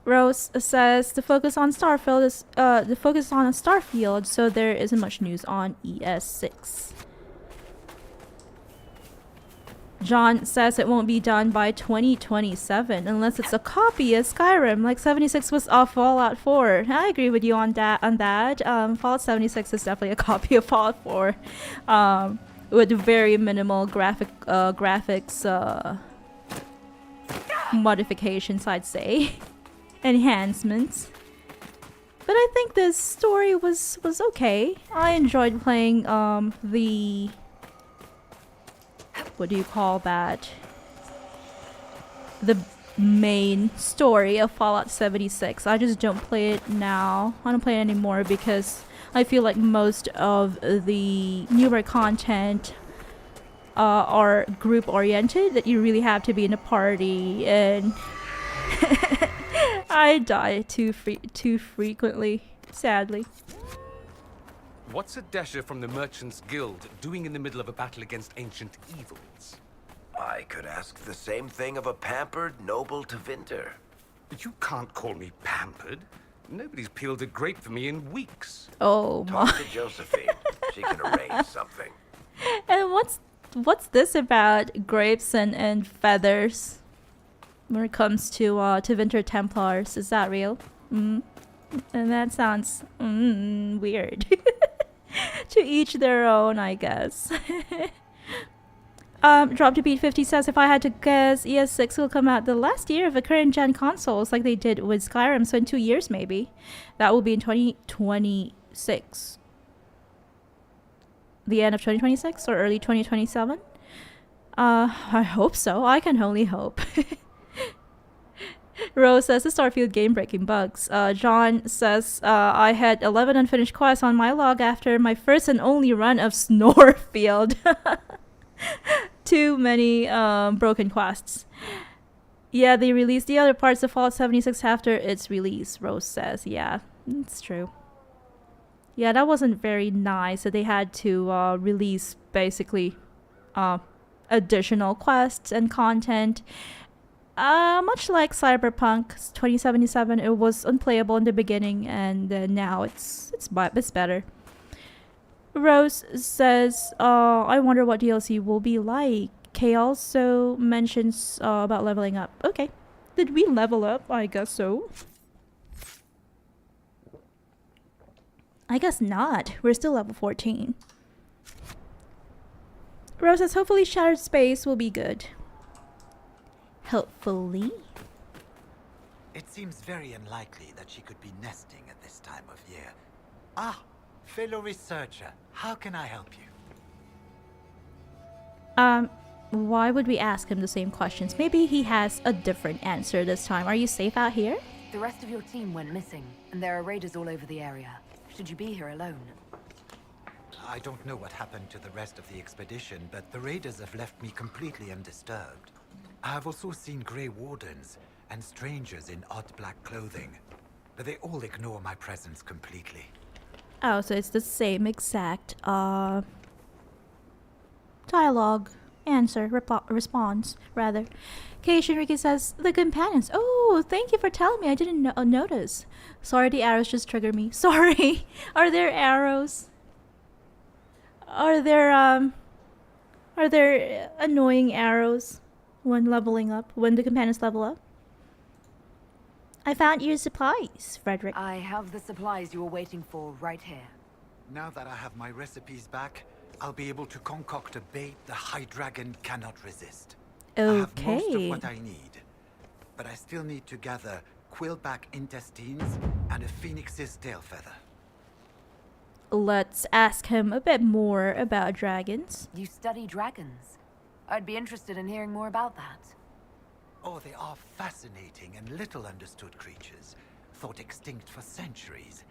Rose says the focus on Starfield is the focus on a Starfield, so there isn't much news on ES6. John says it won't be done by 2027 unless it's a copy of Skyrim, like 76 was off Fallout 4. I agree with you on that. Fallout 76 is definitely a copy of Fallout 4, with very minimal graphics modifications, I'd say, enhancements. But I think this story was okay. I enjoyed playing the what do you call that? The main story of Fallout 76. I just don't play it now. I don't play it anymore because I feel like most of the newer content are group oriented, that you really have to be in a party, and I die too frequently, sadly. What's a dasher from the Merchants Guild doing in the middle of a battle against ancient evils? I could ask the same thing of a pampered noble Tevinter. But you can't call me pampered. Nobody's peeled a grape for me in weeks. Oh my. Talk to Josephine. She can arrange something. And what's this about grapes and feathers when it comes to Tevinter Templars? Is that real? And that sounds weird. To each their own, I guess. Drop to Beat 50 says, if I had to guess, ES6 will come out the last year of the current gen consoles like they did with Skyrim, so in 2 years maybe. That will be in 2026. The end of 2026 or early 2027? I hope so. I can only hope. Rose says the Starfield game-breaking bugs. John says I had 11 unfinished quests on my log after my first and only run of Snorfield. Too many broken quests. Yeah, they released the other parts of Fallout 76 after its release, Rose says. Yeah, it's true. Yeah, that wasn't very nice that they had to release basically additional quests and content. Much like Cyberpunk 2077, it was unplayable in the beginning, and now it's better. Rose says, I wonder what DLC will be like. Kay also mentions about leveling up. Okay. Did we level up? I guess so. I guess not. We're still level 14. Rose says, hopefully Shattered Space will be good. Hopefully. It seems very unlikely that she could be nesting at this time of year. Ah, fellow researcher, how can I help you? Why would we ask him the same questions? Maybe he has a different answer this time. Are you safe out here? The rest of your team went missing, and there are raiders all over the area. Should you be here alone? I don't know what happened to the rest of the expedition, but the raiders have left me completely undisturbed. I have also seen Grey Wardens and strangers in odd black clothing, but they all ignore my presence completely. Oh, so it's the same exact dialogue, answer, response, rather. Kei Shinriki says, the companions. Oh, Oh, thank you for telling me. I didn't notice. Sorry, the arrows just trigger me. Sorry. Are there arrows? Are there annoying arrows when leveling up, when the companions level up? I found your supplies, Frederick. I have the supplies you were waiting for right here. Now that I have my recipes back, I'll be able to concoct a bait the High Dragon cannot resist. I have most of what I need, but I still need to gather quillback intestines and a phoenix's tail feather. Let's ask him a bit more about dragons. You study dragons. I'd be interested in hearing more about that. Oh, they are fascinating and little understood creatures, thought extinct for centuries.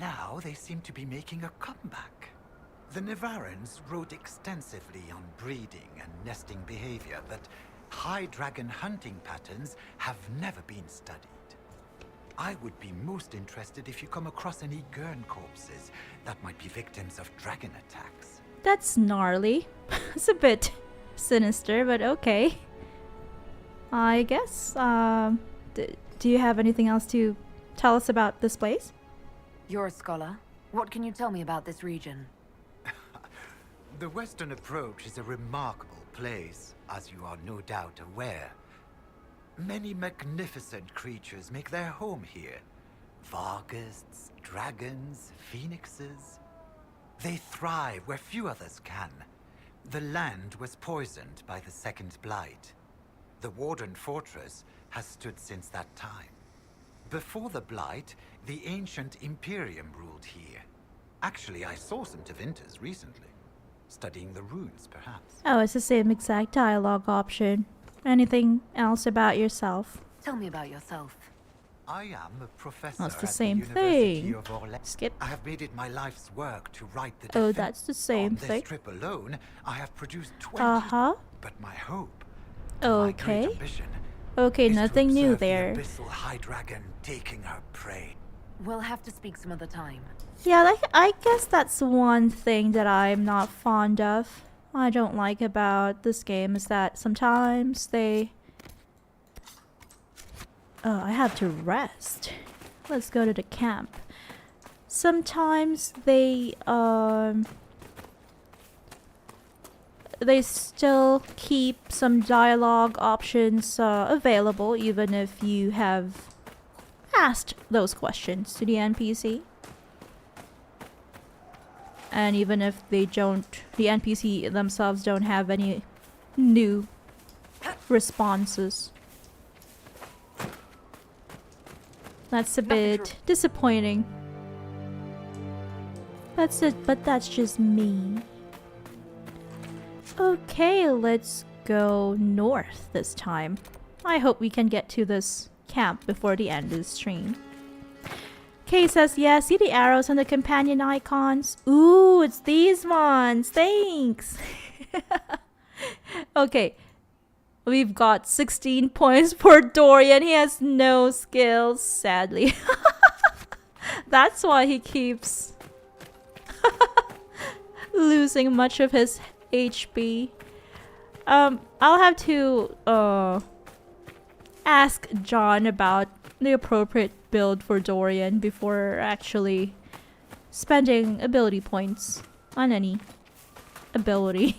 Now they seem to be making a comeback. The Nevarrans wrote extensively on breeding and nesting behavior, but high dragon hunting patterns have never been studied. I would be most interested if you come across any Gurn corpses that might be victims of dragon attacks. That's gnarly. It's a bit sinister, but okay. I guess, do you have anything else to tell us about this place? You're a scholar. What can you tell me about this region? The Western Approach is a remarkable place, as you are no doubt aware. Many magnificent creatures make their home here. Vargists, dragons, phoenixes. They thrive where few others can. The land was poisoned by the Second Blight. The Warden Fortress has stood since that time. Before the Blight, the ancient Imperium ruled here. Actually, I saw some Tevinters recently. Studying the runes, perhaps. Oh, it's the same exact dialogue option. Anything else about yourself? Tell me about yourself. I am a professor That's the at same the University thing. of Orlando. Skip. I have made it my life's work to write the Oh, defense. that's the same On thing. this trip alone, I have produced 20. Uh-huh. But my hope, my great Okay. ambition, Okay, is nothing to new observe there. The abyssal high dragon taking her prey. We'll have to speak some other time. Yeah, like, I guess that's one thing that I'm not fond of. I don't like about this game is that sometimes they... Oh, I have to rest. Let's go to the camp. Sometimes they still keep some dialogue options available even if you have asked those questions to the NPC. And even if they don't, the NPC themselves don't have any new responses. That's a bit disappointing. That's it, but that's just me. Okay, let's go north this time. I hope we can get to this camp before the end of the stream. Kay says, yeah, see the arrows on the companion icons? Ooh, it's these ones. Thanks. Okay. We've got 16 points for Dorian. He has no skills, sadly. That's why he keeps losing much of his HP. I'll have to ask John about the appropriate build for Dorian before actually spending ability points on any ability.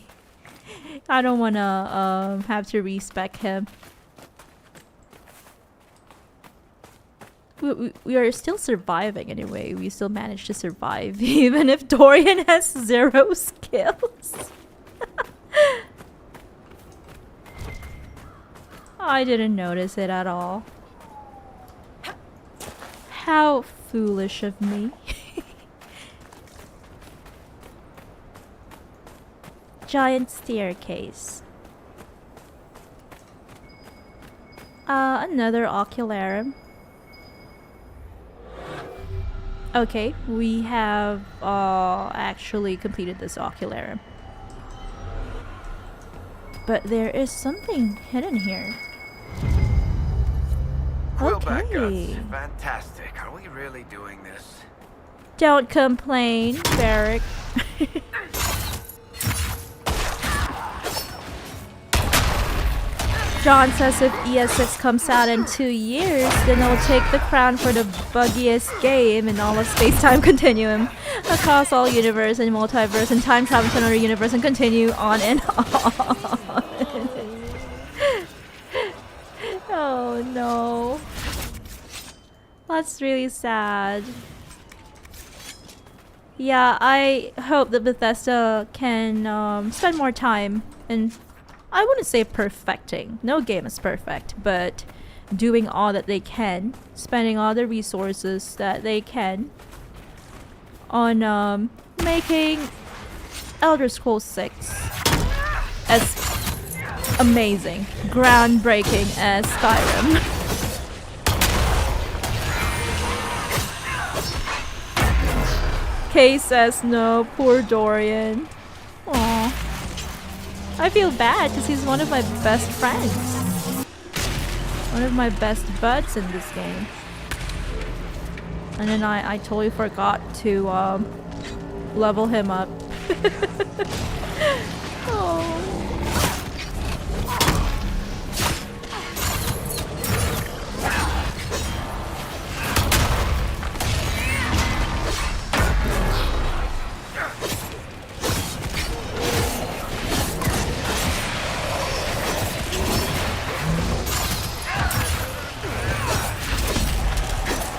I don't wanna have to respec him. We are still surviving anyway. We still managed to survive even if Dorian has 0 skills. I didn't notice it at all. How foolish of me. Giant staircase. Another ocularum. Okay, we have actually completed this ocularum. But there is something hidden here. Quillback Okay. guts. Fantastic. Are we really doing this? Don't complain, Varric. John says if ES6 comes out in 2 years, then it'll take the crown for the buggiest game in all of space-time continuum across all universe and multiverse and time travel to another universe and continue on and on. Oh no. That's really sad. Yeah, I hope that Bethesda can spend more time and I wouldn't say perfecting. No game is perfect, but doing all that they can, spending all the resources that they can on making Elder Scrolls 6 as amazing, groundbreaking as Skyrim. Kay says no, poor Dorian. Aww. I feel bad because he's one of my best friends. One of my best buds in this game. And then I totally forgot to level him up. Oh.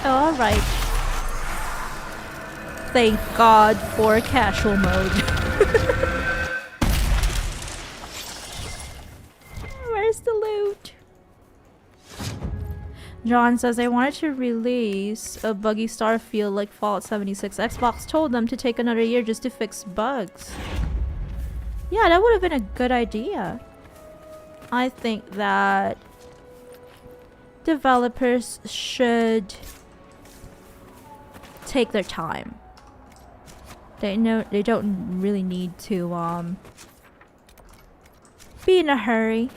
Alright. Thank God for casual mode. Where's the loot? John says they wanted to release a buggy Starfield like Fallout 76. Xbox told them to take another year just to fix bugs. Yeah, that would have been a good idea. I think that developers should take their time. They don't really need to be in a hurry.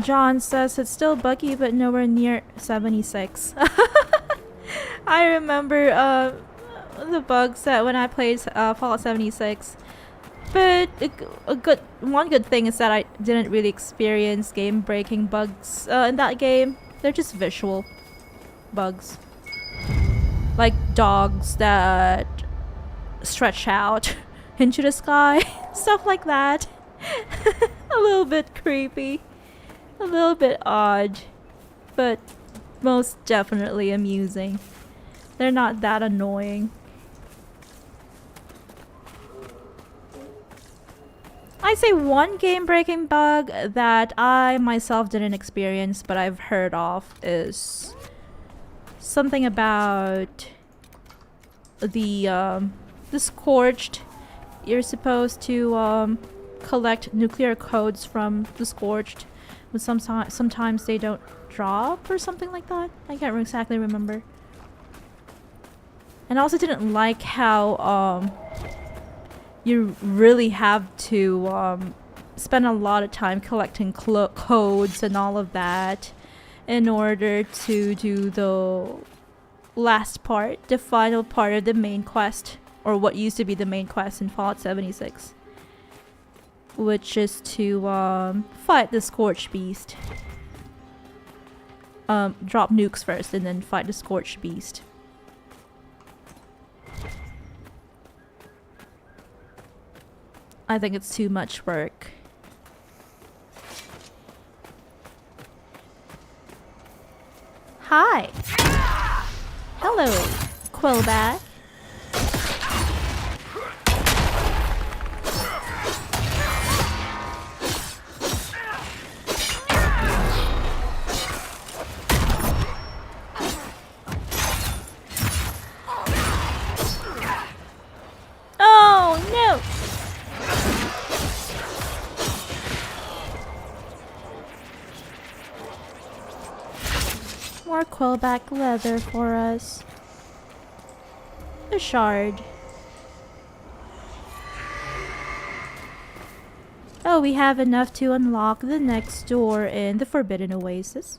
John says it's still buggy but nowhere near 76. I remember the bugs that when I played Fallout 76. But one good thing is that I didn't really experience game-breaking bugs in that game. They're just visual bugs. Like dogs that stretch out into the sky. Stuff like that. A little bit creepy. A little bit odd. But most definitely amusing. They're not that annoying. I'd say one game-breaking bug that I myself didn't experience but I've heard of is something about the Scorched. You're supposed to collect nuclear codes from the Scorched, but sometimes they don't drop or something like that. I can't exactly remember. And I also didn't like how you really have to spend a lot of time collecting codes and all of that in order to do the last part, the final part of the main quest, or what used to be the main quest in Fallout 76, which is to fight the Scorched Beast. Drop nukes first and then fight the Scorched Beast. I think it's too much work. Hi! Hello, Quillback. Oh no! More Quillback leather for us. A shard. Oh, we have enough to unlock the next door in the Forbidden Oasis.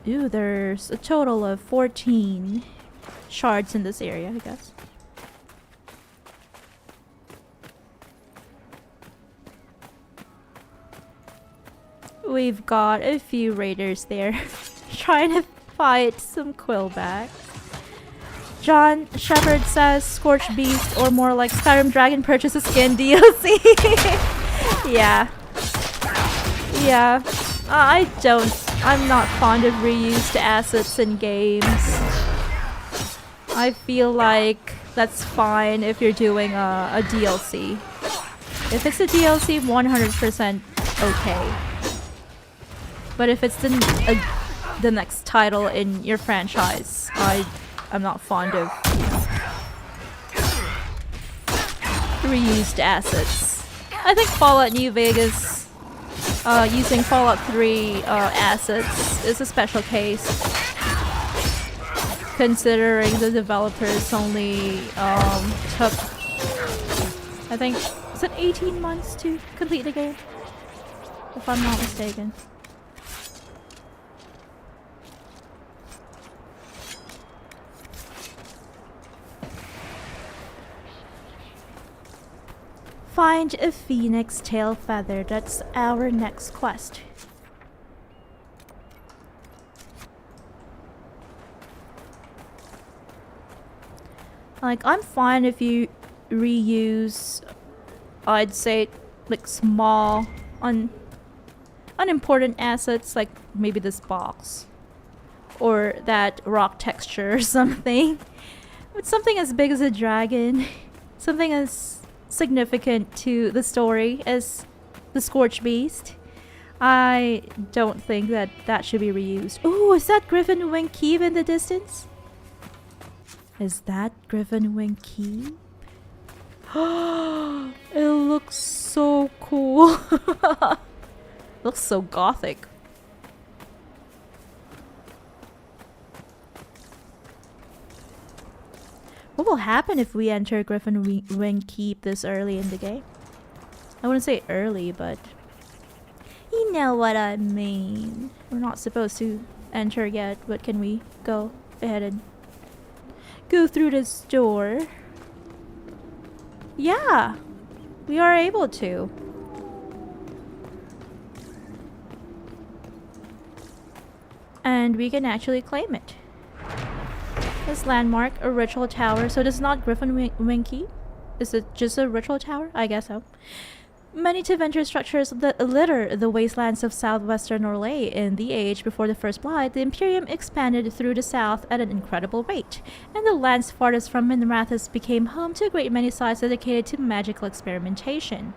Ooh, there's a total of 14 shards in this area, I guess. We've got a few raiders there trying to fight some quillback. John Shepard says Scorched Beast, or more like Skyrim Dragon, purchases skin DLC. Yeah. Yeah. I'm not fond of reused assets in games. I feel like that's fine if you're doing a DLC. If it's a DLC, 100% okay. But if it's the next title in your franchise, I'm not fond of reused assets. I think Fallout New Vegas using Fallout 3 assets is a special case, considering the developers only took, I think, is it 18 months to complete the game? If I'm not mistaken. Find a phoenix tail feather. That's our next quest. Like, I'm fine if you reuse, I'd say, like, small, unimportant assets, like maybe this box. Or that rock texture or something. But something as big as a dragon. Something as significant to the story as the Scorched Beast. I don't think that should be reused. Oh, is that Griffin Wing Keep in the distance? Is that Griffin Wing Keep? It looks so cool. Looks so gothic. What will happen if we enter Griffin Wing Keep this early in the game? I wouldn't say early, but you know what I mean. We're not supposed to enter yet, but can we go ahead and go through this door? Yeah, we are able to. And we can actually claim it. This landmark, a ritual tower. So this is not Griffin Wing Keep? Is it just a ritual tower? I guess so. Many Tevinter structures that litter the wastelands of southwestern Orlais. In the age before the First Blight, the Imperium expanded through the south at an incredible rate, and the lands farthest from Minrathous became home to a great many sites dedicated to magical experimentation.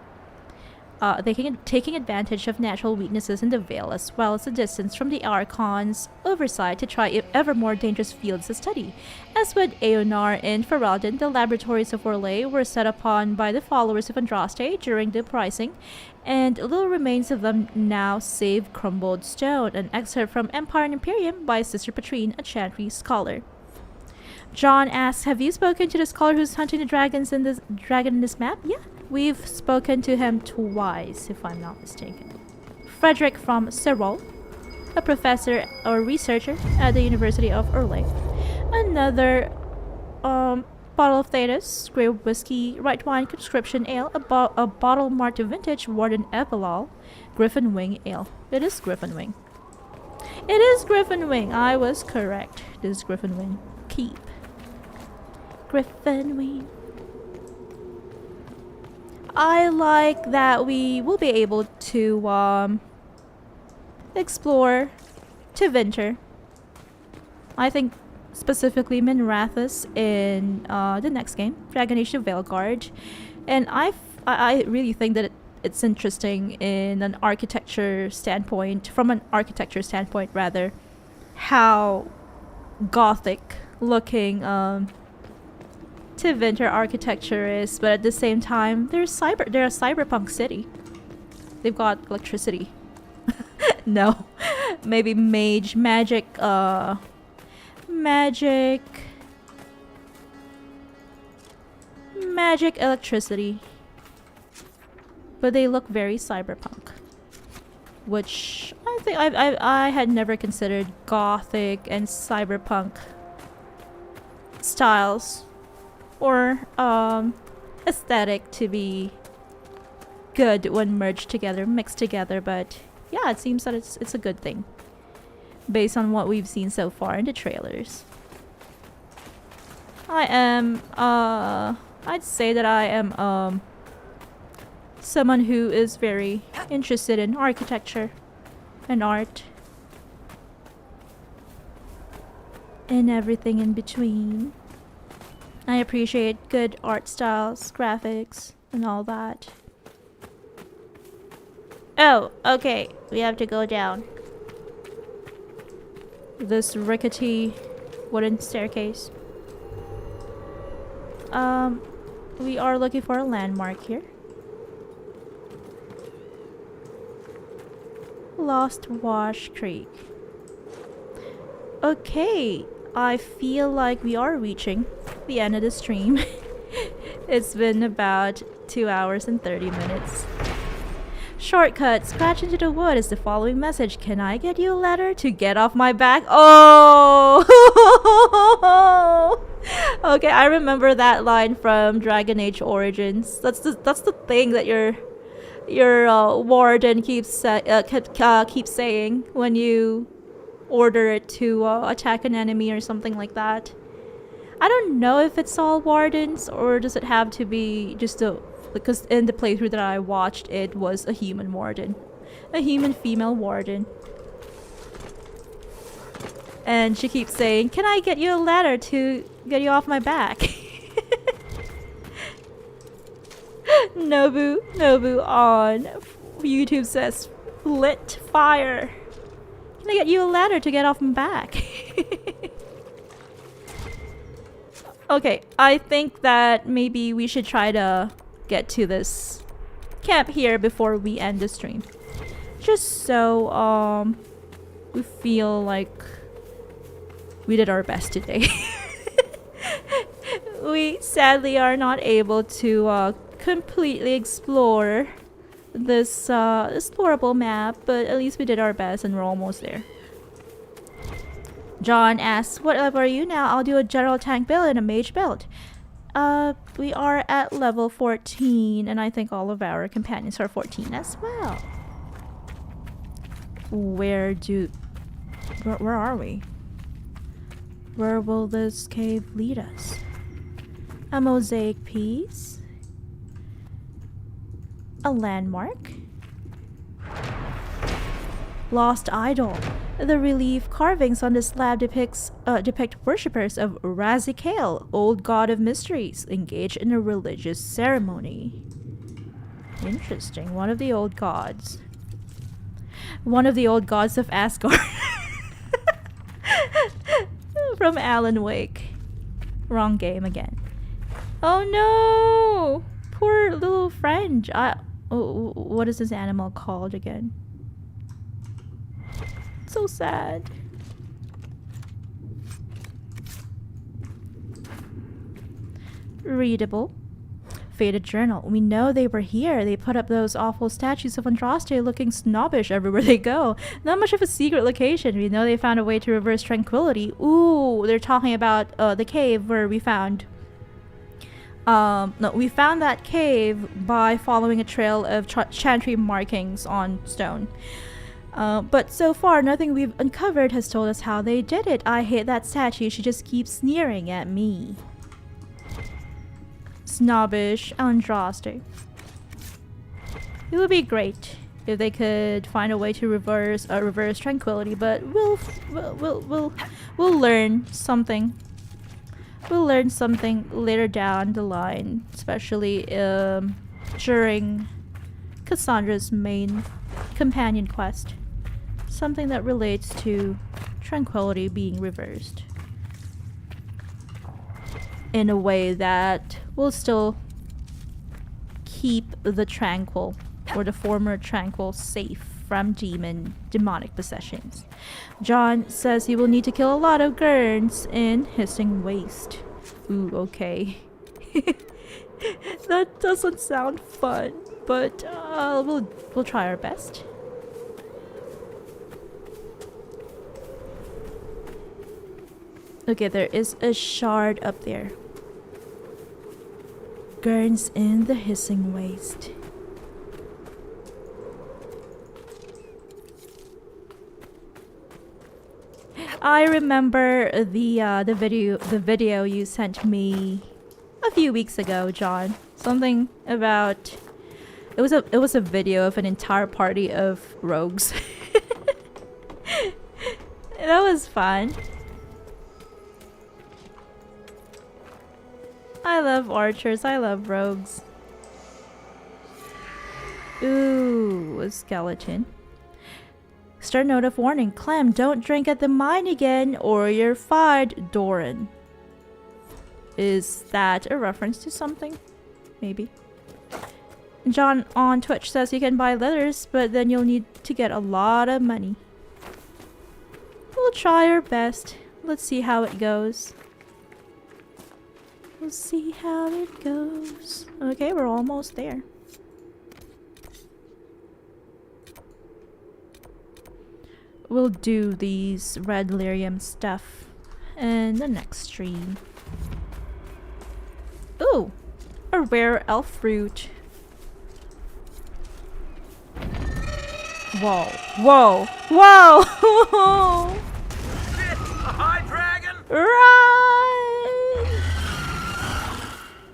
Taking advantage of natural weaknesses in the Vale, as well as the distance from the Archon's oversight to try ever more dangerous fields to study. As with Eonar and Ferelden, the laboratories of Orlais were set upon by the followers of Andraste during the Uprising, and little remains of them now save crumbled stone. An excerpt from Empire and Imperium by Sister Patrine, a Chantry scholar. John asks, have you spoken to the scholar who's hunting the dragon in this map? Yeah. We've spoken to him twice, if I'm not mistaken. Frederick from Serol, a professor or researcher at the University of Orlais. Another bottle of Thetis, grey whiskey, right wine, conscription ale, a bottle marked vintage Warden Evalal, Griffin Wing ale. It is Griffin Wing. It is Griffin Wing. I was correct. This is Griffin Wing. Keep. Griffin Wing. I like that we will be able to explore Tevinter. I think specifically Minrathous in the next game, Dragon Age: The Veilguard, and I really think that it's interesting in an architecture standpoint, from an architecture standpoint rather, how gothic looking Tevinter architecture is, but at the same time, they're a cyberpunk city. They've got electricity. No, maybe magic electricity. But they look very cyberpunk, which I think I had never considered gothic and cyberpunk styles or aesthetic to be good when merged together, mixed together, but yeah, it seems that it's a good thing based on what we've seen so far in the trailers. I'd say that I am someone who is very interested in architecture and art and everything in between. I appreciate good art styles, graphics, and all that. Oh, okay. We have to go down this rickety wooden staircase. We are looking for a landmark here. Lost Wash Creek. Okay, I feel like we are reaching the end of the stream. It's been about 2 hours and 30 minutes. Shortcut, scratch into the wood is the following message. Can I get you a letter to get off my back? Oh! Okay, I remember that line from Dragon Age Origins. That's the thing that your warden keeps saying when you order it to attack an enemy or something like that. I don't know if it's all wardens or does it have to be just because in the playthrough that I watched, it was a human warden. A human female warden. And she keeps saying, can I get you a ladder to get you off my back? Nobu on YouTube says, lit fire. Can I get you a ladder to get off my back? Okay, I think that maybe we should try to get to this camp here before we end the stream, just so we feel like we did our best today. We sadly are not able to completely explore this explorable map, but at least we did our best and we're almost there. John asks, what level are you now? I'll do a general tank build and a mage build. We are at level 14, and I think all of our companions are 14 as well. Where are we? Where will this cave lead us? A mosaic piece? A landmark? Lost idol. The relief carvings on the slab depict worshippers of Verchiel, old god of mysteries, engaged in a religious ceremony. Interesting. One of the old gods. One of the old gods of Asgard. From Alan Wake. Wrong game again. Oh no! Poor little friend. What is this animal called again? So sad. Readable. Faded journal. We know they were here. They put up those awful statues of Andraste looking snobbish everywhere they go. Not much of a secret location. We know they found a way to reverse tranquility. Ooh, they're talking about the cave where we found... no, we found that cave by following a trail of chantry markings on stone. But so far, nothing we've uncovered has told us how they did it. I hate that statue. She just keeps sneering at me. Snobbish Andraste. It would be great if they could find a way to reverse tranquility, but we'll learn something. We'll learn something later down the line, especially during Cassandra's main companion quest. Something that relates to tranquility being reversed in a way that will still keep the tranquil or the former tranquil safe from demonic possessions. John says he will need to kill a lot of Gurns in hissing waste. Ooh, okay. That doesn't sound fun, but we'll try our best. Okay, there is a shard up there. Gurns in the hissing waste. I remember the video you sent me a few weeks ago, John. Something about it was a video of an entire party of rogues. That was fun. I love archers, I love rogues. Ooh, a skeleton. Start note of warning. Clem, don't drink at the mine again or you're fired, Doran. Is that a reference to something? Maybe. John on Twitch says you can buy leathers, but then you'll need to get a lot of money. We'll try our best. Let's see how it goes. We'll see how it goes. Okay, we're almost there. We'll do these red lyrium stuff in the next stream. Ooh, a rare elf fruit. Whoa, whoa, whoa! Shit, a high dragon! Run!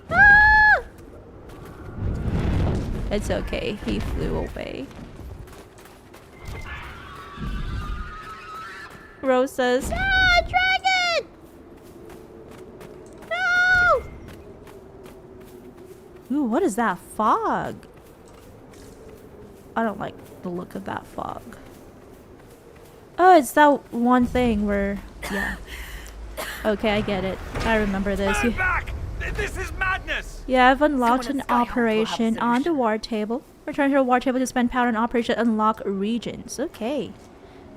Ah! It's okay, he flew away. Rose says, "Ah, dragon! No!" Ooh, what is that fog? I don't like the look of that fog. Oh, it's that one thing where, yeah. Okay, I get it. I remember this. I'm back! This is madness! Yeah, I've unlocked an operation on the war table. Return to the war table to spend power on operation unlock regions. Okay.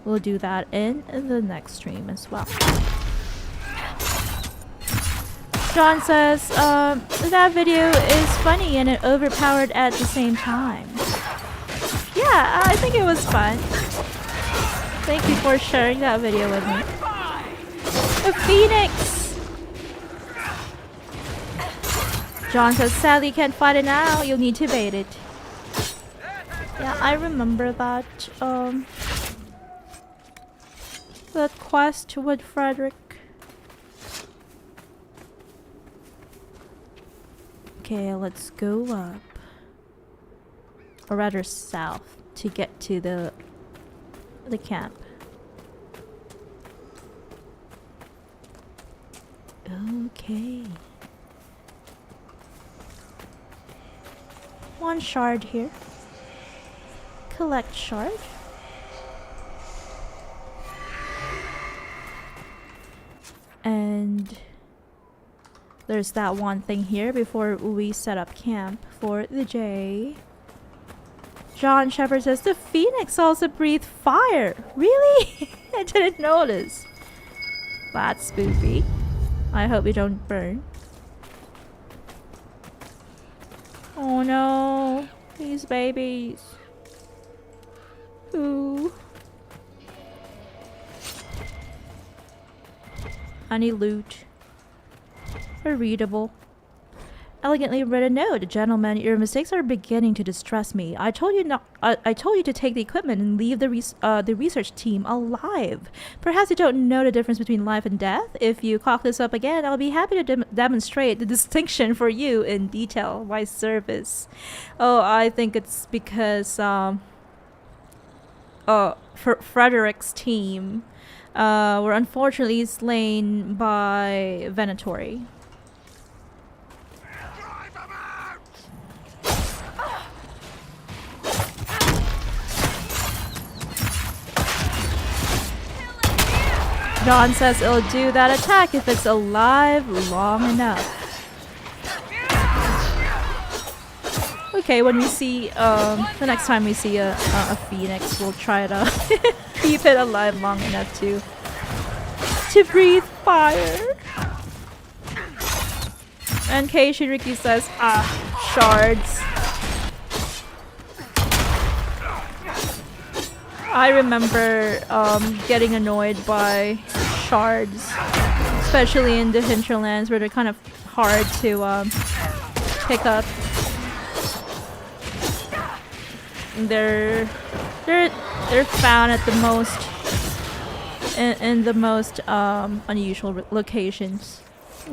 We'll do that in the next stream as well. John says, that video is funny and it overpowered at the same time. Yeah, I think it was fun. Thank you for sharing that video with me. A phoenix! John says, sadly can't fight it now, you'll need to bait it. Yeah, I remember that, that quest with Frederick. Okay, let's go up. Or rather south to get to the camp. Okay. One shard here. Collect shard. And there's that one thing here before we set up camp for the day. John Shepard says the phoenix also breathes fire. Really? I didn't notice. That's spooky. I hope you don't burn. Oh no, these babies. Ooh. I need loot. A readable. Elegantly written note, gentlemen. Your mistakes are beginning to distress me. I told you not. I told you to take the equipment and leave the research team alive. Perhaps you don't know the difference between life and death. If you cock this up again, I'll be happy to demonstrate the distinction for you in detail. My service. Oh, I think it's because Frederick's team were unfortunately slain by Venatori. John says it'll do that attack if it's alive long enough. Okay, when we see, the next time we see a phoenix, we'll try to keep it alive long enough to breathe fire. And Kei Shiriki says, shards. I remember getting annoyed by shards especially in the hinterlands where they're kind of hard to pick up. They're found at the most in the most unusual locations,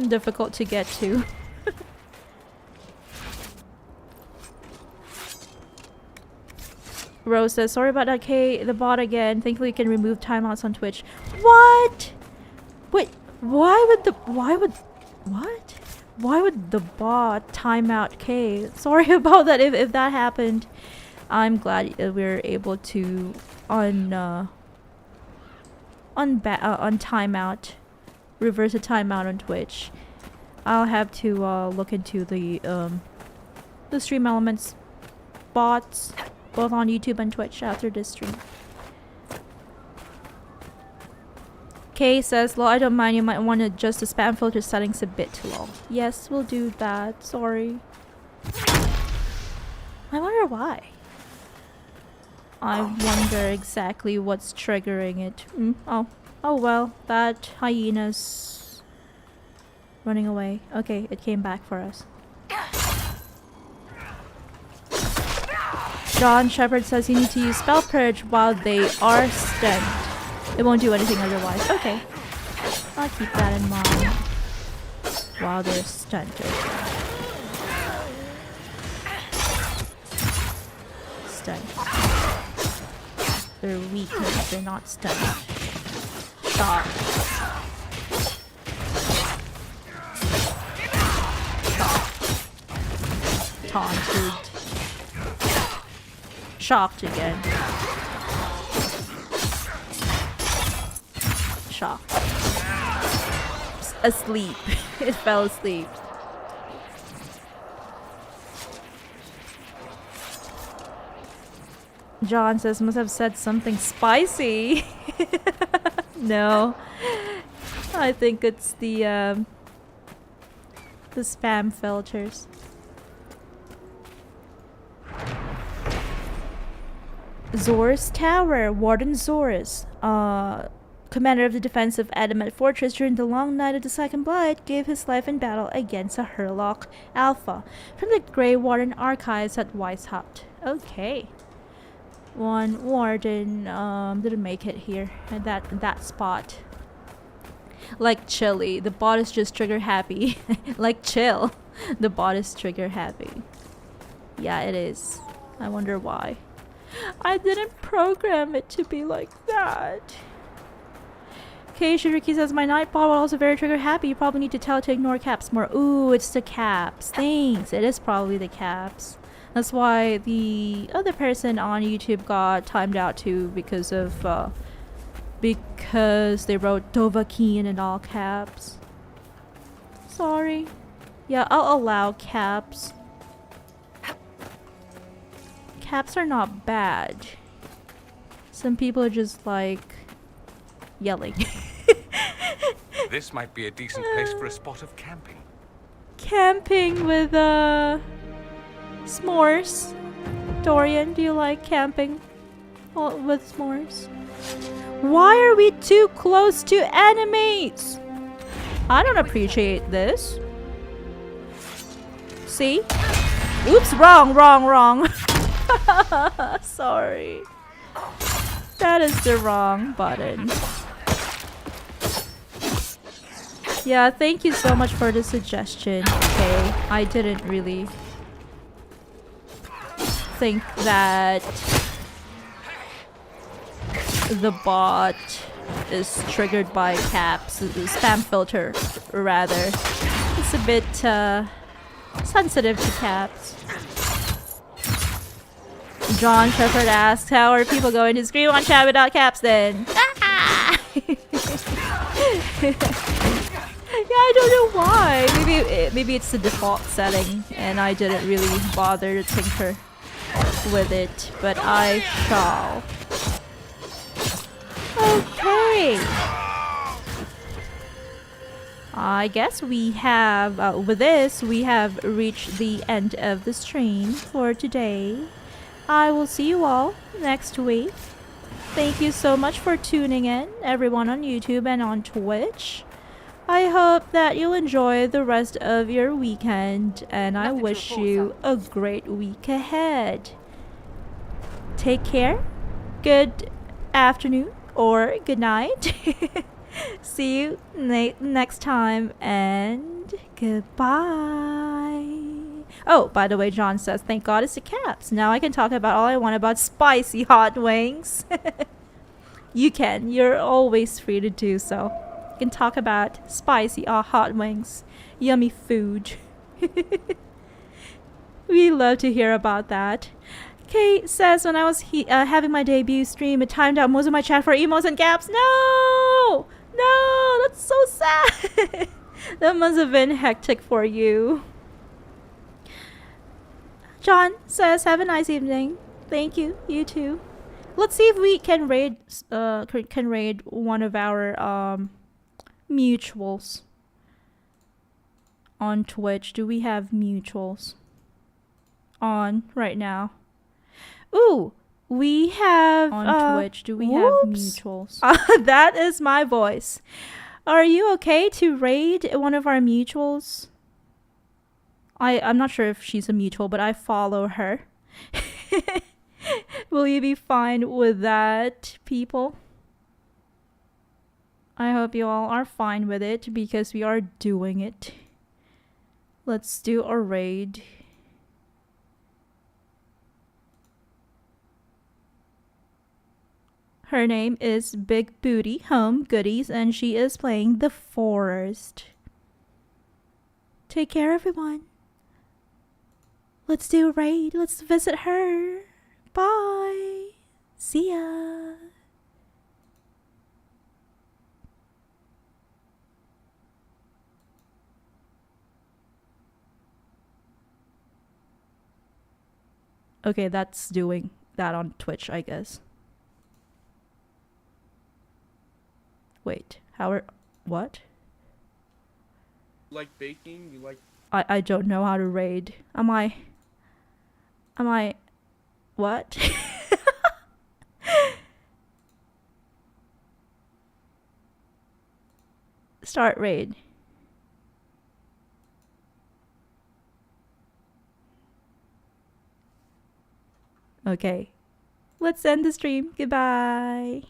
difficult to get to. Rose says, sorry about that, Kay. The bot again. Thankfully you can remove timeouts on Twitch. What? Wait, why would the bot timeout Kay? Sorry about that if that happened. I'm glad we were able to on timeout, reverse a timeout on Twitch. I'll have to look into the Stream Elements bots, both on YouTube and Twitch after this stream. Kay says, "Lol, I don't mind. You might want to adjust the spam filter settings a bit too long." Yes, we'll do that. Sorry. I wonder why. I wonder exactly what's triggering it. Oh well, that hyena's running away. Okay, it came back for us. John Shepard says you need to use Spell Purge while they are stunned. It won't do anything otherwise. Okay, I'll keep that in mind. While they're stunned. Stunned. They're weak because they're not stunned. Shocked. Taunted. Shocked again. Shocked. Asleep. It fell asleep. John says, must have said something spicy. No. I think it's the spam filters. Zor's Tower, Warden Zor's, commander of the defensive Adamant Fortress during the long night of the Second Blood, gave his life in battle against a Hurlock Alpha from the Grey Warden Archives at Weishaupt. Okay. One Warden didn't make it here at that spot. Like Chili, the bot is just trigger happy. Like Chill, the bot is trigger happy. Yeah, it is. I wonder why. I didn't program it to be like that. Okay, Shiriki says, my night bot was also very trigger happy. You probably need to tell it to ignore caps more. Ooh, it's the caps. Thanks. It is probably the caps. That's why the other person on YouTube got timed out too, because of because they wrote Dovahkiin in all caps. Sorry. Yeah, I'll allow caps. Caps are not bad. Some people are just like yelling. This might be a decent place for a spot of camping. Camping with s'mores. Dorian, do you like camping with s'mores? Why are we too close to enemies? I don't appreciate this. See? Oops, wrong. Sorry. That is the wrong button. Yeah, thank you so much for the suggestion. Okay, I didn't really think that the bot is triggered by caps, the spam filter rather. It's a bit sensitive to caps. John Shepard asks, how are people going to scream on chat without caps then? Yeah, I don't know why. Maybe it's the default setting and I didn't really bother to tinker with it, but I shall. Okay. I guess we have, with this, we have reached the end of the stream for today. I will see you all next week. Thank you so much for tuning in, everyone on YouTube and on Twitch. I hope that you'll enjoy the rest of your weekend, and I Nothing to wish report, you a great week ahead. Take care. Good afternoon or good night. See you next time, and goodbye. Oh, by the way, John says, thank God it's the caps. Now I can talk about all I want about spicy hot wings. You can. You're always free to do so. You can talk about spicy hot wings. Yummy food. We love to hear about that. Kate says, when I was having my debut stream, it timed out most of my chat for emotes and gaps. No! No! That's so sad! That must have been hectic for you. John says, have a nice evening. Thank you. You too. Let's see if we can raid one of our mutuals on Twitch. Do we have mutuals on right now? Ooh, we have on Twitch. Do we have mutuals? That is my voice. Are you okay to raid one of our mutuals? I'm not sure if she's a mutual, but I follow her. Will you be fine with that, people? I hope you all are fine with it, because we are doing it. Let's do a raid. Her name is Big Booty Home Goodies, and she is playing The Forest. Take care, everyone. Let's do a raid. Let's visit her. Bye. See ya. Okay, that's doing that on Twitch, I guess. Wait, what? Like baking? You like... I don't know how to raid. Am I what? Start raid. Okay. Let's end the stream. Goodbye.